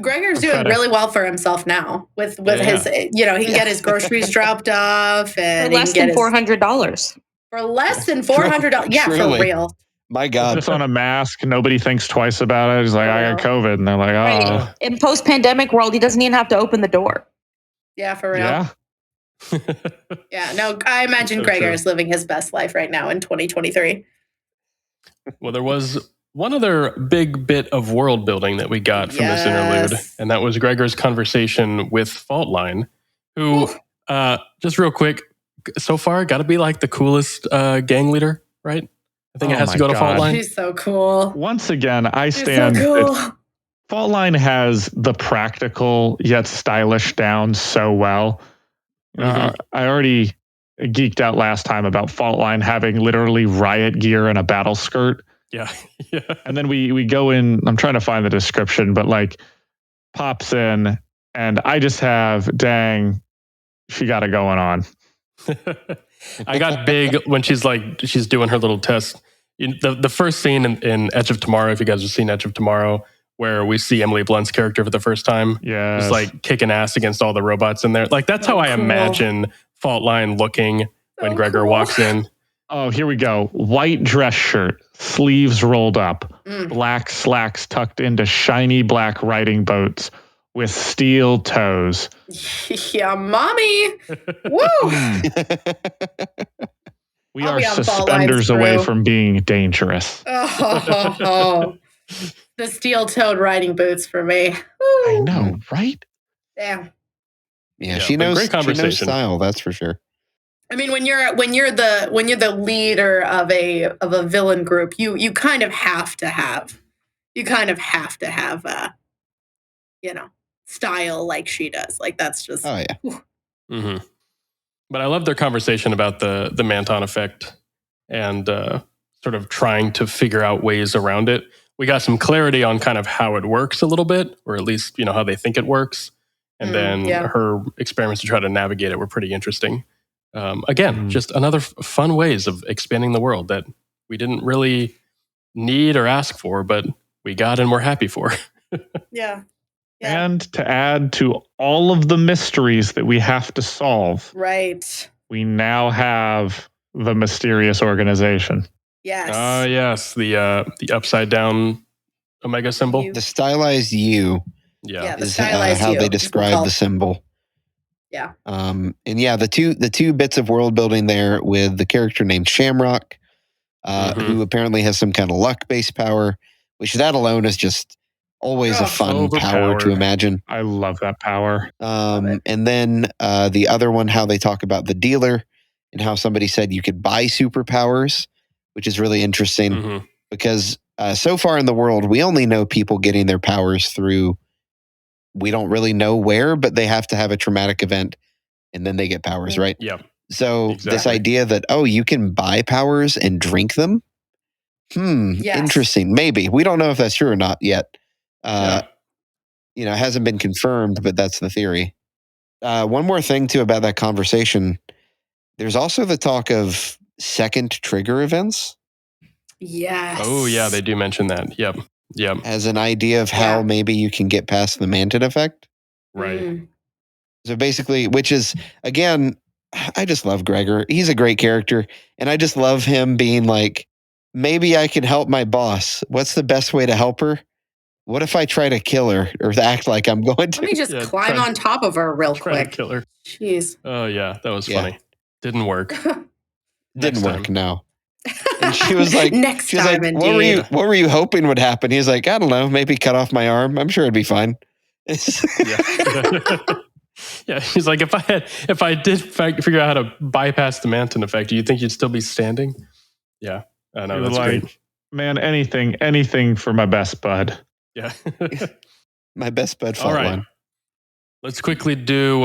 F: Gregor's doing really well for himself now with his, you know, he can get his groceries dropped off and
E: for less than $400.
F: For less than $400. Yeah,
C: Truly.
F: for real.
C: My God.
B: Puts on a mask. Nobody thinks twice about it. He's like, I got COVID. And they're like, oh.
E: Right. In post-pandemic world, he doesn't even have to open the door.
F: Yeah, for real.
B: Yeah.
F: Yeah, no, I imagine Gregor is living his best life right now in 2023.
D: Well, there was one other big bit of world building that we got from this interlude, and that was Gregor's conversation with Faultline, who, just real quick, so far got to be like the coolest gang leader, right? I think it has to go to Faultline.
F: She's so cool.
B: Once again, I stand.
F: So cool.
B: Faultline has the practical yet stylish down so well. I already geeked out last time about Faultline having literally riot gear and a battle skirt.
D: Yeah.
B: And then we go in, I'm trying to find the description, but like pops in and I just have, dang, she got it going on.
D: I got big when she's doing her little test. The first scene in Edge of Tomorrow, if you guys have seen Edge of Tomorrow, where we see Emily Blunt's character for the first time.
B: Yeah.
D: Just like kicking ass against all the robots in there. Like that's how I imagine Faultline looking when Gregor walks in.
B: Oh, here we go. White dress shirt, sleeves rolled up, black slacks tucked into shiny black riding boots with steel toes.
F: Yeah, mommy. Woo!
B: We are suspenders away from being dangerous.
F: Oh. The steel-toed riding boots for me. Woo.
B: I know, right?
F: Damn.
C: Yeah, she knows style, that's for sure.
F: I mean, when you're the leader of a villain group, you kind of have to have style like she does. Like that's just
D: But I love their conversation about the Manton effect and sort of trying to figure out ways around it. We got some clarity on kind of how it works a little bit, or at least, you know, how they think it works. And then her experiments to try to navigate it were pretty interesting. Again, just another fun ways of expanding the world that we didn't really need or ask for, but we got and we're happy for.
F: Yeah. Yeah.
B: And to add to all of the mysteries that we have to solve,
F: Right.
B: we now have the mysterious organization.
F: Yes.
D: Yes, the upside down omega symbol.
F: You-
C: The stylized U
F: Yeah, the
C: is
F: stylized
C: how
F: U
C: they
F: is
C: describe
F: called.
C: the symbol.
F: Yeah.
C: And yeah, the two bits of world building there with the character named Shamrock, who apparently has some kind of luck based power, which that alone is just always a fun power to imagine.
B: I love that power.
C: And then the other one, how they talk about the dealer and how somebody said you could buy superpowers, which is really interesting because so far in the world, we only know people getting their powers through, we don't really know where, but they have to have a traumatic event and then they get powers, right?
D: Yep.
C: So
D: Exactly.
C: this idea that, oh, you can buy powers and drink them?
F: Yes.
C: Interesting. Maybe. We don't know if that's true or not yet. You know, it hasn't been confirmed, but that's the theory. One more thing, too, about that conversation. There's also the talk of second trigger events.
F: Yes.
D: Oh, yeah, they do mention that. Yep.
C: As an idea of how maybe you can get past the Manton effect.
D: Right.
F: Mm.
C: So basically, which is, again, I just love Gregor. He's a great character. And I just love him being like, maybe I can help my boss. What's the best way to help her? What if I try to kill her or act like I'm going to?
F: Let me just climb on top of her real
D: Try to
F: quick.
D: kill her.
F: Jeez.
D: Oh, yeah, that was funny. Didn't work.
C: Didn't work,
D: time.
C: No. And she was like,
F: Next time,
C: like,
F: indeed.
C: what were you hoping would happen? He's like, I don't know, maybe cut off my arm. I'm sure it'd be fine.
D: Yeah, he's like, if I did figure out how to bypass the Manton effect, do you think you'd still be standing? Yeah, I know, that's
B: like,
D: great.
B: Man, anything for my best bud.
D: Yeah.
C: My best bud
D: All right.
C: one.
D: Let's quickly do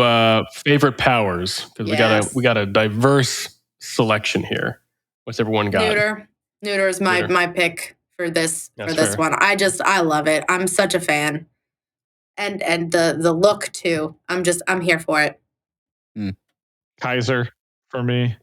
D: favorite powers because we got a diverse selection here. What's everyone got?
F: Neuter is my pick for this
D: That's
F: one. I love it. I'm such a fan. And the look too. I'm here for it.
B: Kaiser for me.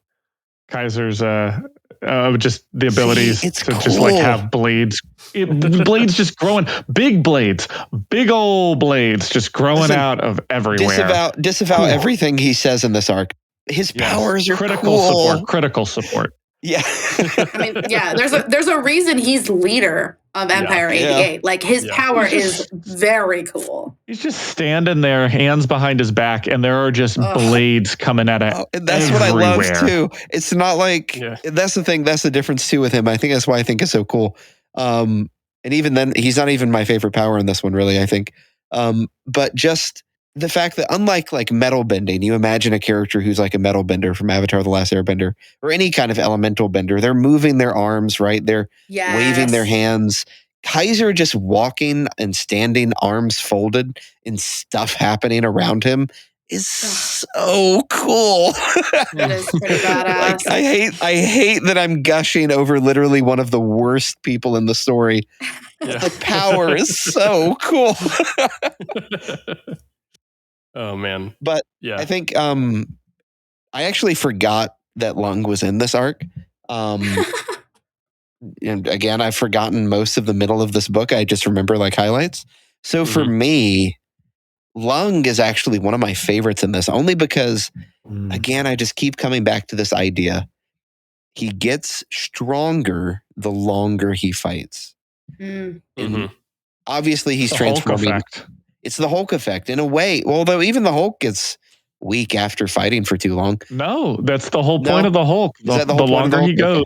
B: Kaiser's just the abilities to
C: cool.
B: just like have blades. The blades just growing, big blades, big old blades just growing out of everywhere.
C: Disavow everything he says in this arc. His powers are
B: critical support.
C: Yeah.
F: I mean, yeah, there's a reason he's leader of Empire 88. Yeah. Like his power is very cool.
B: He's just standing there, hands behind his back, and there are just blades coming at it.
C: And that's
B: everywhere.
C: What I love too. It's not like that's the thing. That's the difference too with him. I think that's why I think it's so cool. And even then, he's not even my favorite power in this one, really. I think, but just the fact that unlike like metal bending, you imagine a character who's like a metal bender from Avatar: The Last Airbender, or any kind of elemental bender. They're moving their arms, right? They're waving their hands. Kaiser just walking and standing, arms folded, and stuff happening around him is so cool.
F: That is pretty badass.
C: Like, I hate that I'm gushing over literally one of the worst people in the story. The power is so cool.
D: Oh man.
C: But I think I actually forgot that Lung was in this arc. And again, I've forgotten most of the middle of this book. I just remember like highlights. So for me, Lung is actually one of my favorites in this, only because again, I just keep coming back to this idea. He gets stronger the longer he fights. And obviously he's transforming. It's the Hulk effect in a way. Although even the Hulk gets weak after fighting for too long.
B: No, that's the whole point of the Hulk. The longer he goes,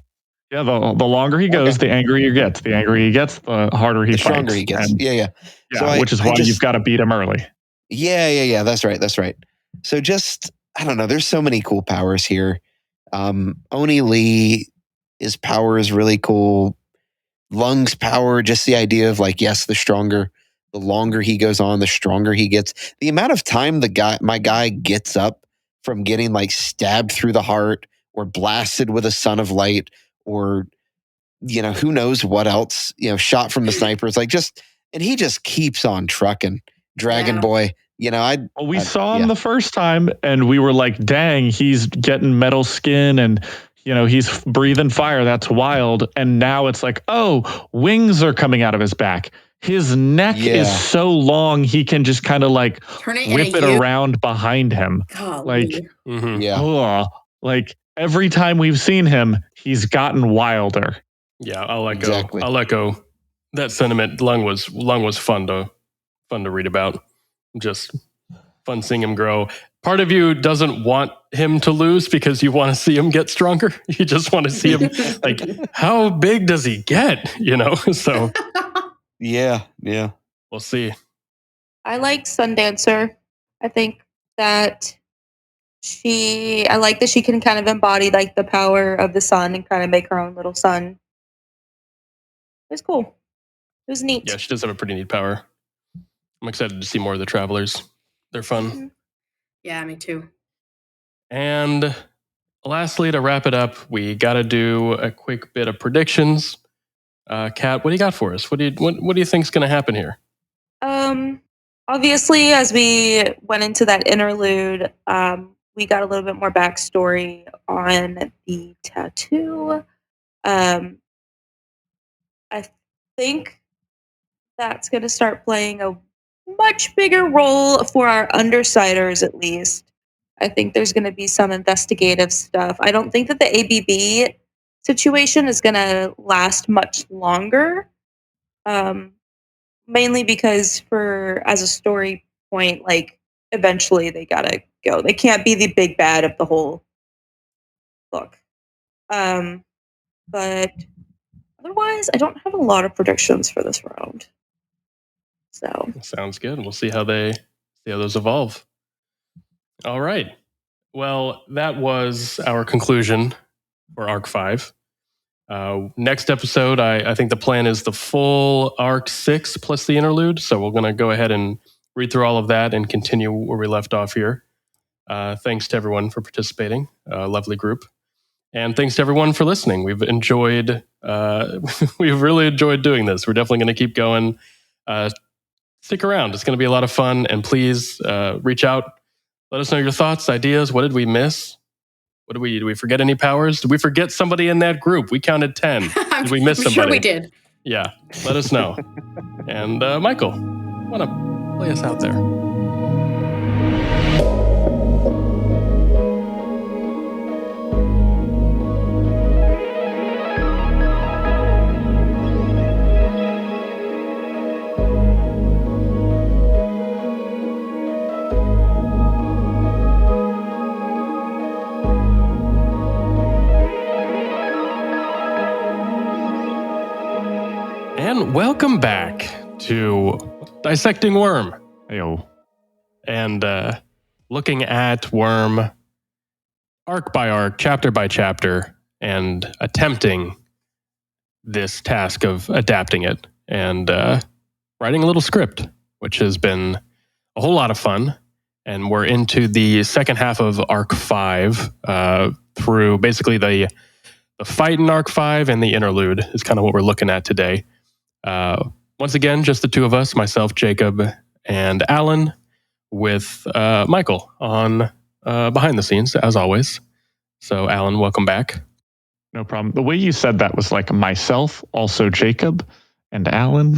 B: the longer he goes, the angrier he gets. The angrier he gets, the harder he fights. The
C: stronger he gets.
B: Yeah, so which is why you've got to beat him early.
C: Yeah. That's right. So just, I don't know. There's so many cool powers here. Oni Lee, his power is really cool. Lung's power, just the idea of like, yes, the longer he goes on, the stronger he gets. The amount of time my guy gets up from getting like stabbed through the heart or blasted with a son of light or, who knows what else, shot from the sniper. It's like and he just keeps on trucking. Dragon Boy,
B: we saw him the first time and we were like, dang, he's getting metal skin and, he's breathing fire. That's wild. And now it's like, oh, wings are coming out of his back. his neck is so long he can just kind of like
F: Turn it
B: whip
F: in a
B: it
F: U.
B: around behind him.
F: Golly.
C: Yeah.
B: Like every time we've seen him, he's gotten wilder.
D: Yeah, I'll echo.
C: Exactly.
D: I'll echo that sentiment. Lung was fun to read about. Just fun seeing him grow. Part of you doesn't want him to lose because you want to see him get stronger. You just want to see him like, how big does he get? So
C: Yeah.
D: we'll see.
E: I like Sundancer. I think that I like that she can kind of embody like the power of the sun and kind of make her own little sun. It was cool. It was neat.
D: Yeah, she does have a pretty neat power. I'm excited to see more of the Travelers. They're fun.
E: Mhm.
F: Yeah, me too.
D: And lastly, to wrap it up, we got to do a quick bit of predictions. Kat, what do you got for us? What do you think's going to happen here?
E: Obviously, as we went into that interlude, we got a little bit more backstory on the tattoo. I think that's going to start playing a much bigger role for our undersiders, at least. I think there's going to be some investigative stuff. I don't think that the ABB situation is going to last much longer. Mainly because as a story point, like eventually they gotta go. They can't be the big bad of the whole book. But otherwise, I don't have a lot of predictions for this round. So
D: Sounds good. We'll see how those evolve. All right. Well, that was our conclusion for Arc 5. Next episode, I think the plan is the full Arc 6 plus the interlude. So we're going to go ahead and read through all of that and continue where we left off here. Thanks to everyone for participating. Lovely group. And thanks to everyone for listening. We've really enjoyed doing this. We're definitely going to keep going. Stick around. It's going to be a lot of fun. And please reach out. Let us know your thoughts, ideas. What did we miss? Did we forget any powers? Did we forget somebody in that group? We counted 10. Did we miss
F: I'm
D: somebody?
F: sure we did.
D: Yeah, let us know. And Michael, want to play us out there? And welcome back to Dissecting Worm.
B: Ayo.
D: And looking at Worm arc by arc, chapter by chapter, and attempting this task of adapting it and writing a little script, which has been a whole lot of fun. And we're into the second half of Arc 5 through basically the fight in Arc 5 and the interlude is kind of what we're looking at today. Once again, just the two of us, myself, Jacob, and Alan, with Michael on behind the scenes, as always. So, Alan, welcome back.
B: No problem. The way you said that was like myself, also Jacob, and Alan.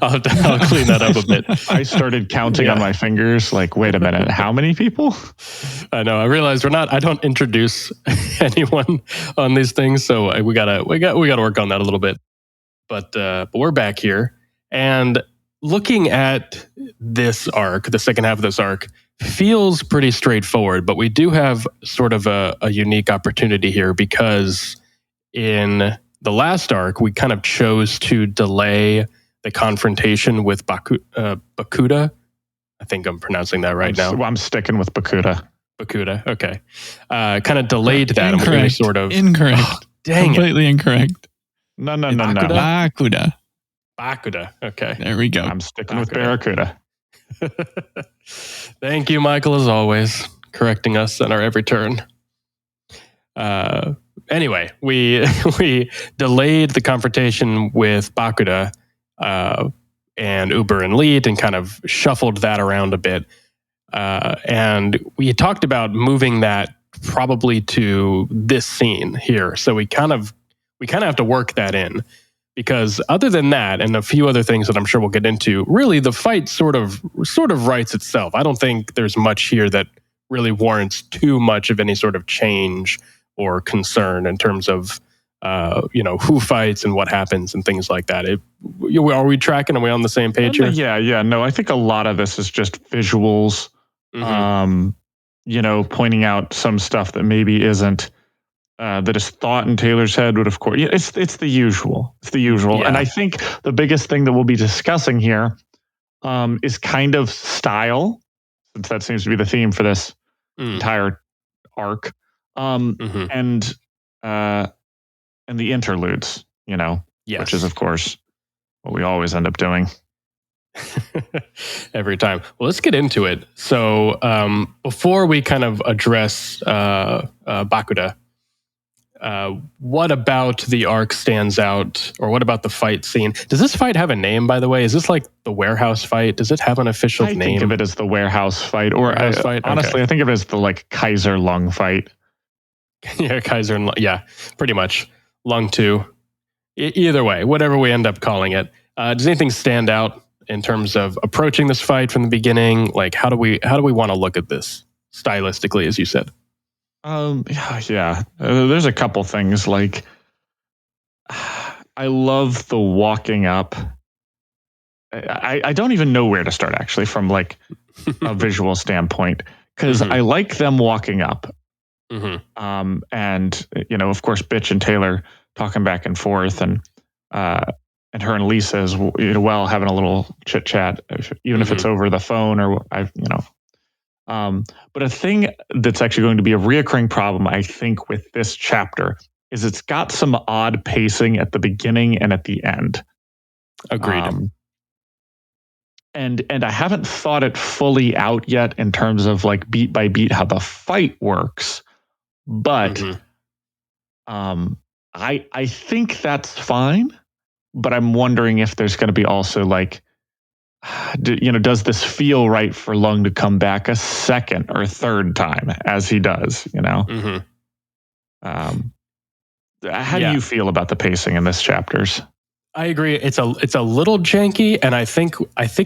D: I'll clean that up a bit.
B: I started counting on my fingers, like, wait a minute, how many people?
D: I know. I realized I don't introduce anyone on these things, so we gotta work on that a little bit. But we're back here, and looking at this arc, the second half of this arc, feels pretty straightforward. But we do have sort of a unique opportunity here because in the last arc, we kind of chose to delay the confrontation with Bakuda. I think I'm pronouncing that right now.
B: I'm sticking with Bakuda.
D: Bakuda, okay. Kind of delayed that. And we're going to sort of...
A: Incorrect.
D: Oh, dang
A: Completely incorrect.
B: No.
A: Bakuda.
D: Bakuda, okay.
A: There we go.
B: I'm sticking with Barracuda.
D: Thank you, Michael, as always, correcting us on our every turn. Anyway, we delayed the confrontation with Bakuda and Uber and Lead and kind of shuffled that around a bit. And we talked about moving that probably to this scene here. So we kind of have to work that in. Because other than that, and a few other things that I'm sure we'll get into, really the fight sort of writes itself. I don't think there's much here that really warrants too much of any sort of change or concern in terms of who fights and what happens and things like that. Are we tracking? Are we on the same page here?
B: Yeah. No, I think a lot of this is just visuals. Pointing out some stuff that maybe isn't that is thought in Taylor's head. But of course, it's the usual. It's the usual.
D: Yeah.
B: And I think the biggest thing that we'll be discussing here is kind of style, since that seems to be the theme for this entire arc, and the interludes.
D: Yes.
B: Which is of course what we always end up doing.
D: Every time. Well, let's get into it. So before we kind of address Bakuda, what about the arc stands out, or what about the fight scene? Does this fight have a name, by the way? Is this like the warehouse fight? Does it have an official name?
B: I think of it as the warehouse fight, or
D: warehouse fight?
B: Honestly, okay. I think of it as the Kaiser Lung fight.
D: Yeah, Kaiser and yeah, pretty much. Lung 2. Either way, whatever we end up calling it. Does anything stand out in terms of approaching this fight from the beginning? Like, how do we want to look at this stylistically, as you said?
B: Yeah. There's a couple things. Like, I love the walking up. I don't even know where to start, actually, from like a visual standpoint, because I like them walking up. And of course, Bitch and Taylor talking back and forth, and her and Lisa as well having a little chit chat, even if it's over the phone or But a thing that's actually going to be a reoccurring problem, I think, with this chapter is it's got some odd pacing at the beginning and at the end.
D: Agreed.
B: And I haven't thought it fully out yet in terms of like beat by beat how the fight works, but I think that's fine. But I'm wondering if there's going to be also like, does this feel right for Lung to come back a second or third time as he does? How do you feel about the pacing in this chapters?
D: I agree. It's a little janky, and I think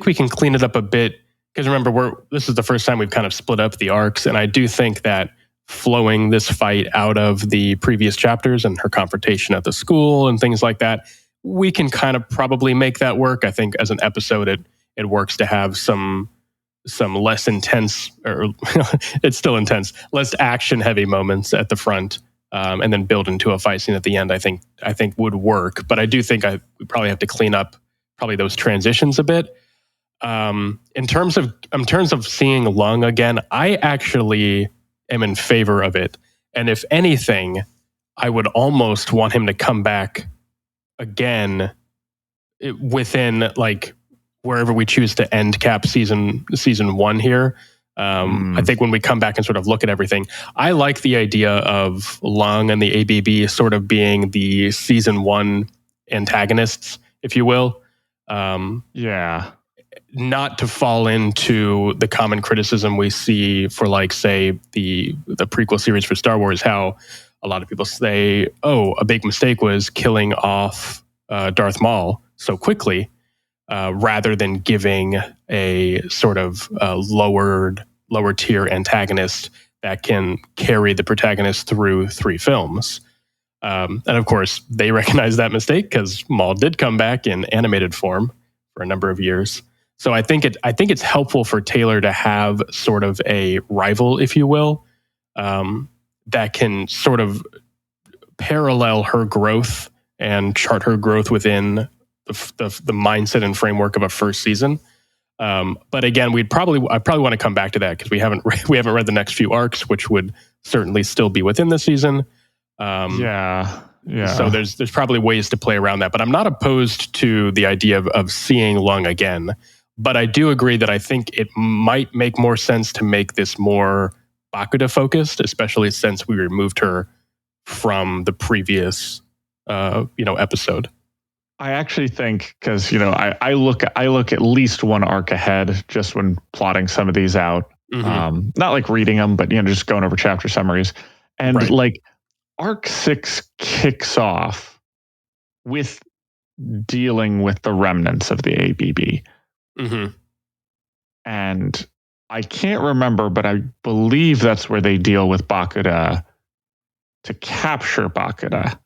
D: we can clean it up a bit, because remember, this is the first time we've kind of split up the arcs, and I do think that flowing this fight out of the previous chapters and her confrontation at the school and things like that, we can kind of probably make that work. I think as an episode, it works to have some less intense, or it's still intense, less action heavy moments at the front, and then build into a fight scene at the end. I think would work, but I do think we probably have to clean up probably those transitions a bit. In terms of seeing Lung again, I actually am in favor of it, and if anything, I would almost want him to come back again within like wherever we choose to end cap season 1 here. I think when we come back and sort of look at everything, I like the idea of Lung and the ABB sort of being the season 1 antagonists, if you will. Not to fall into the common criticism we see for, like, say, the prequel series for Star Wars, how a lot of people say, oh, a big mistake was killing off Darth Maul so quickly, rather than giving a sort of lower tier antagonist that can carry the protagonist through 3 films. And of course, they recognize that mistake because Maul did come back in animated form for a number of years. So I think it's helpful for Taylor to have sort of a rival, if you will, that can sort of parallel her growth and chart her growth within the mindset and framework of a first season. But again, I probably want to come back to that because we haven't read the next few arcs, which would certainly still be within the season.
B: Yeah.
D: So there's probably ways to play around that, but I'm not opposed to the idea of seeing Lung again. But I do agree that I think it might make more sense to make this more Bakuda focused, especially since we removed her from the previous episode.
B: I actually think, because I look at least one arc ahead just when plotting some of these out. Not like reading them, but just going over chapter summaries. And like arc 6 kicks off with dealing with the remnants of the ABB.
D: Mm-hmm.
B: And I can't remember, but I believe that's where they deal with Bakuda to capture Bakuda.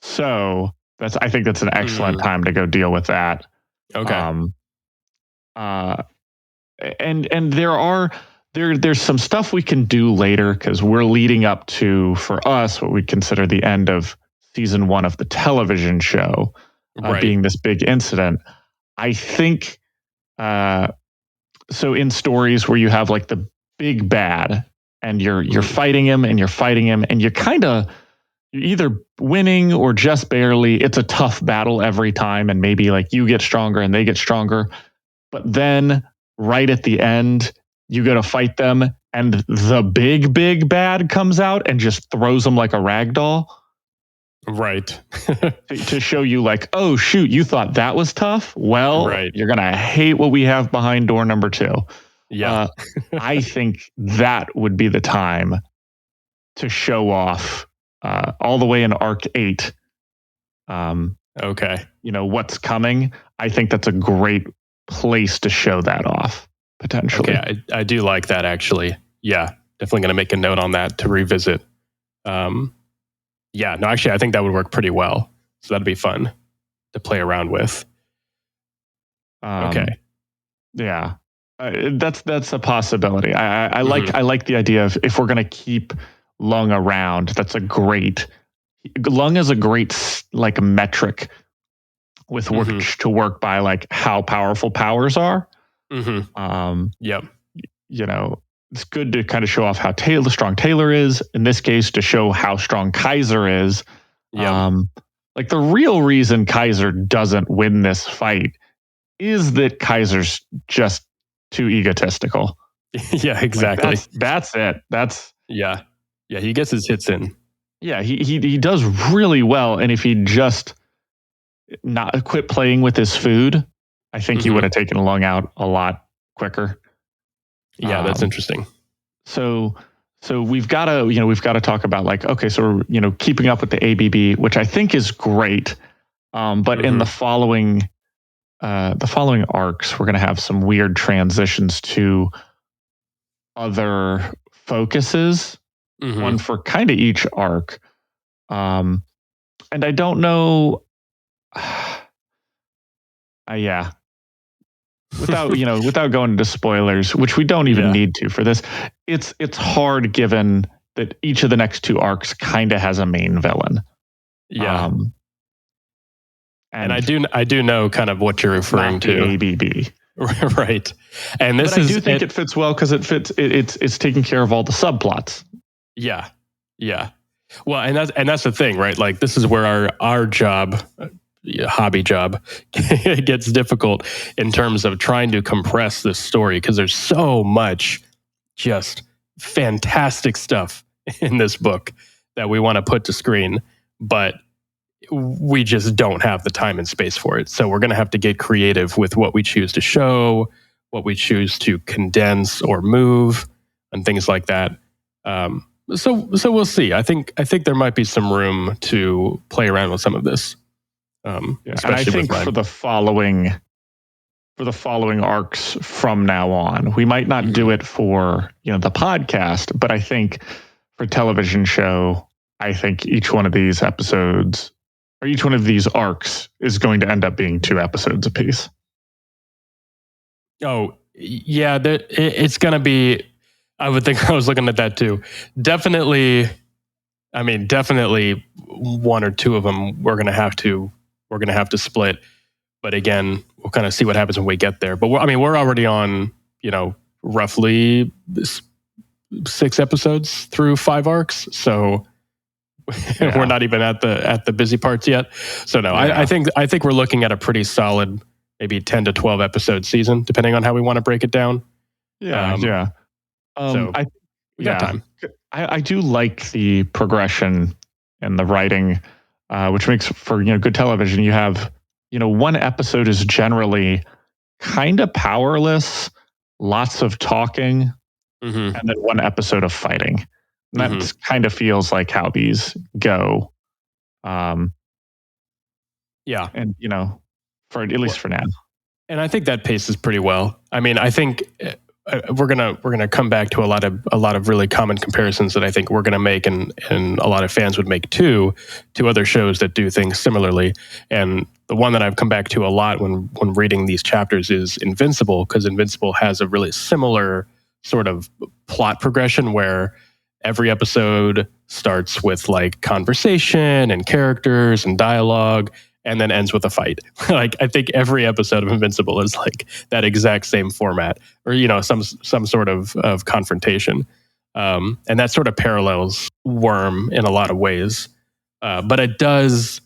B: So I think that's an excellent time to go deal with that.
D: Okay.
B: And there's some stuff we can do later because we're leading up to, for us, what we consider the end of season 1 of the television show, being this big incident. I think so. In stories where you have like the big bad, and you're fighting him, and you're either winning or just barely. It's a tough battle every time, and maybe like you get stronger and they get stronger. But then right at the end, you go to fight them, and the big bad comes out and just throws them like a rag doll.
D: Right.
B: to show you like, oh, shoot, you thought that was tough? Well, you're going to hate what we have behind door number 2.
D: Yeah.
B: I think that would be the time to show off all the way in arc 8.
D: Okay.
B: What's coming. I think that's a great place to show that off, potentially.
D: Okay, I do like that, actually. Yeah, definitely going to make a note on that to revisit. Yeah, no, actually, I think that would work pretty well. So that'd be fun to play around with. Okay.
B: Yeah, that's a possibility. I like the idea of, if we're going to keep Lung around, Lung is a great like metric with which to work by, like how powerful powers are.
D: Yep.
B: It's good to kind of show off how strong Taylor is. In this case, to show how strong Kaiser is.
D: Yep.
B: Like the real reason Kaiser doesn't win this fight is that Kaiser's just too egotistical.
D: Yeah, exactly.
B: Like that's it.
D: Yeah. He gets his hits in.
B: Yeah, he does really well. And if he just not quit playing with his food, I think he would have taken Lung out a lot quicker.
D: Yeah, that's interesting.
B: So we've got to talk about, like, okay, so we're, keeping up with the ABB, which I think is great. But in the following arcs, we're going to have some weird transitions to other focuses, one for kind of each arc. And I don't know. Yeah. Without going into spoilers, which we don't even need to for this, it's hard given that each of the next 2 arcs kind of has a main villain.
D: Yeah. And I do know kind of what you're referring to.
B: ABB.
D: Right. And
B: I do think it fits well because it's taking care of all the subplots.
D: Yeah. Yeah. Well, and that's the thing, right? Like, this is where our job, hobby job, gets difficult in terms of trying to compress this story, because there's so much just fantastic stuff in this book that we want to put to screen, but we just don't have the time and space for it. So we're going to have to get creative with what we choose to show, what we choose to condense or move, and things like that. So we'll see. I think there might be some room to play around with some of this.
B: And I think for the following arcs from now on, we might not do it for the podcast, but I think for television show, I think each one of these episodes, or each one of these arcs, is going to end up being 2 episodes apiece.
D: Oh yeah, it's going to be. I would think, I was looking at that too. Definitely 1 or 2 of them we're going to have to split. But again, we'll kind of see what happens when we get there. But we're already on, roughly 6 episodes through 5 arcs. So we're not even at the busy parts yet. So no, I think we're looking at a pretty solid, maybe 10 to 12 episode season, depending on how we want to break it down. So we got time.
B: I do like the progression and the writing, which makes for good television. You have 1 episode is generally kind of powerless, lots of talking, and then 1 episode of fighting. And that kind of feels like how these go.
D: Yeah.
B: And, for at least for now.
D: And I think that paces pretty well. I mean, I think we're gonna come back to a lot of really common comparisons that I think we're gonna make, and a lot of fans would make too, to other shows that do things similarly. And the one that I've come back to a lot when reading these chapters is Invincible, because Invincible has a really similar sort of plot progression where every episode starts with like conversation and characters and dialogue, and then ends with a fight. Like, I think every episode of Invincible is like that exact same format, or some sort of confrontation, and that sort of parallels Worm in a lot of ways. But it does.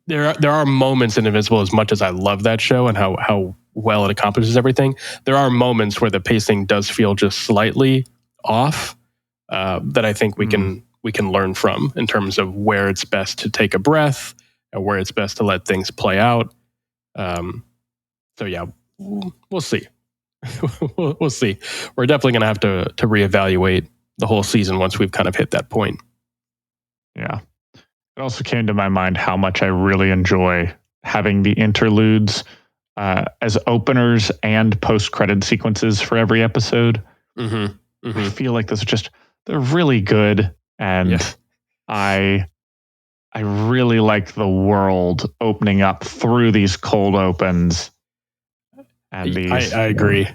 D: There are moments in Invincible, as much as I love that show and how well it accomplishes everything, there are moments where the pacing does feel just slightly off, that I think we can learn from, in terms of where it's best to take a breath and where it's best to let things play out. So yeah, we'll see. We'll see. We're definitely going to have to reevaluate the whole season once we've kind of hit that point.
B: Yeah. It also came to my mind how much I really enjoy having the interludes as openers and post-credit sequences for every episode. I feel like they're really good, and I really like the world opening up through these cold opens. And these,
D: I agree.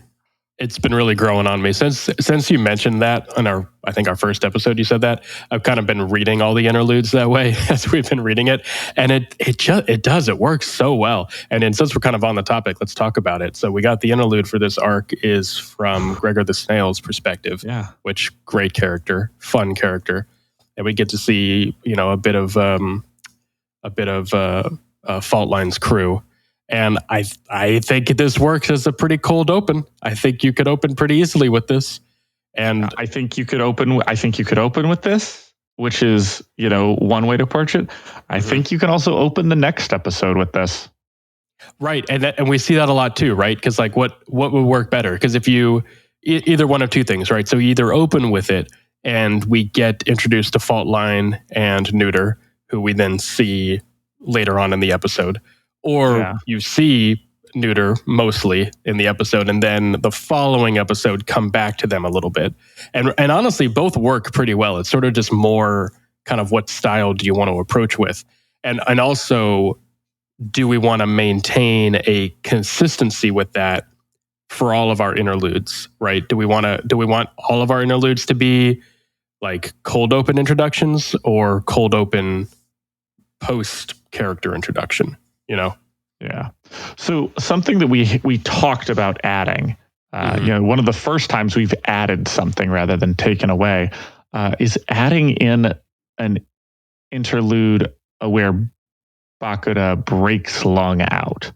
D: It's been really growing on me since you mentioned that on our first episode. You said that. I've kind of been reading all the interludes that way as we've been reading it, and it works so well. And then, since we're kind of on the topic, let's talk about it. So we got the interlude for this arc is from Gregor the Snail's perspective.
B: Yeah,
D: which great character, fun character, and we get to see a bit of Fault Line's crew. And I think this works as a pretty cold open. I think you could open pretty easily with this. And
B: I think you could open with this, which is, one way to approach it. I think you can also open the next episode with this.
D: Right. And we see that a lot too, right? Because like what would work better? Because if you either one of two things, right? So you either open with it and we get introduced to Fault Line and Neuter, who we then see later on in the episode. Or you see Neuter mostly in the episode, and then the following episode come back to them a little bit. And honestly, both work pretty well. It's sort of just more kind of what style do you want to approach with? And also, do we want to maintain a consistency with that for all of our interludes, right? Do we want all of our interludes to be like cold open introductions or cold open post character introduction?
B: Yeah. So something that we talked about adding, one of the first times we've added something rather than taken away, is adding in an interlude where Bakuda breaks Lung out.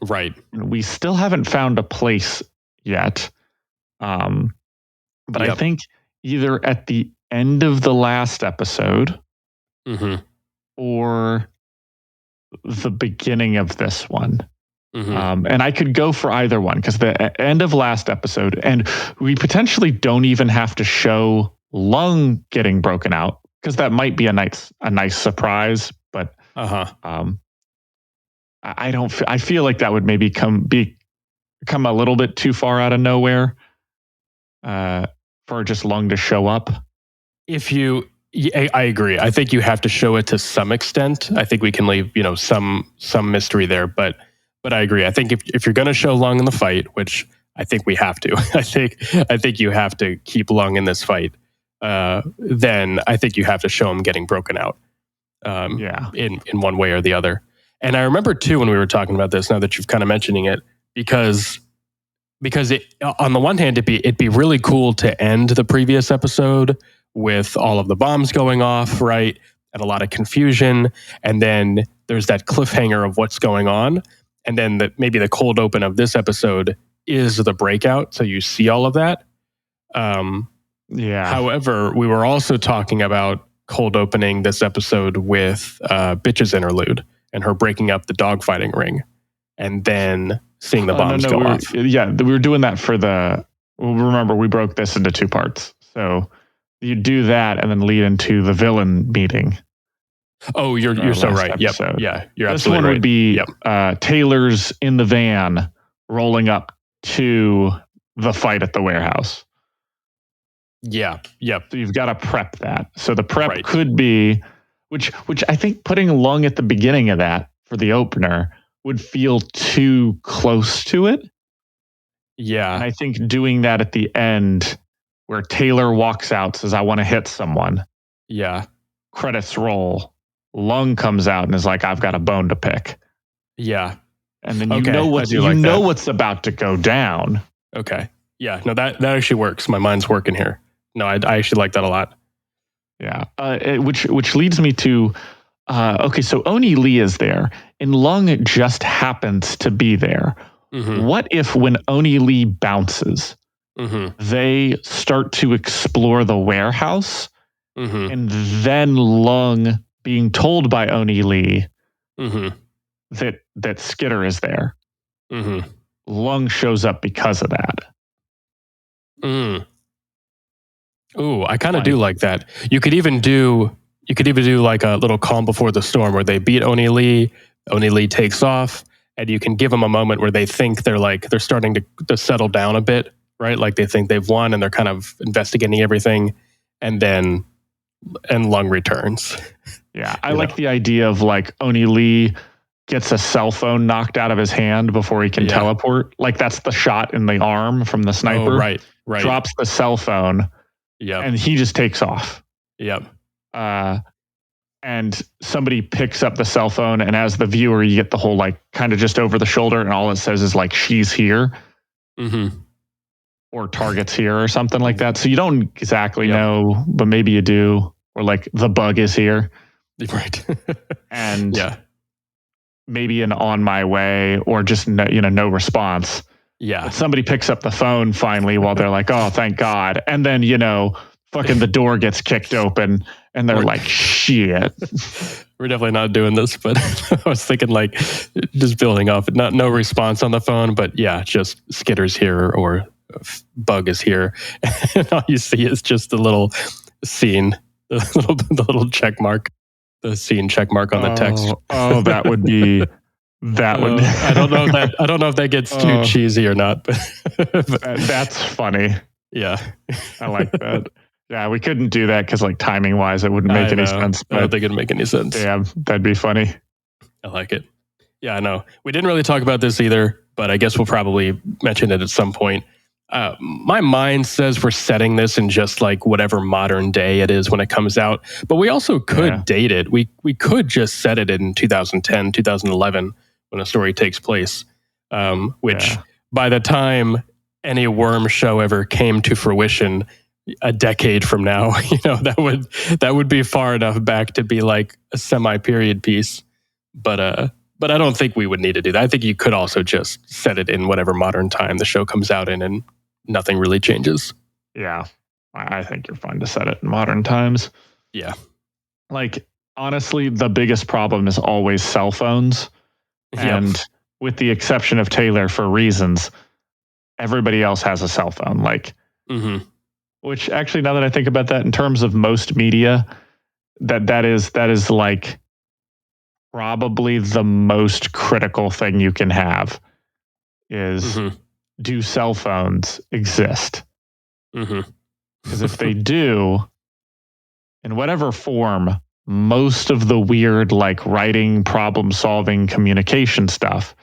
D: Right.
B: We still haven't found a place yet. But I think either at the end of the last episode or the beginning of this one. And I could go for either one, because the end of last episode, and we potentially don't even have to show Lung getting broken out, because that might be a nice surprise. But I feel like that would maybe come a little bit too far out of nowhere for just Lung to show up.
D: I agree. I think you have to show it to some extent. I think we can leave, some mystery there, but I agree. I think if you're going to show Lung in the fight, which I think we have to, I think you have to keep Lung in this fight. Then I think you have to show him getting broken out. In one way or the other. And I remember too, when we were talking about this, now that you've kind of mentioning it, because it, on the one hand, it'd be really cool to end the previous episode with all of the bombs going off, right? And a lot of confusion. And then there's that cliffhanger of what's going on. And then maybe the cold open of this episode is the breakout. So you see all of that. However, we were also talking about cold opening this episode with Bitch's interlude and her breaking up the dogfighting ring and then seeing the bombs go off.
B: We were doing that for remember, we broke this into two parts. So you do that and then lead into the villain meeting.
D: Oh, you're so right.
B: Episode.
D: Yep. Yeah, you're
B: This
D: absolutely
B: one
D: right.
B: would be
D: Yep.
B: Taylor's in the van rolling up to the fight at the warehouse.
D: Yeah. Yep.
B: So you've got to prep that. So the prep
D: Right.
B: could be, which I think putting Lung at the beginning of that for the opener would feel too close to it.
D: Yeah.
B: And I think doing that at the end where Taylor walks out, says, I want to hit someone.
D: Yeah.
B: Credits roll. Lung comes out and is like, I've got a bone to pick.
D: Yeah.
B: And then
D: Okay,
B: you know what's about to go down.
D: Okay. Yeah. No, that actually works. My mind's working here. No, I actually like that a lot.
B: Yeah. Which leads me to, okay, so Oni Lee is there and Lung just happens to be there.
D: Mm-hmm.
B: What if when Oni Lee bounces, they start to explore the warehouse and then Lung being told by Oni Lee that Skitter is there. Lung shows up because of that.
D: Ooh, I kind of do like that. You could even do like a little calm before the storm where they beat Oni Lee takes off, and you can give them a moment where they think they're starting to settle down a bit, right? Like they think they've won and they're kind of investigating everything, and Lung returns.
B: Yeah, I like the idea of like Oni Lee gets a cell phone knocked out of his hand before he can teleport. Like that's the shot in the arm from the sniper.
D: Oh, right.
B: Drops the cell phone.
D: Yeah.
B: And he just takes off.
D: Yep.
B: And somebody picks up the cell phone, and as the viewer, you get the whole like kind of just over the shoulder, and all it says is like she's here. Or target's here or something like that. So you don't exactly know, but maybe you do. Or like the bug is here.
D: Right.
B: And maybe an on my way or just no response.
D: Yeah.
B: But somebody picks up the phone finally while they're like, oh, thank God. And then, fucking the door gets kicked open and they're like, shit.
D: We're definitely not doing this, but I was thinking like just building off it. No response on the phone, but yeah, just Skitter's here or Bug is here. And all you see is just the little scene, the little check mark, the scene check mark on the text.
B: Oh, that would be...
D: I don't know if that gets too cheesy or not, but
B: that's funny.
D: Yeah.
B: I like that. Yeah, we couldn't do that because like timing wise, it wouldn't make any sense.
D: But I don't think it'd make any sense.
B: Yeah, that'd be funny.
D: I like it. Yeah, I know. We didn't really talk about this either, but I guess we'll probably mention it at some point. My mind says we're setting this in just like whatever modern day it is when it comes out, but we also could date it. We could just set it in 2010, 2011 when a story takes place, which by the time any Worm show ever came to fruition, a decade from now, that would be far enough back to be like a semi-period piece. But I don't think we would need to do that. I think you could also just set it in whatever modern time the show comes out in, and nothing really changes.
B: Yeah, I think you're fine to set it in modern times.
D: Yeah,
B: like honestly, the biggest problem is always cell phones. And with the exception of Taylor for reasons, everybody else has a cell phone. Like, which actually, now that I think about that, in terms of most media, that is like probably the most critical thing you can have is do cell phones exist? Because if they do, in whatever form, most of the weird, like writing, problem solving, communication stuff,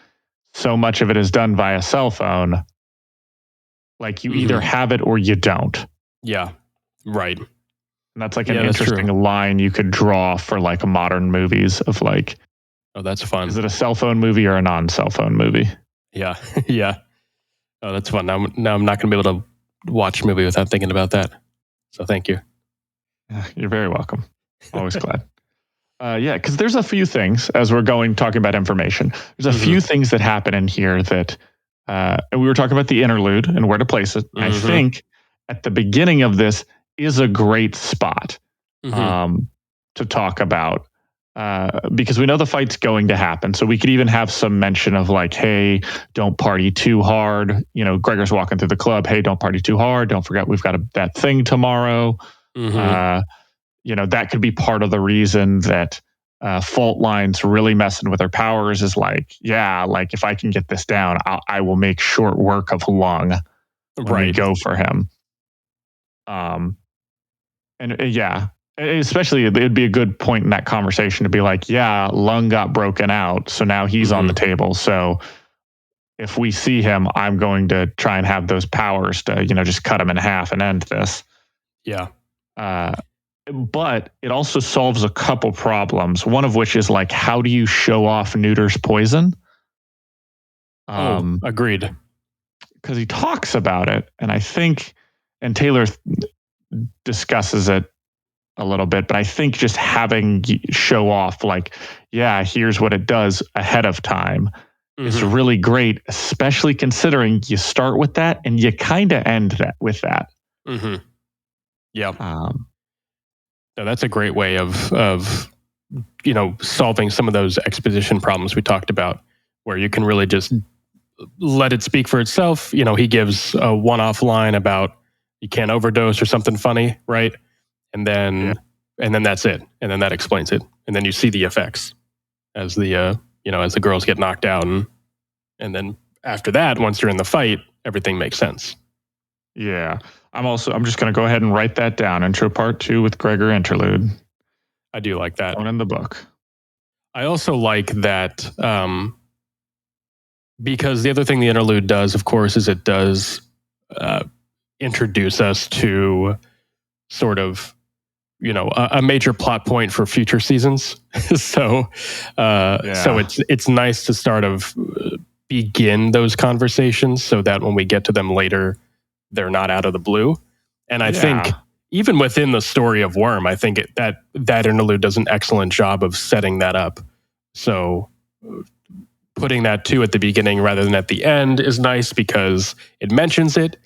B: so much of it is done via cell phone. Like you either have it or you don't.
D: Yeah, right.
B: And that's like an interesting line you could draw for like modern movies of like,
D: oh, that's fun.
B: Is it a cell phone movie or a non-cell phone movie?
D: Yeah, yeah. Oh, that's fun. Now I'm not going to be able to watch a movie without thinking about that. So thank you.
B: You're very welcome. Always glad. Because there's a few things as we're talking about information. There's a few things that happen in here that we were talking about the interlude and where to place it. I think at the beginning of this is a great spot to talk about because we know the fight's going to happen. So we could even have some mention of like, hey, don't party too hard. Gregor's walking through the club. Hey, don't party too hard. Don't forget we've got that thing tomorrow. That could be part of the reason that Fault Line's really messing with her powers is like, yeah, like if I can get this down, I will make short work of Lung when we go for him. Yeah, especially it'd be a good point in that conversation to be like, yeah, Lung got broken out, so now he's on the table. So if we see him, I'm going to try and have those powers to, just cut him in half and end this.
D: Yeah.
B: But it also solves a couple problems. One of which is like, how do you show off Neuter's poison?
D: Agreed.
B: Because he talks about it, and I think, and Taylor discusses it a little bit, but I think just having show off like, yeah, here's what it does ahead of time is really great, especially considering you start with that and you kind of end that with that.
D: Yeah. No, that's a great way of solving some of those exposition problems we talked about, where you can really just let it speak for itself. He gives a one-off line about you can't overdose or something funny, right? And then that's it. And then that explains it. And then you see the effects as the girls get knocked out, and then after that, once you're in the fight, everything makes sense.
B: Yeah. I'm just going to go ahead and write that down. Intro part 2 with Gregor interlude.
D: I do like that.
B: One in the book.
D: I also like that because the other thing the interlude does, of course, is it does introduce us to sort of, a major plot point for future seasons. So it's nice to sort of begin those conversations so that when we get to them later, they're not out of the blue. And I think even within the story of Worm, I think that interlude does an excellent job of setting that up. So putting that too at the beginning rather than at the end is nice because it mentions it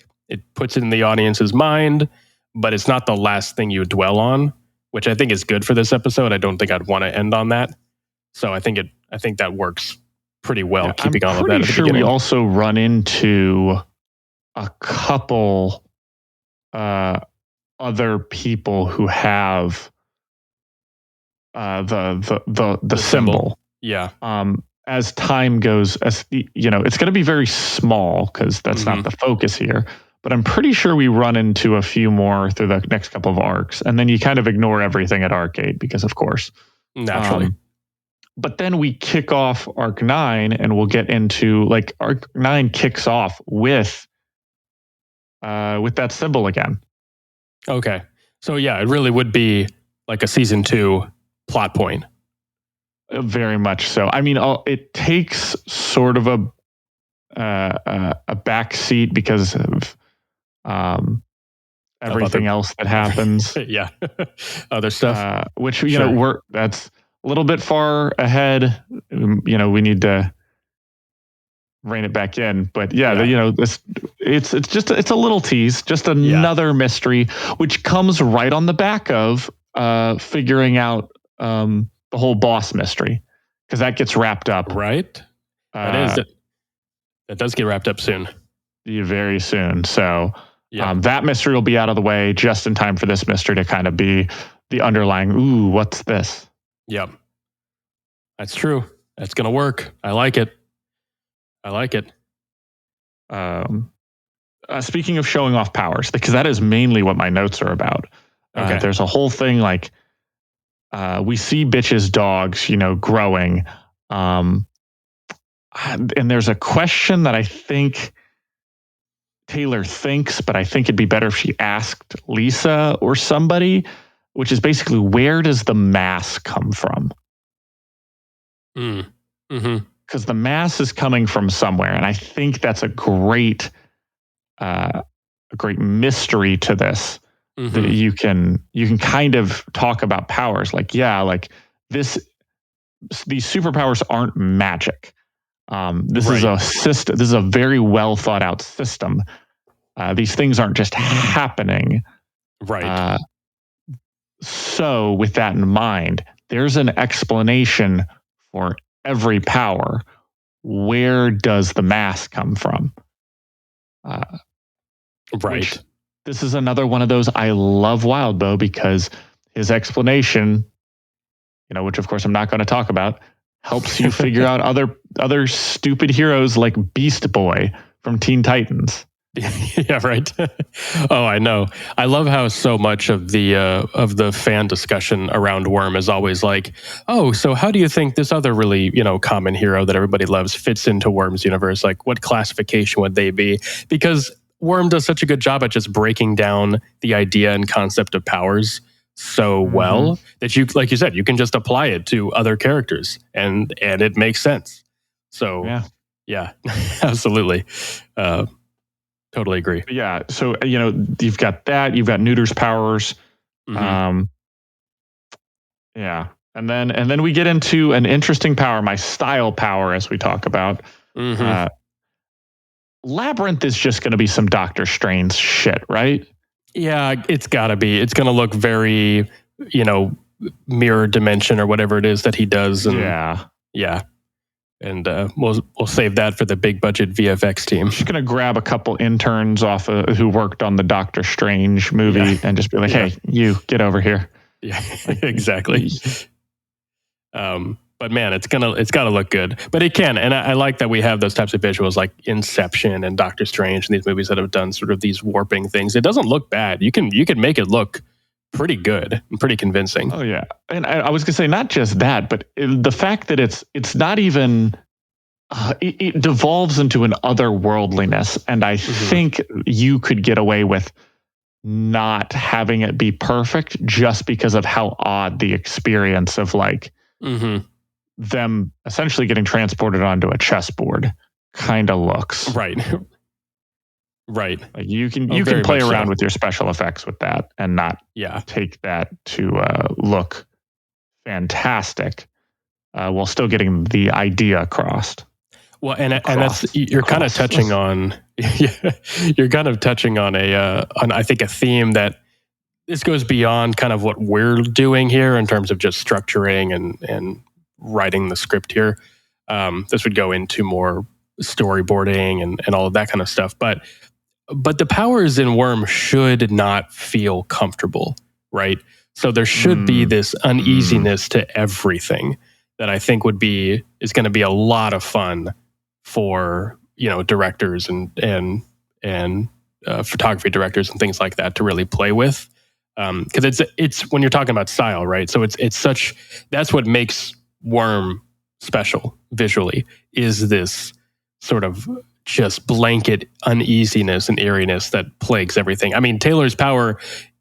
D: puts it in the audience's mind, but it's not the last thing you dwell on, which I think is good for this episode. I don't think I'd want to end on that. So I think that works pretty well, keeping all of that at the beginning. I'm pretty sure
B: we also run into a couple other people who have the symbol.
D: Yeah.
B: As time goes, it's going to be very small because that's not the focus here. But I'm pretty sure we run into a few more through the next couple of arcs, and then you kind of ignore everything at Arc 8 because, of course,
D: naturally.
B: But then we kick off Arc 9, and we'll get into like Arc 9 kicks off with that symbol again.
D: Okay, so yeah, it really would be like a season 2 plot point.
B: Very much so. I mean, it takes sort of a back seat because of everything else that happens.
D: Yeah, other stuff.
B: Which that's a little bit far ahead. We need to rein it back in. But it's a little tease, just another mystery, which comes right on the back of figuring out the whole boss mystery, because that gets wrapped up.
D: Right. That does get wrapped up soon.
B: Very soon. So that mystery will be out of the way just in time for this mystery to kind of be the underlying, ooh, what's this?
D: Yep. That's true. That's going to work. I like it.
B: Speaking of showing off powers, because that is mainly what my notes are about. There's a whole thing like we see Bitch's dogs, growing. And there's a question that I think Taylor thinks, but I think it'd be better if she asked Lisa or somebody, which is basically, where does the mass come from? Because the mass is coming from somewhere, and I think that's a great mystery to this. That you can kind of talk about powers, like these superpowers aren't magic. This is a system. This is a very well thought out system. These things aren't just happening.
D: Right.
B: So with that in mind, there's an explanation for every power. Where does the mass come from?
D: Right.
B: This is another one of those. I love Wildbow because his explanation, which of course I'm not going to talk about, helps you figure out other stupid heroes like Beast Boy from Teen Titans.
D: Yeah, right. Oh, I know. I love how so much of the fan discussion around Worm is always like, oh, so how do you think this other really, common hero that everybody loves fits into Worm's universe? Like, what classification would they be? Because Worm does such a good job at just breaking down the idea and concept of powers so well that you, like you said, you can just apply it to other characters and it makes sense. So yeah, absolutely. Totally agree.
B: Yeah. So, you've got that, you've got Neuter's powers. Yeah. And then we get into an interesting power, my style power, as we talk about. Labyrinth is just going to be some Doctor Strange shit, right?
D: Yeah, it's got to be. It's going to look very, mirror dimension or whatever it is that he does. And yeah. And we'll save that for the big budget VFX team.
B: Just going to grab a couple interns off who worked on the Doctor Strange movie and just be like, hey, you get over here.
D: Yeah, exactly. But man, it's got to look good. But it can, and I like that we have those types of visuals like Inception and Doctor Strange and these movies that have done sort of these warping things. It doesn't look bad. You can make it look pretty good and pretty convincing.
B: Oh yeah, and I was gonna say not just that, but the fact that it's not even it devolves into an otherworldliness, and I think you could get away with not having it be perfect just because of how odd the experience of like them essentially getting transported onto a chessboard kind of looks.
D: Right.
B: Like you can play around with your special effects with that and not take that to look fantastic while still getting the idea across.
D: Well, and that's you're kind of touching on you're kind of touching on on I think a theme that this goes beyond kind of what we're doing here in terms of just structuring and writing the script here. This would go into more storyboarding and all of that kind of stuff, but the powers in Worm should not feel comfortable, right? So there should be this uneasiness to everything that I think is going to be a lot of fun for directors and photography directors and things like that to really play with, because it's when you're talking about style, right? So that's what makes Worm special visually, is this sort of just blanket uneasiness and eeriness that plagues everything. I mean, Taylor's power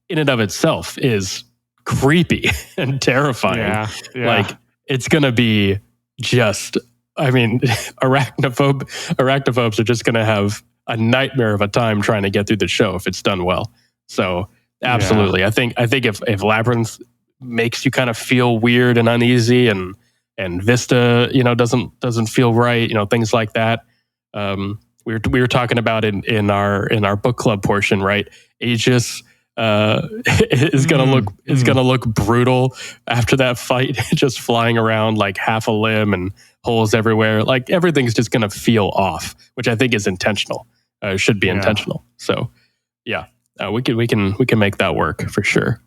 D: in and of itself is creepy and terrifying.
B: Yeah.
D: Like it's going to be just, I mean, arachnophobes are just going to have a nightmare of a time trying to get through the show if it's done well. So absolutely. I think if Labyrinth makes you kind of feel weird and uneasy and Vista, doesn't feel right, things like that. We were talking about in our book club portion, right? Aegis is gonna look brutal after that fight, just flying around like half a limb and holes everywhere. Like everything's just gonna feel off, which I think is intentional. Should be intentional. So we can make that work for sure.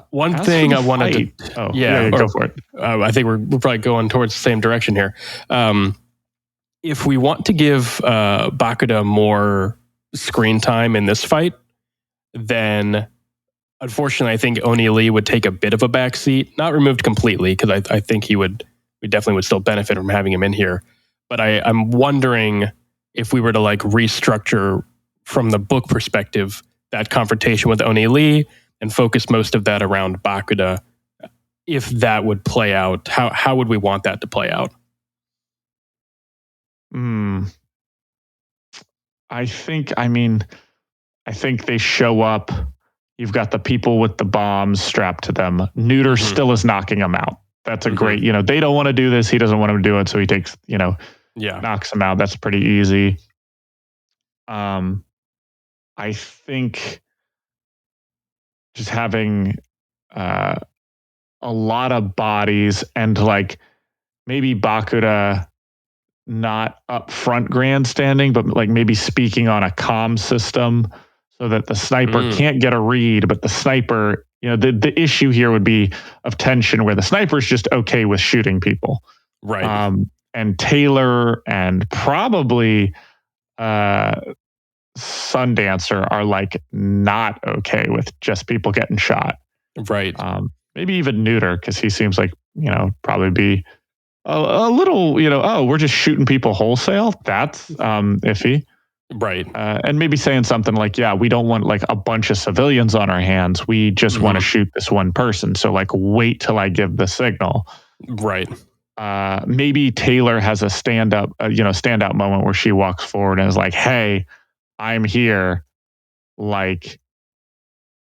D: One thing I wanted to go for it. I think we're probably going towards the same direction here. If we want to give Bakuda more screen time in this fight, then unfortunately I think Oni Lee would take a bit of a backseat. Not removed completely, because I think we definitely would still benefit from having him in here. But I'm wondering if we were to like restructure from the book perspective that confrontation with Oni Lee and focus most of that around Bakuda, if that would play out, how would we want that to play out?
B: I think they show up. You've got the people with the bombs strapped to them. Neuter still is knocking them out. That's a great, they don't want to do this. He doesn't want them to do it. So he takes, knocks them out. That's pretty easy. I think just having a lot of bodies and like maybe Bakuda not up front grandstanding, but like maybe speaking on a comm system so that the sniper can't get a read, but the sniper the issue here would be of tension where the sniper's just okay with shooting people.
D: Right.
B: And Taylor and probably Sundancer are like not okay with just people getting shot.
D: Right.
B: Maybe even Neuter, because he seems like, probably be a little, we're just shooting people wholesale. That's iffy.
D: Right.
B: And maybe saying something like, yeah, we don't want like a bunch of civilians on our hands. We just want to shoot this one person. So like, wait till I give the signal.
D: Right.
B: Maybe Taylor has a standout moment where she walks forward and is like, hey, I'm here. Like,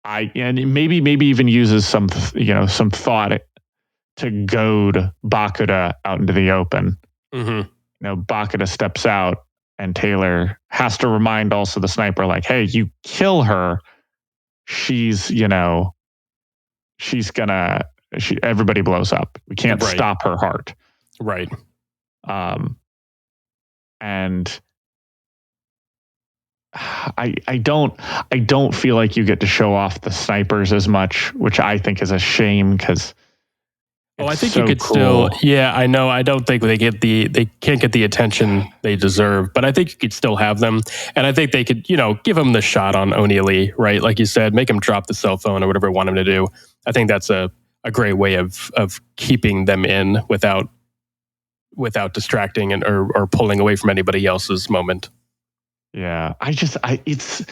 B: and maybe even uses some thought to goad Bakuda out into the open. Bakuda steps out and Taylor has to remind also the sniper, like, hey, you kill her, everybody blows up. We can't stop her heart.
D: Right.
B: And I don't feel like you get to show off the snipers as much, which I think is a shame because
D: I think you could still. Yeah, I know. I don't think they can't get the attention they deserve, but I think you could still have them, and I think they could, give them the shot on O'Neilly, right? Like you said, make him drop the cell phone or whatever you want him to do. I think that's a great way of keeping them in without distracting or pulling away from anybody else's moment.
B: Yeah, it's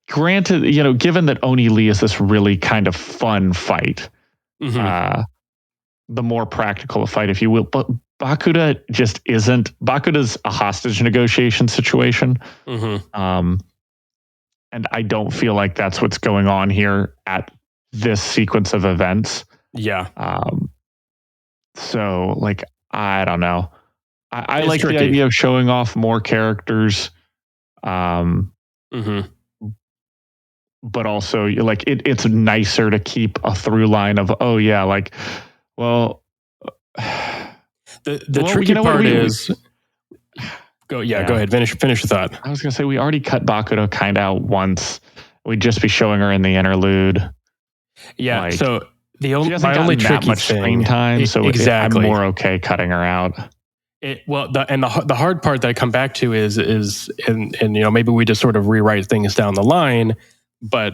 B: granted, given that O'Neilly is this really kind of fun fight. The more practical a fight, if you will. But Bakuda just isn't. Bakuda's a hostage negotiation situation. And I don't feel like that's what's going on here at this sequence of events.
D: Yeah.
B: So, like, I don't know. I like the idea of showing off more characters. But also, like, it's nicer to keep a through line of, oh, yeah, like, well,
D: the tricky part is go ahead, finish your thought.
B: I was gonna say we already cut Bakudo kind of out once. We'd just be showing her in the interlude.
D: Yeah,
B: like,
D: so
B: my only tricky much screen time, so I'm more okay cutting her out.
D: The hard part that I come back to is maybe we just sort of rewrite things down the line, but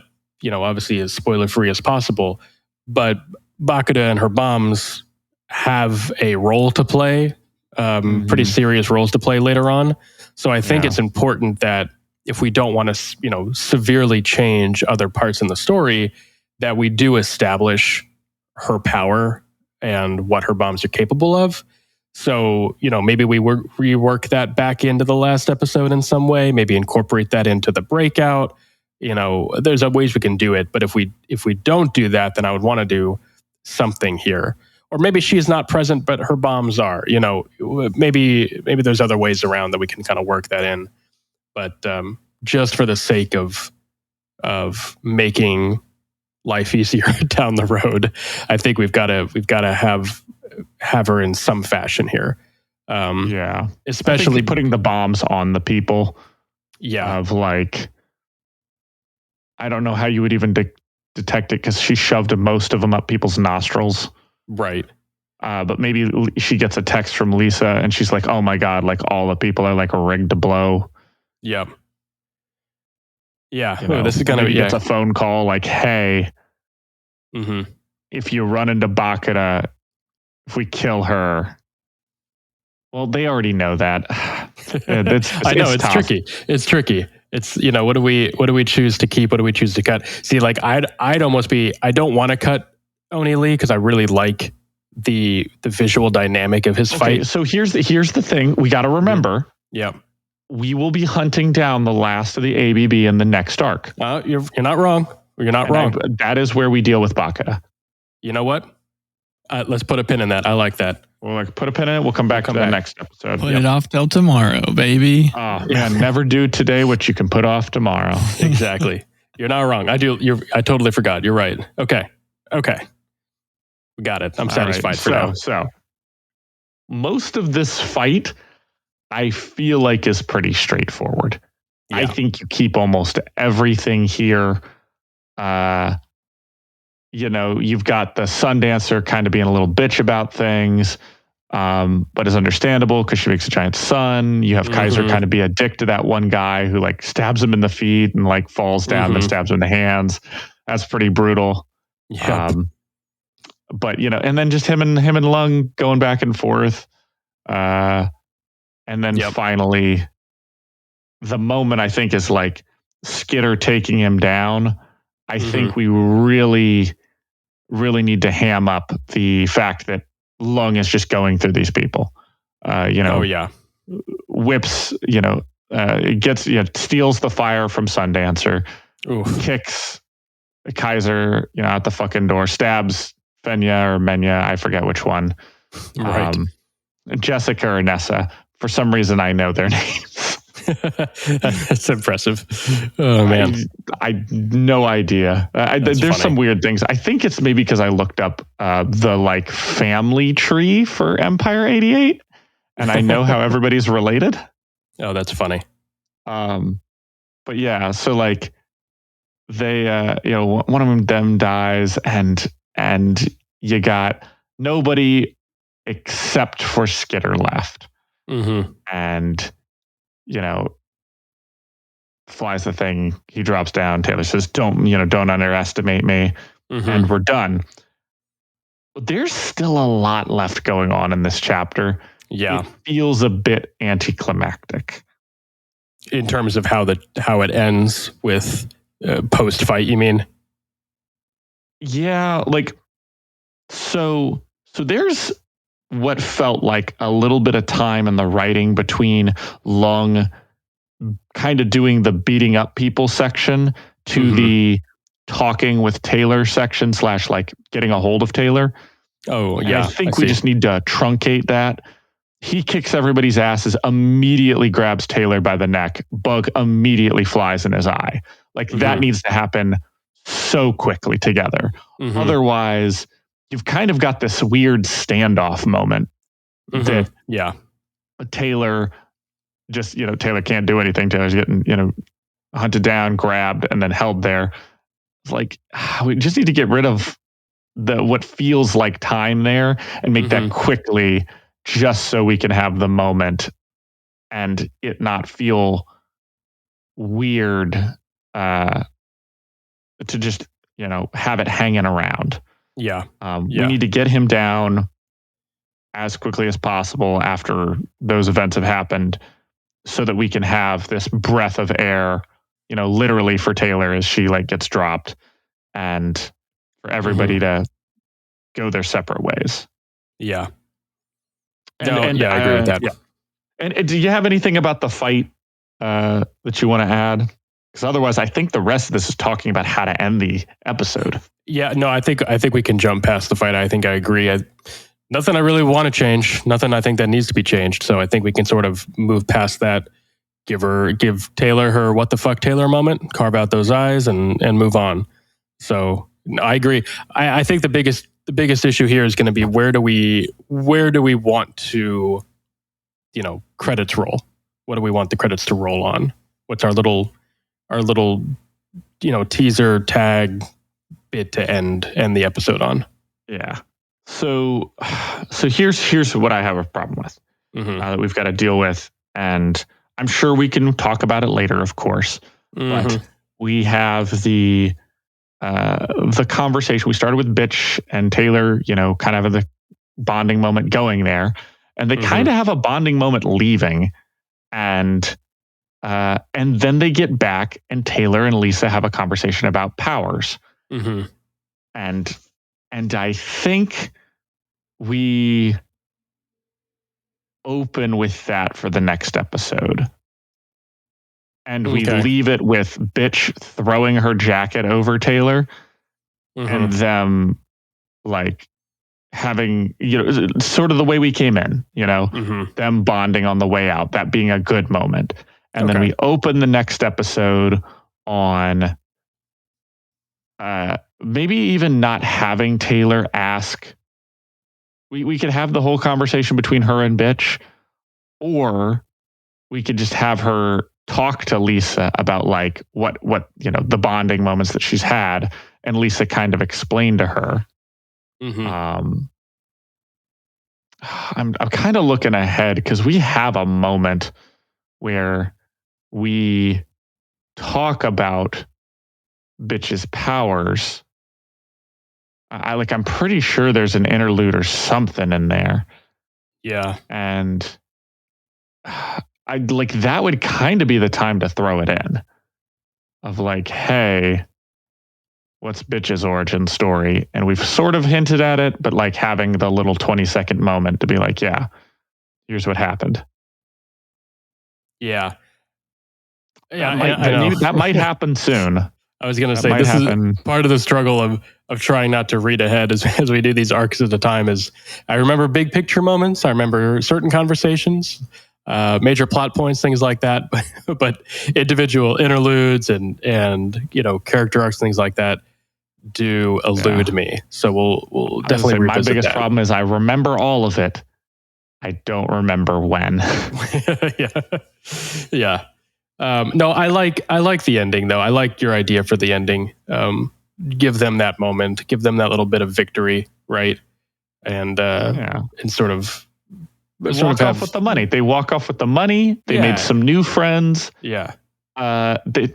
D: obviously as spoiler free as possible. But Bakuda and her bombs have a role to play, pretty serious roles to play later on. So I think it's important that if we don't want to, severely change other parts in the story, that we do establish her power and what her bombs are capable of. So, maybe we rework that back into the last episode in some way, maybe incorporate that into the breakout. There's ways we can do it. But if we don't do that, then I would want to do something here. Or maybe she is not present, but her bombs are. Maybe there's other ways around that we can kind of work that in. But just for the sake of making life easier down the road, I think we've got to have her in some fashion here. Especially
B: putting the bombs on the people.
D: Yeah,
B: of like, I don't know how you would even detect it because she shoved most of them up people's nostrils.
D: Right.
B: But maybe she gets a text from Lisa and she's like, oh my God, like all the people are like rigged to blow.
D: Yep. Yeah.
B: This is going to be gets a phone call like, hey, if you run into Bakuda, if we kill her, well, they already know that.
D: I know it's tricky. It's tricky. It's, what do we choose to keep? What do we choose to cut? See, like I don't want to cut O'Neilly because I really like the visual dynamic of his fight.
B: So here's the thing we got to remember.
D: Yeah.
B: We will be hunting down the last of the ABB in the next arc.
D: You're not wrong. You're not wrong.
B: That is where we deal with Bakuda.
D: You know what? Let's put a pin in that. I like that.
B: We'll put a pin in it. We'll come back to that next episode.
A: Put it off till tomorrow, baby.
B: Oh man, never do today what you can put off tomorrow.
D: Exactly. You're not wrong. I totally forgot. You're right. Okay. We got it. I'm satisfied for now.
B: So most of this fight, I feel like, is pretty straightforward. Yeah. I think you keep almost everything here you've got the Sundancer kind of being a little bitch about things, but is understandable because she makes a giant sun. You have Kaiser kind of be a dick to that one guy who like stabs him in the feet and like falls down and stabs him in the hands. That's pretty brutal.
D: Yep.
B: But and then just him and Lung going back and forth, and then finally, the moment I think is like Skitter taking him down. I think we really, really need to ham up the fact that Lung is just going through these people. Whips, gets steals the fire from Sundancer, kicks Kaiser, out the fucking door, stabs Fenya or Menya, I forget which one.
D: Right.
B: Jessica or Nessa. For some reason, I know their names.
D: That's impressive. Oh man,
B: I no idea. There's funny. Some weird things. I think it's maybe because I looked up the like family tree for Empire 88, and I know how everybody's related.
D: Oh, that's funny.
B: But yeah, so like they, one of them dies, and you got nobody except for Skitter left, and flies the thing. He drops down. Taylor says, "Don't underestimate me," and we're done. But there's still a lot left going on in this chapter.
D: Yeah,
B: it feels a bit anticlimactic
D: in terms of how it ends with post fight. You mean?
B: Yeah, like so there's what felt like a little bit of time in the writing between Lung kind of doing the beating up people section to the talking with Taylor section / like getting a hold of Taylor.
D: Oh, yeah.
B: And I think we just need to truncate that. He kicks everybody's asses, immediately grabs Taylor by the neck. Bug immediately flies in his eye. Like that needs to happen so quickly together. Otherwise, you've kind of got this weird standoff moment that Taylor just, Taylor can't do anything. Taylor's getting, hunted down, grabbed, and then held there. It's like, we just need to get rid of what feels like time there and make that quickly, just so we can have the moment and it not feel weird to just, have it hanging around.
D: Yeah.
B: We need to get him down as quickly as possible after those events have happened, so that we can have this breath of air, literally for Taylor as she like gets dropped, and for everybody to go their separate ways.
D: Yeah.
B: And
D: I agree with that.
B: Yeah. And do you have anything about the fight that you want to add? Because otherwise, I think the rest of this is talking about how to end the episode.
D: Yeah, no, I think we can jump past the fight. I think I agree. Nothing I really want to change. Nothing I think that needs to be changed. So I think we can sort of move past that. Give Taylor her what the fuck Taylor moment. Carve out those eyes and move on. So I agree. I think the biggest issue here is going to be where do we want to, credits roll? What do we want the credits to roll on? What's our little teaser tag bit to end the episode on?
B: Yeah. So here's what I have a problem with that we've got to deal with, and I'm sure we can talk about it later, of course. But we have the conversation. We started with Bitch and Taylor, kind of the bonding moment going there, and they kind of have a bonding moment leaving, and then they get back, and Taylor and Lisa have a conversation about powers, and I think we open with that for the next episode. And we leave it with Bitch throwing her jacket over Taylor and them like having, sort of the way we came in, them bonding on the way out, that being a good moment. And then we open the next episode on maybe even not having Taylor ask. We could have the whole conversation between her and Bitch, or we could just have her talk to Lisa about like what the bonding moments that she's had, and Lisa kind of explained to her.
D: Mm-hmm.
B: I'm kind of looking ahead because we have a moment where we talk about Bitch's powers. I'm pretty sure there's an interlude or something in there.
D: Yeah.
B: And that would kind of be the time to throw it in. Of like, hey, what's Bitch's origin story? And we've sort of hinted at it, but like having the little 20-second moment to be like, yeah, here's what happened.
D: Yeah.
B: That might happen soon.
D: I was going to say, this is part of the struggle of trying not to read ahead as we do these arcs at a time. Is I remember big picture moments. I remember certain conversations, major plot points, things like that. But individual interludes and character arcs, things like that, do elude me. So we'll definitely revisit
B: my biggest
D: that.
B: problem is I remember all of it. I don't remember when.
D: Yeah. No, I like the ending though. I like your idea for the ending. Give them that moment, give them that little bit of victory, right? And sort of
B: walk off with the money. They walk off with the money. They made some new friends.
D: Yeah.
B: They,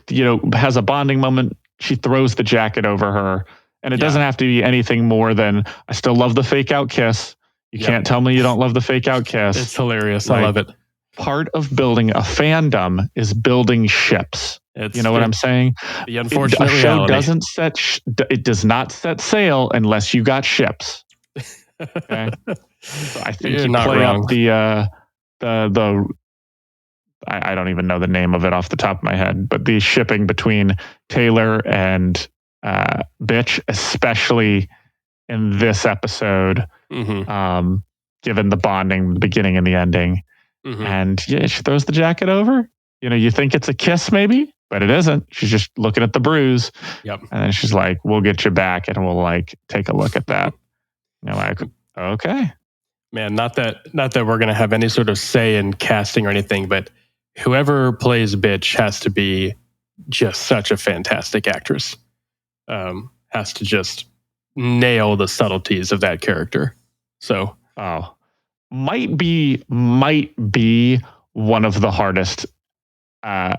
B: has a bonding moment. She throws the jacket over her, and it doesn't have to be anything more than I still love the fake out kiss. You can't tell me you don't love the fake out kiss.
D: It's hilarious. I love it.
B: Part of building a fandom is building ships. You know what I'm saying?
D: The unfortunate
B: a show
D: reality.
B: does not set sail unless you got ships. Okay, so I think
D: You're
B: you
D: not
B: play
D: wrong.
B: up the I don't even know the name of it off the top of my head, but the shipping between Taylor and Bitch, especially in this episode, given the bonding, the beginning and the ending. And she throws the jacket over. You think it's a kiss maybe, but it isn't. She's just looking at the bruise.
D: Yep.
B: And then she's like, we'll get you back and we'll take a look at that. Okay.
D: Man, not that we're going to have any sort of say in casting or anything, but whoever plays Bitch has to be just such a fantastic actress. Has to just nail the subtleties of that character. So,
B: might be one of the hardest acting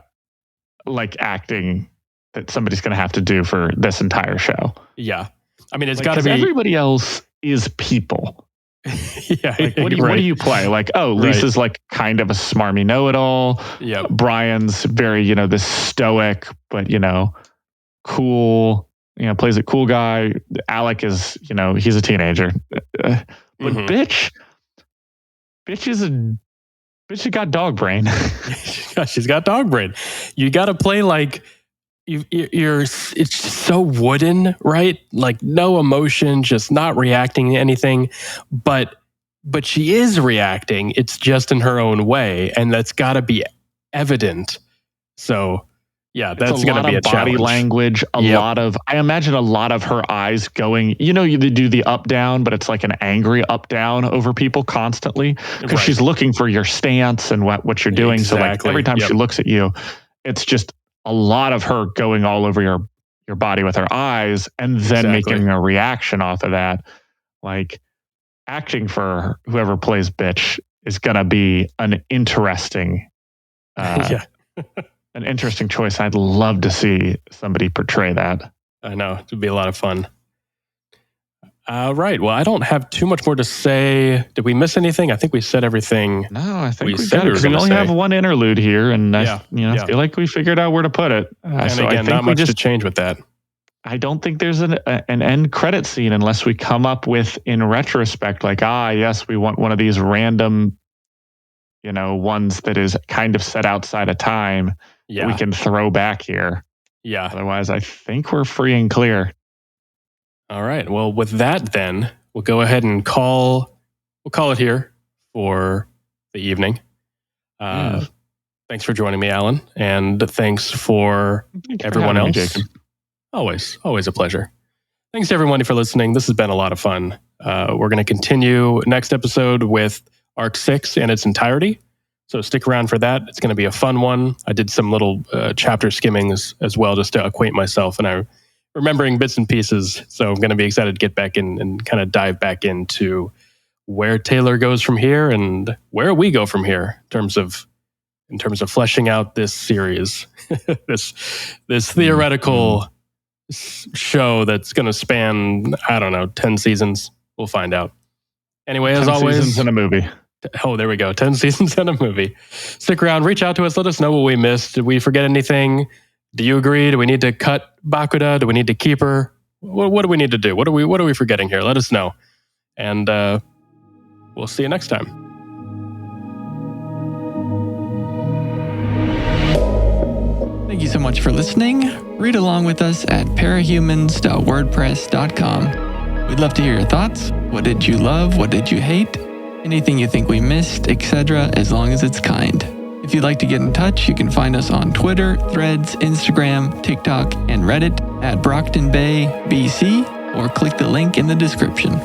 B: that somebody's going to have to do for this entire show.
D: Yeah. I mean, it's got to be.
B: Everybody else is people.
D: Yeah.
B: What do you play? Lisa's kind of a smarmy know-it-all.
D: Yeah.
B: Brian's very, this stoic, but, cool, plays a cool guy. Alec is, he's a teenager. But Bitch has got dog brain.
D: She's got dog brain. You got to play it's so wooden, right? No emotion, just not reacting to anything. But she is reacting. It's just in her own way, and that's got to be evident. So, yeah, that's going to be a
B: body
D: challenge.
B: Language, I imagine a lot of her eyes going, you do the up down, but it's like an angry up down over people constantly because she's looking for your stance and what you're doing.
D: Exactly.
B: So every time she looks at you, it's just a lot of her going all over your body with her eyes and then making a reaction off of that. Acting for whoever plays Bitch is going to be an interesting an interesting choice. I'd love to see somebody portray that.
D: I know. It would be a lot of fun. Right. Well, I don't have too much more to say. Did we miss anything? I think we said everything.
B: No, I think we said we only have one interlude here, and I feel like we figured out where to put it.
D: And again, not much to change with that.
B: I don't think there's an end credit scene unless we come up with, in retrospect, yes, we want one of these random, ones that is kind of set outside of time. Yeah. We can throw back here.
D: Yeah.
B: Otherwise, I think we're free and clear.
D: All right. Well, with that, then we'll go ahead and call it here for the evening. Thanks for joining me, Alan, and thanks for everyone else.
B: Jacob.
D: Always a pleasure. Thanks to everyone for listening. This has been a lot of fun. We're going to continue next episode with Arc 6 in its entirety. So stick around for that. It's going to be a fun one. I did some little chapter skimmings as well just to acquaint myself, and I remembering bits and pieces. So I'm going to be excited to get back in and kind of dive back into where Taylor goes from here and where we go from here in terms of fleshing out this series, this theoretical show that's going to span, I don't know, 10 seasons. We'll find out. Anyway, as always,
B: 10 seasons in a movie.
D: Oh, there we go. 10 seasons in a movie. Stick around. Reach out to us. Let us know what we missed. Did we forget anything? Do you agree? Do we need to cut Bakuda? Do we need to keep her? What do we need to do? What are we forgetting here? Let us know. And we'll see you next time.
A: Thank you so much for listening. Read along with us at parahumans.wordpress.com. We'd love to hear your thoughts. What did you love? What did you hate? Anything you think we missed, etc., as long as it's kind. If you'd like to get in touch, you can find us on Twitter, Threads, Instagram, TikTok, and Reddit at Brockton Bay BC, or click the link in the description.